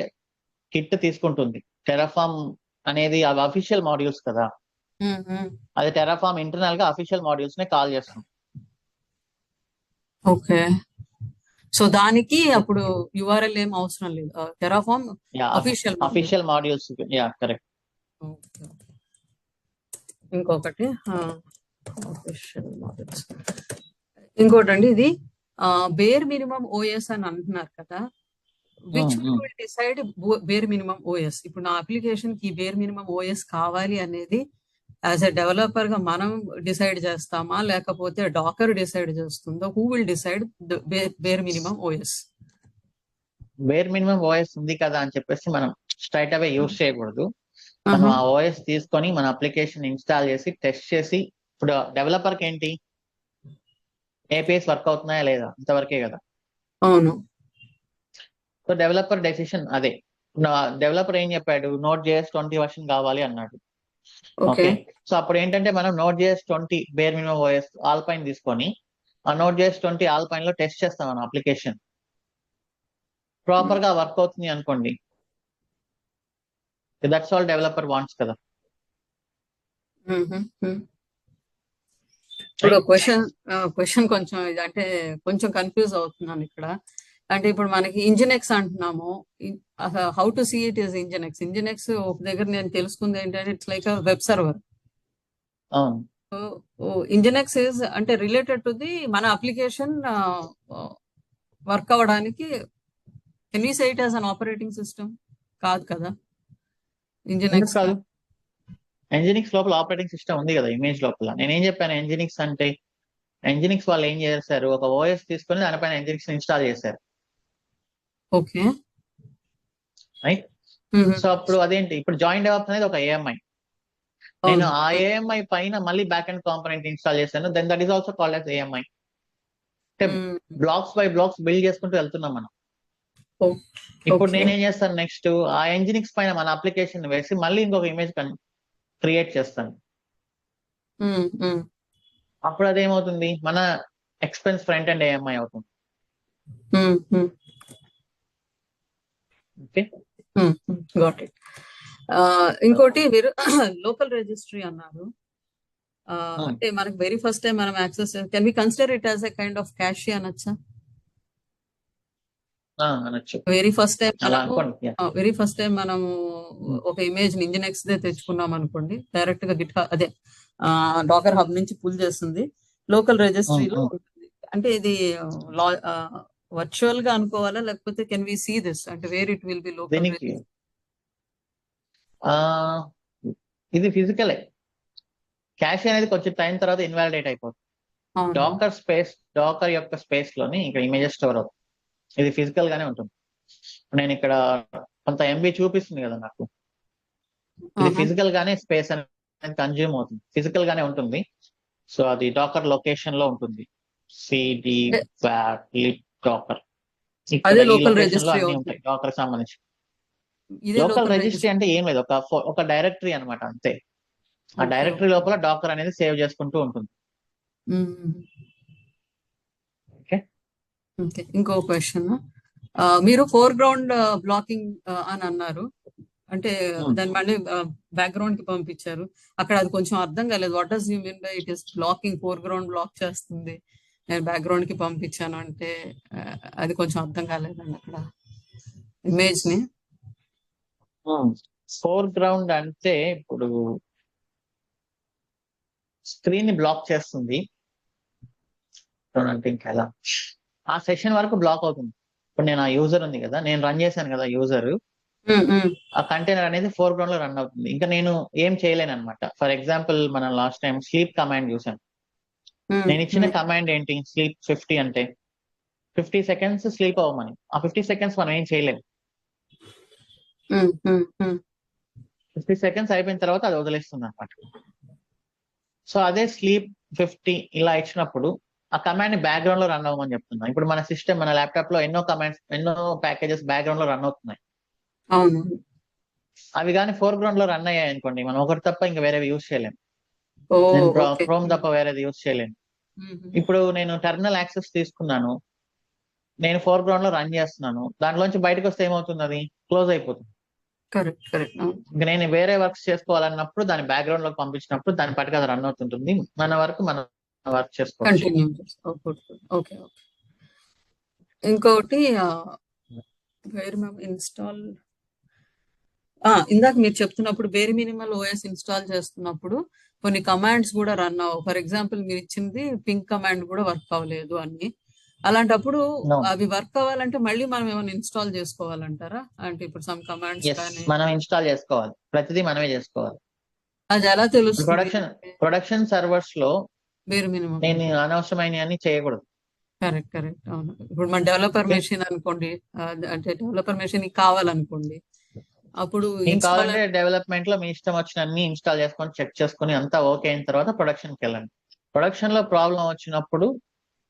కిట్ తీసుకుంటుంది. టెరాఫార్మ్ అనేది అవి అఫీషియల్ మాడ్యూల్స్ కదా, అది టెరాఫార్మ్ ఇంటర్నల్ గా అఫీషియల్ మాడ్యూల్స్ నే కాల్ చేస్తుంది. ఓకే, సో దానికి అప్పుడు URL ఏం అవసరం లేదు, Terraform official modules. Yeah correct. ఇంకొకటి ఇంకోటి అండి, ఇది బేర్ మినిమం OS అని అంటున్నారు కదా. Which one will decide bear minimum OS? ఇప్పుడు నా అప్లికేషన్ కి బేర్ మినిమం ఓఎస్ కావాలి అనేది యాజ్ ఎ డెవలపర్ గా మనం డిసైడ్ చేస్తామా, లేకపోతే డాకర్ డిసైడ్ చేస్తుందో? Who will decide bear minimum OS? Bear minimum OS ఉంది కదా అని చెప్పేసి మనం స్ట్రైట్ అవే యూజ్ చేయకూడదు. మనం ఆ ఓఎస్ తీసుకొని మన అప్లికేషన్ ఇన్స్టాల్ చేసి టెస్ట్ చేసి, ఇప్పుడు డెవలపర్ కి ఏంటి, ఏపీఎస్ వర్క్ అవుతున్నాయా లేదా అంతవరకే కదా. అవును. సో డెవలపర్ డెసిషన్ అదే. డెవలపర్ ఏం చెప్పాడు, Node.js 20 వర్షన్ కావాలి అన్నాడు. ఓకే. ఓకే, సో అప్పుడు ఏంటంటే మనం Node.js 20 bear minimum OS alpine తీసుకొని ఆ Node.js 20 ఆల్పైన్ లో టెస్ట్ చేస్తాం మన అప్లికేషన్. ప్రాపర్ గా వర్క్ అవుతుంది అనుకోండి, దట్స్ ఆల్ డెవలపర్ వాంట్స్ కదా. ఇప్పుడు క్వశ్చన్ కొంచెం అంటే కొంచెం కన్ఫ్యూజ్ అవుతున్నాను ఇక్కడ. అంటే ఇప్పుడు మనకి ఇంజినెక్స్ అంటున్నాము, how to see it is nginx? Nginx ఒక దగ్గర నేను తెలుసుకుంది ఏంటంటే ఇట్స్ లైక్ వెబ్ సర్వర్. అవును, ఇంజినెక్స్ ఇస్ అంటే రిలేటెడ్ టు ది మన అప్లికేషన్ వర్క్ అవ్వడానికి. Can we say it as an operating system? కాదు కదా ఎందుకు ఇంజినెక్స్. కాదు? ఎంజినిక్స్ లోపల ఆపరేటింగ్ సిస్టమ్ ఉంది కదా ఇమేజ్ లోపల. నేనేం చెప్పాను, ఎంజినిక్స్ అంటే ఎంజినిక్స్ వాళ్ళు ఏం చేశారు, ఒక ఓఎస్ తీసుకొని దానిపైన ఎంజినిక్స్ ఇన్స్టాల్ చేశారు, ఓకే. రైట్? సో అప్పుడు అదేంటి, ఇప్పుడు జాయిన్ డెవలప్ అనేది ఒక ఏఎంఐ. నేను ఆ ఏఎంఐ పైన మళ్ళీ బ్యాక్ అండ్ కాంపోనెంట్ ఇన్స్టాల్ చేశాను, then that is also called as AMI. అంటే బ్లాక్స్ బై బ్లాక్స్ బిల్డ్ చేసుకుంటూ వెళ్తున్నాం మనం. ఇప్పుడు నేనేం చేస్తాను, నెక్స్ట్ ఆ ఎంజినిక్స్ పైన మన అప్లికేషన్ వేసి మళ్ళీ ఇంకొక ఇమేజ్ క్రియేట్ చేస్తాను. అప్పుడు అదేమవుతుంది, మన ఎక్స్పెన్స్ ఫ్రంట్ అండ్ ఏఎంఐ అవుతుంది. Okay, got it. ఇంకోటి మీరు లోకల్ రిజిస్ట్రీ అన్నారు. అంటే మనకి వెరీ ఫస్ట్ టైం మనం access, can we consider it as a kind of cache అనొచ్చా? అనొచ్చు. వెరీ ఫస్ట్ టైం మనము ఒక ఇమేజ్ ఇంజినెక్స్ దే తెచ్చుకున్నాం అనుకోండి, డైరెక్ట్ గా అదే డాకర్ హబ్ నుంచి పుల్ చేస్తుంది, లోకల్ రిజిస్ట్రీలో ఉంటుంది. అంటే ఇది వర్చువల్ గా అనుకోవాలా, లేకపోతే కెన్ వి సీ దిస్ అంటే where it will be local? ఇది ఫిజికలే. క్యాష్ అనేది కొంచెం టైం తర్వాత ఇన్వాలిడేట్ అయిపోతుంది. డాకర్ యొక్క స్పేస్ లోని ఇక్కడ ఇమేజెస్ స్టోర్ అవుతుంది. ఇది ఫిజికల్ గానే ఉంటుంది. నేను ఇక్కడ కొంత ఎంబీ చూపిస్తుంది కదా నాకు, ఇది ఫిజికల్ గానే స్పేస్ అనేది కన్జ్యూమ్ అవుతుంది, ఫిజికల్ గానే ఉంటుంది. సో అది డాకర్ లొకేషన్ లో ఉంటుంది, సిడి లిప్ డాకర్. ఉంటాయి డాకర్ సంబంధించి. లోకల్ రిజిస్ట్రీ అంటే ఏం లేదు, ఒక డైరెక్టరీ అన్నమాట, అంతే. ఆ డైరెక్టరీ లోపల డాకర్ అనేది సేవ్ చేసుకుంటూ ఉంటుంది. ఇంకో క్వశ్చన్, మీరు ఫోర్గ్రౌండ్ బ్లాకింగ్ అని అన్నారు, అంటే దాని మళ్ళీ బ్యాక్గ్రౌండ్ కి పంపించారు. అక్కడ అది కొంచెం అర్థం కాలేదు. What does you mean by it is blocking? Foreground block చేస్తుంది, నేను బ్యాక్గ్రౌండ్ కి పంపించాను అంటే అది కొంచెం అర్థం కాలేదండి అక్కడ ఇమేజ్ ని. ఫోర్గ్రౌండ్ అంటే ఇప్పుడు స్క్రీన్ ని బ్లాక్ చేస్తుంది అంటే ఇంకా ఎలా, ఆ సెషన్ వరకు బ్లాక్ అవుతుంది. ఇప్పుడు నేను ఆ యూజర్ ఉంది కదా, నేను రన్ చేశాను కదా యూజర్, ఆ కంటైనర్ అనేది ఫోర్గ్రౌండ్ లో రన్ అవుతుంది. ఇంకా నేను ఏం చేయలేను అనమాట. ఫర్ ఎగ్జాంపుల్ మనం లాస్ట్ టైం స్లీప్ కమాండ్ చూసాను. నేను ఇచ్చిన కమాండ్ ఏంటి, స్లీప్ 50 అంటే 50 సెకండ్స్ స్లీప్ అవ్వమని. ఆ 50 సెకండ్స్ మనం ఏం చేయలేము. 50 సెకండ్స్ అయిపోయిన తర్వాత అది వదిలేస్తుంది అనమాట. సో అదే స్లీప్ 50 ఇలా ఇచ్చినప్పుడు ఆ కమాండ్ ని బ్యాక్గ్రౌండ్ లో రన్ అవ్వమని చెప్తున్నాం. ఇప్పుడు మన సిస్టమ్, మన ల్యాప్టాప్ లో ఎన్నో కమాండ్స్, ఎన్నో ప్యాకేజెస్ బ్యాక్గ్రౌండ్ లో రన్ అవుతున్నాయి. అవి కానీ ఫోర్గ్రౌండ్ లో రన్ అయ్యాయి అనుకోండి, మనం ఒకటి తప్ప ఇంకా వేరేవి యూజ్ చేయలేము. క్రోమ్ తప్ప వేరేది యూజ్ చేయలేము. ఇప్పుడు నేను టెర్మినల్ యాక్సెస్ తీసుకున్నాను, నేను ఫోర్గ్రౌండ్ లో రన్ చేస్తున్నాను, దాంట్లోంచి బయటకు వస్తే ఏమవుతుంది, అది క్లోజ్ అయిపోతుంది. ఇంకా నేను వేరే వర్క్స్ చేసుకోవాలన్నప్పుడు దాని బ్యాక్గ్రౌండ్ లోకి పంపించినప్పుడు దాని పట్టుకు అది రన్ అవుతుంటుంది. మన వరకు మనం వర్క్ చేసుకోవచ్చు. ఇంకొకటి ఇన్స్టాల్, ఇందాక మీరు చెప్తున్నప్పుడు బేర్ మినిమల్ ఓఎస్ ఇన్స్టాల్ చేస్తున్నప్పుడు కొన్ని కమాండ్స్ కూడా రన్ అవ్వవు. ఫర్ ఎగ్జాంపుల్ మీరు ఇచ్చింది పింక్ కమాండ్ కూడా వర్క్ అవ్వలేదు అని. అలాంటప్పుడు No. అవి వర్క్ అవ్వాలంటే మళ్ళీ మనం ఏమైనా ఇన్స్టాల్ చేసుకోవాలంటారా? అంటే ఇప్పుడు సమ్ కమాండ్స్ ఎస్, కానీ మనం ఇన్స్టాల్ చేసుకోవాలి, ప్రతిదీ మనమే చేసుకోవాలి. అది ఎలా తెలుస్తుంది? ప్రొడక్షన్ సర్వర్స్ లో మీరు మినిమం నేను అనవసరమైన అన్ని చేయకూడదు. కరెక్ట్ అవును. ఇప్పుడు మన డెవలపర్ Okay. మెషిన్ అనుకోండి, అంటే డెవలపర్ మెషిన్ కావాలనుకోండి, అప్పుడు మీకు ఇన్స్టాల్ కావాలంటే డెవలప్మెంట్ లో మీ ఇష్టం వచ్చిన అన్ని ఇన్స్టాల్ చేసుకొని చెక్ చేసుకొని అంతా ఓకే అయిన తర్వాత ప్రొడక్షన్కి వెళ్ళండి. ప్రొడక్షన్ లో ప్రాబ్లం వచ్చినప్పుడు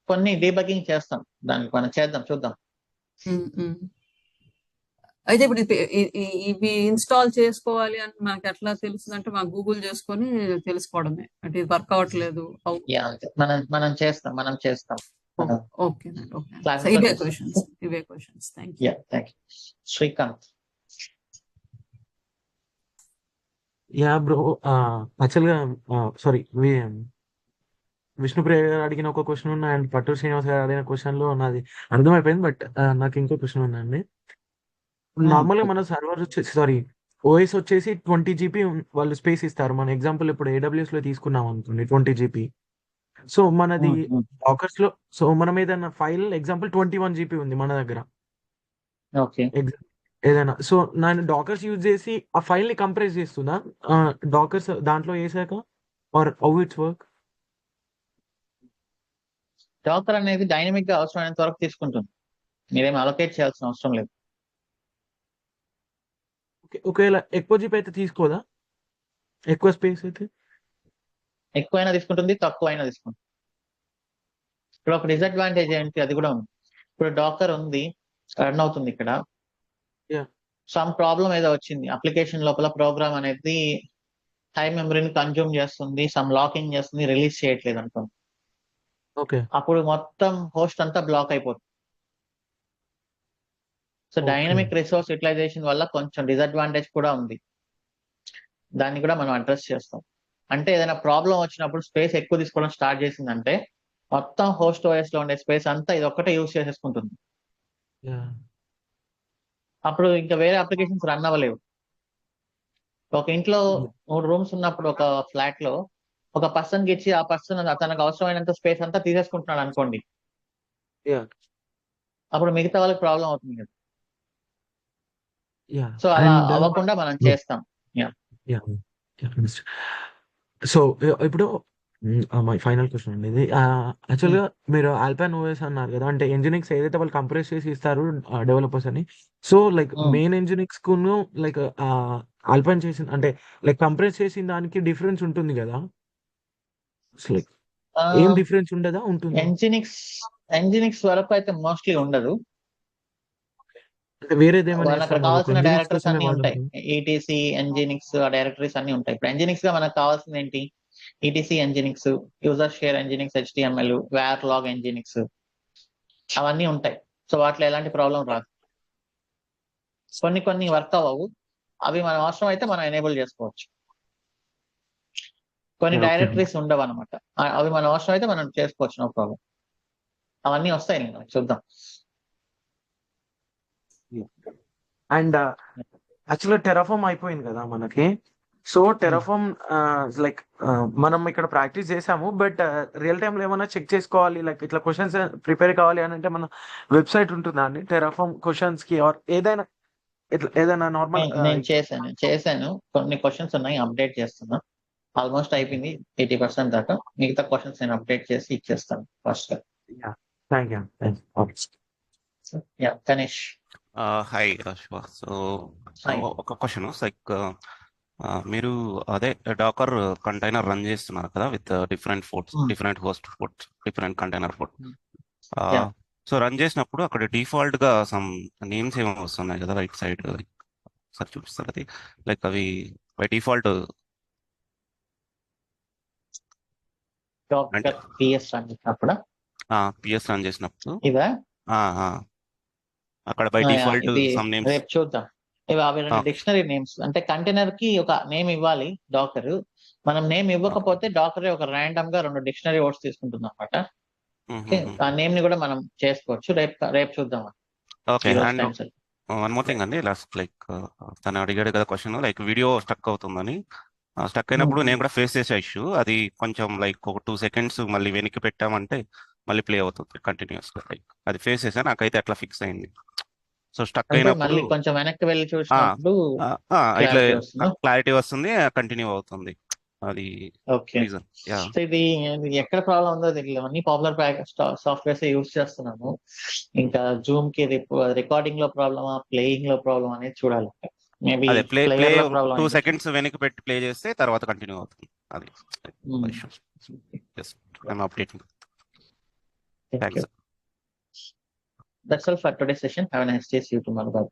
కొన్ని డీబగింగ్ చేస్తాం, దానికి మనం చేద్దాం, చూద్దాం. అయితే ఇప్పుడు ఇవి ఇన్స్టాల్ చేసుకోవాలి అని మనకి ఎట్లా తెలుస్తుందంటే మనం గూగుల్ చేసుకొని తెలుసుకోవడమే, అంటే ఇది వర్క్ అవ్వట్లేదు. Yeah, అంతే. మనం చేస్తాం. ఓకే Class లో ఇవే చేస్తాం. Questions thank you. Yeah, thank you. Srikanth. Yeah bro, యాక్చువల్గా సారీ, విష్ణుప్రియ గారు అడిగిన ఒక క్వశ్చన్ ఉన్న అండ్ పట్టూరు శ్రీనివాస్ గారు అడిగిన క్వశ్చన్ లో నాది అర్థమైపోయింది. బట్ నాకు ఇంకో క్వశ్చన్ ఉందండి. నార్మల్ గా మన సర్వర్ వచ్చేసి సారీ ఓఎస్ వచ్చేసి 20 GB వాళ్ళు స్పేస్ ఇస్తారు. మన ఎగ్జాంపుల్ ఇప్పుడు AWS లో తీసుకున్నాం అనుకోండి 20 GB. సో మనది డాకర్స్ లో, సో మనం ఏదైనా ఫైల్ ఎగ్జాంపుల్ 21 GB ఉంది మన దగ్గర ఓకే, ఏదైనా. సో నేను డాకర్స్ యూజ్ చేసి ఆ ఫైల్ ని కంప్రెస్ చేస్తున్నా డాకర్స్ దాంట్లో వేసాక, or how it's work? Docker అనేది డైనమిక్ గా అవసరమైనంత వరకు తీసుకుంటుంది, మీరేం అలొకేట్ చేయాల్సిన అవసరం లేదు. ఒకవేళ ఎక్కువ జీబీ అయితే తీసుకోదా, ఎక్కువ స్పేస్ అయితే? ఎక్కువైనా తీసుకుంటుంది, తక్కువైనా తీసుకుంటుంది. ఇప్పుడు ఒక డిసడ్వాంటేజ్ ఏంటి, అది కూడా ఉంది. ఇప్పుడు డాకర్ ఉంది, రన్ అవుతుంది ఇక్కడ, Yeah. సమ్ ప్రాబ్లం ఏదో వచ్చింది, అప్లికేషన్ లోపల ప్రోగ్రామ్ అనేది హై మెమరీని కన్జ్యూమ్ చేస్తుంది, సమ్ లాకింగ్ చేస్తుంది, రిలీజ్ చేయట్లేదు అనుకోండి. ఓకే, అప్పుడు మొత్తం హోస్ట్ అంతా బ్లాక్ అయిపోతుంది. So Okay. Dynamic resource utilization వల్ల కొంచెం డిసడ్వాంటేజ్ కూడా ఉంది, దాన్ని కూడా మనం అడ్రస్ చేస్తాం. అంటే ఏదైనా ప్రాబ్లం వచ్చినప్పుడు స్పేస్ ఎక్కువ తీసుకోవడం స్టార్ట్ చేసిందంటే మొత్తం హోస్ట్ ఓఎస్ లో ఉండే స్పేస్ అంతా ఇది ఒక్కటే యూజ్ చేసేసుకుంటుంది. Yeah. అప్పుడు ఇంకా వేరే అప్లికేషన్స్ రన్ అవ్వలేవు. ఒక ఇంట్లో 3 రూమ్స్ ఉన్నప్పుడు ఒక ఫ్లాట్ లో ఒక పర్సన్ కి ఇచ్చి ఆ పర్సన్ తనకు అవసరమైనంత స్పేస్ అంతా తీసేసుకుంటున్నాడు అనుకోండి, Yeah. అప్పుడు మిగతా వాళ్ళకి ప్రాబ్లం అవుతుంది కదా. Yeah. సో అలా And అవ్వకుండా మనం చేస్తాం. yeah. సో ఇప్పుడు మై ఫైనల్ క్వశ్చన్ అండి ఇది. యాక్చువల్గా మీరు ఆల్పైన్ ఓఎస్ అన్నారు కదా, అంటే ఎంజినిక్స్ ఏదైతే వాళ్ళు కంప్రెస్ చేసి ఇస్తారు డెవలపర్స్ అని, సో లైక్ మెయిన్ ఎంజినిక్స్ కును లైక్ ఆల్పైన్ చేసిన అంటే లైక్ కంప్రెస్ చేసిన దానికి డిఫరెన్స్ ఉంటుంది కదా, లైక్ ఏం డిఫరెన్స్ ఉండదా? ఉంటుంది ఎంజినిక్స్ వరకు అయితే మోస్ట్లీ ఉండదు. అంటే వేరేదేమైనా మనకు కావాల్సిన డైరెక్టరీస్ అన్ని ఉంటాయి, ఈటీసీ ఎంజినిక్స్ ఆ డైరెక్టరీస్ అన్ని ఉంటాయి. ఇప్పుడు ఎంజినిక్స్ గా మనకు కావాల్సింది ఏంటి, ETC Nginx, user share Nginx, HTML, var log Nginx, అవన్నీ ఉంటాయి. సో వాటిలో ఎలాంటి ప్రాబ్లం రాదు. కొన్ని వర్క్ అవ్వవు, అవి మనం అవసరం అయితే మనం ఎనేబుల్ చేసుకోవచ్చు. కొన్ని డైరెక్టరీస్ ఉండవు అనమాట, అవి మనం అవసరం అయితే మనం చేసుకోవచ్చు, నో ప్రాబ్లం. అవన్నీ వస్తాయి, నేను చూద్దాం. అండ్ యాక్చువల్గా టెరాఫామ్ అయిపోయింది కదా మనకి. సో టెరాఫామ్ లైక్ మనం ఇక్కడ ప్రాక్టీస్ చేసాము, బట్ రియల్ టైంలో ఏమైనా చెక్ చేసుకోవాలి, లైక్ ఇట్లా క్వశ్చన్స్ ప్రిపేర్ కావాలి అని అంటే మన వెబ్సైట్ ఉంటుందా అండి టెరాఫామ్ క్వశ్చన్స్ కి, ఆర్ ఏదైనా ఇట్లా ఏదైనా నార్మల్? నేను చేశాను కొన్ని క్వశ్చన్స్ ఉన్నాయి, అప్డేట్ చేస్తున్నా. ఆల్మోస్ట్ అయిపోయింది 80% దాకా. మిగతా క్వశ్చన్స్ నేను అప్డేట్ చేసి ఇచ్చేస్తాను ఫస్ట్ గా. Thank you. Ganesh. Hi Shiva. So ఒక క్వశ్చన్ లైక్ మీరు అదే డాకర్ కంటైనర్ రన్ చేస్తున్నారు కదా with different host ports, different container port. So run చేసినప్పుడు అక్కడ డిఫాల్ట్ గా సమ్ నేమ్స్ ఏమో వస్తున్నాయి కదా రైట్ సైడ్, సార్ చూపిస్తారు అది, లైక్ అవి బై డిఫాల్ట్ పిఎస్ రన్ చేసినప్పుడు ఇవా అక్కడ బై డిఫాల్ట్ సమ్ నేమ్స్ రేపు చూద్దాం. ఇవి అవి డిక్షనరీ నేమ్స్, అంటే కంటైనర్ కి ఒక నేమ్ ఇవ్వాలి డాకర్. మనం నేమ్ ఇవ్వకపోతే డాకర్ ఒక ర్యాండమ్ గా 2 డిక్షనరీ వర్డ్స్ తీసుకుంటుంది అనమాట. ఆ నేమ్ ని కూడా మనం చేసుకోవచ్చు. రేపు చూద్దాం. Okay. And one more thing అండి, లాస్ట్ లైక్ తను అడిగాడు కదా క్వశ్చన్, లైక్ వీడియో స్టక్ అవుతుందని. స్టక్ అయినప్పుడు నేను కూడా ఫేస్ చేసే ఇష్యూ అది, కొంచెం లైక్ ఒక 2 seconds మళ్ళీ వెనక్కి పెట్టామంటే మళ్ళీ ప్లే అవుతుంది కంటిన్యూస్గా. అది ఫేస్ చేసా, నాకైతే అట్లా ఫిక్స్ అయింది. సో స్టక్ అంటే అయినప్పుడు మళ్ళీ కొంచెం వెనక్కి వెళ్ళి ఆ, చూసినప్పుడు ఇట్లా క్లారిటీ వస్తుందా? క్లారిటీ వస్తుంది, కంటిన్యూ అవుతుంది. అది ఓకే. రీజన్. యా సో ఇది ఎక్కడ ప్రాబ్లం ఉందో తెలియదు. అన్ని పాపులర్ సాఫ్ట్వేర్స్ యూజ్ చేస్తున్నాము. ఇంకా జూమ్ కి రికార్డింగ్ లో ప్రాబ్లమా, ప్లేయింగ్ లో ప్రాబ్లమ్ అనేది చూడాలి. మేబీ అదే ప్లే ప్లేయర్ లో ప్రాబ్లం 2 సెకండ్స్ వెనక్కి పెట్టి ప్లే చేస్తే తర్వాత కంటిన్యూ అవుతుంది. అది I'm updating. Thanks. That's all for today's session. Have a nice day. See you tomorrow. Bye.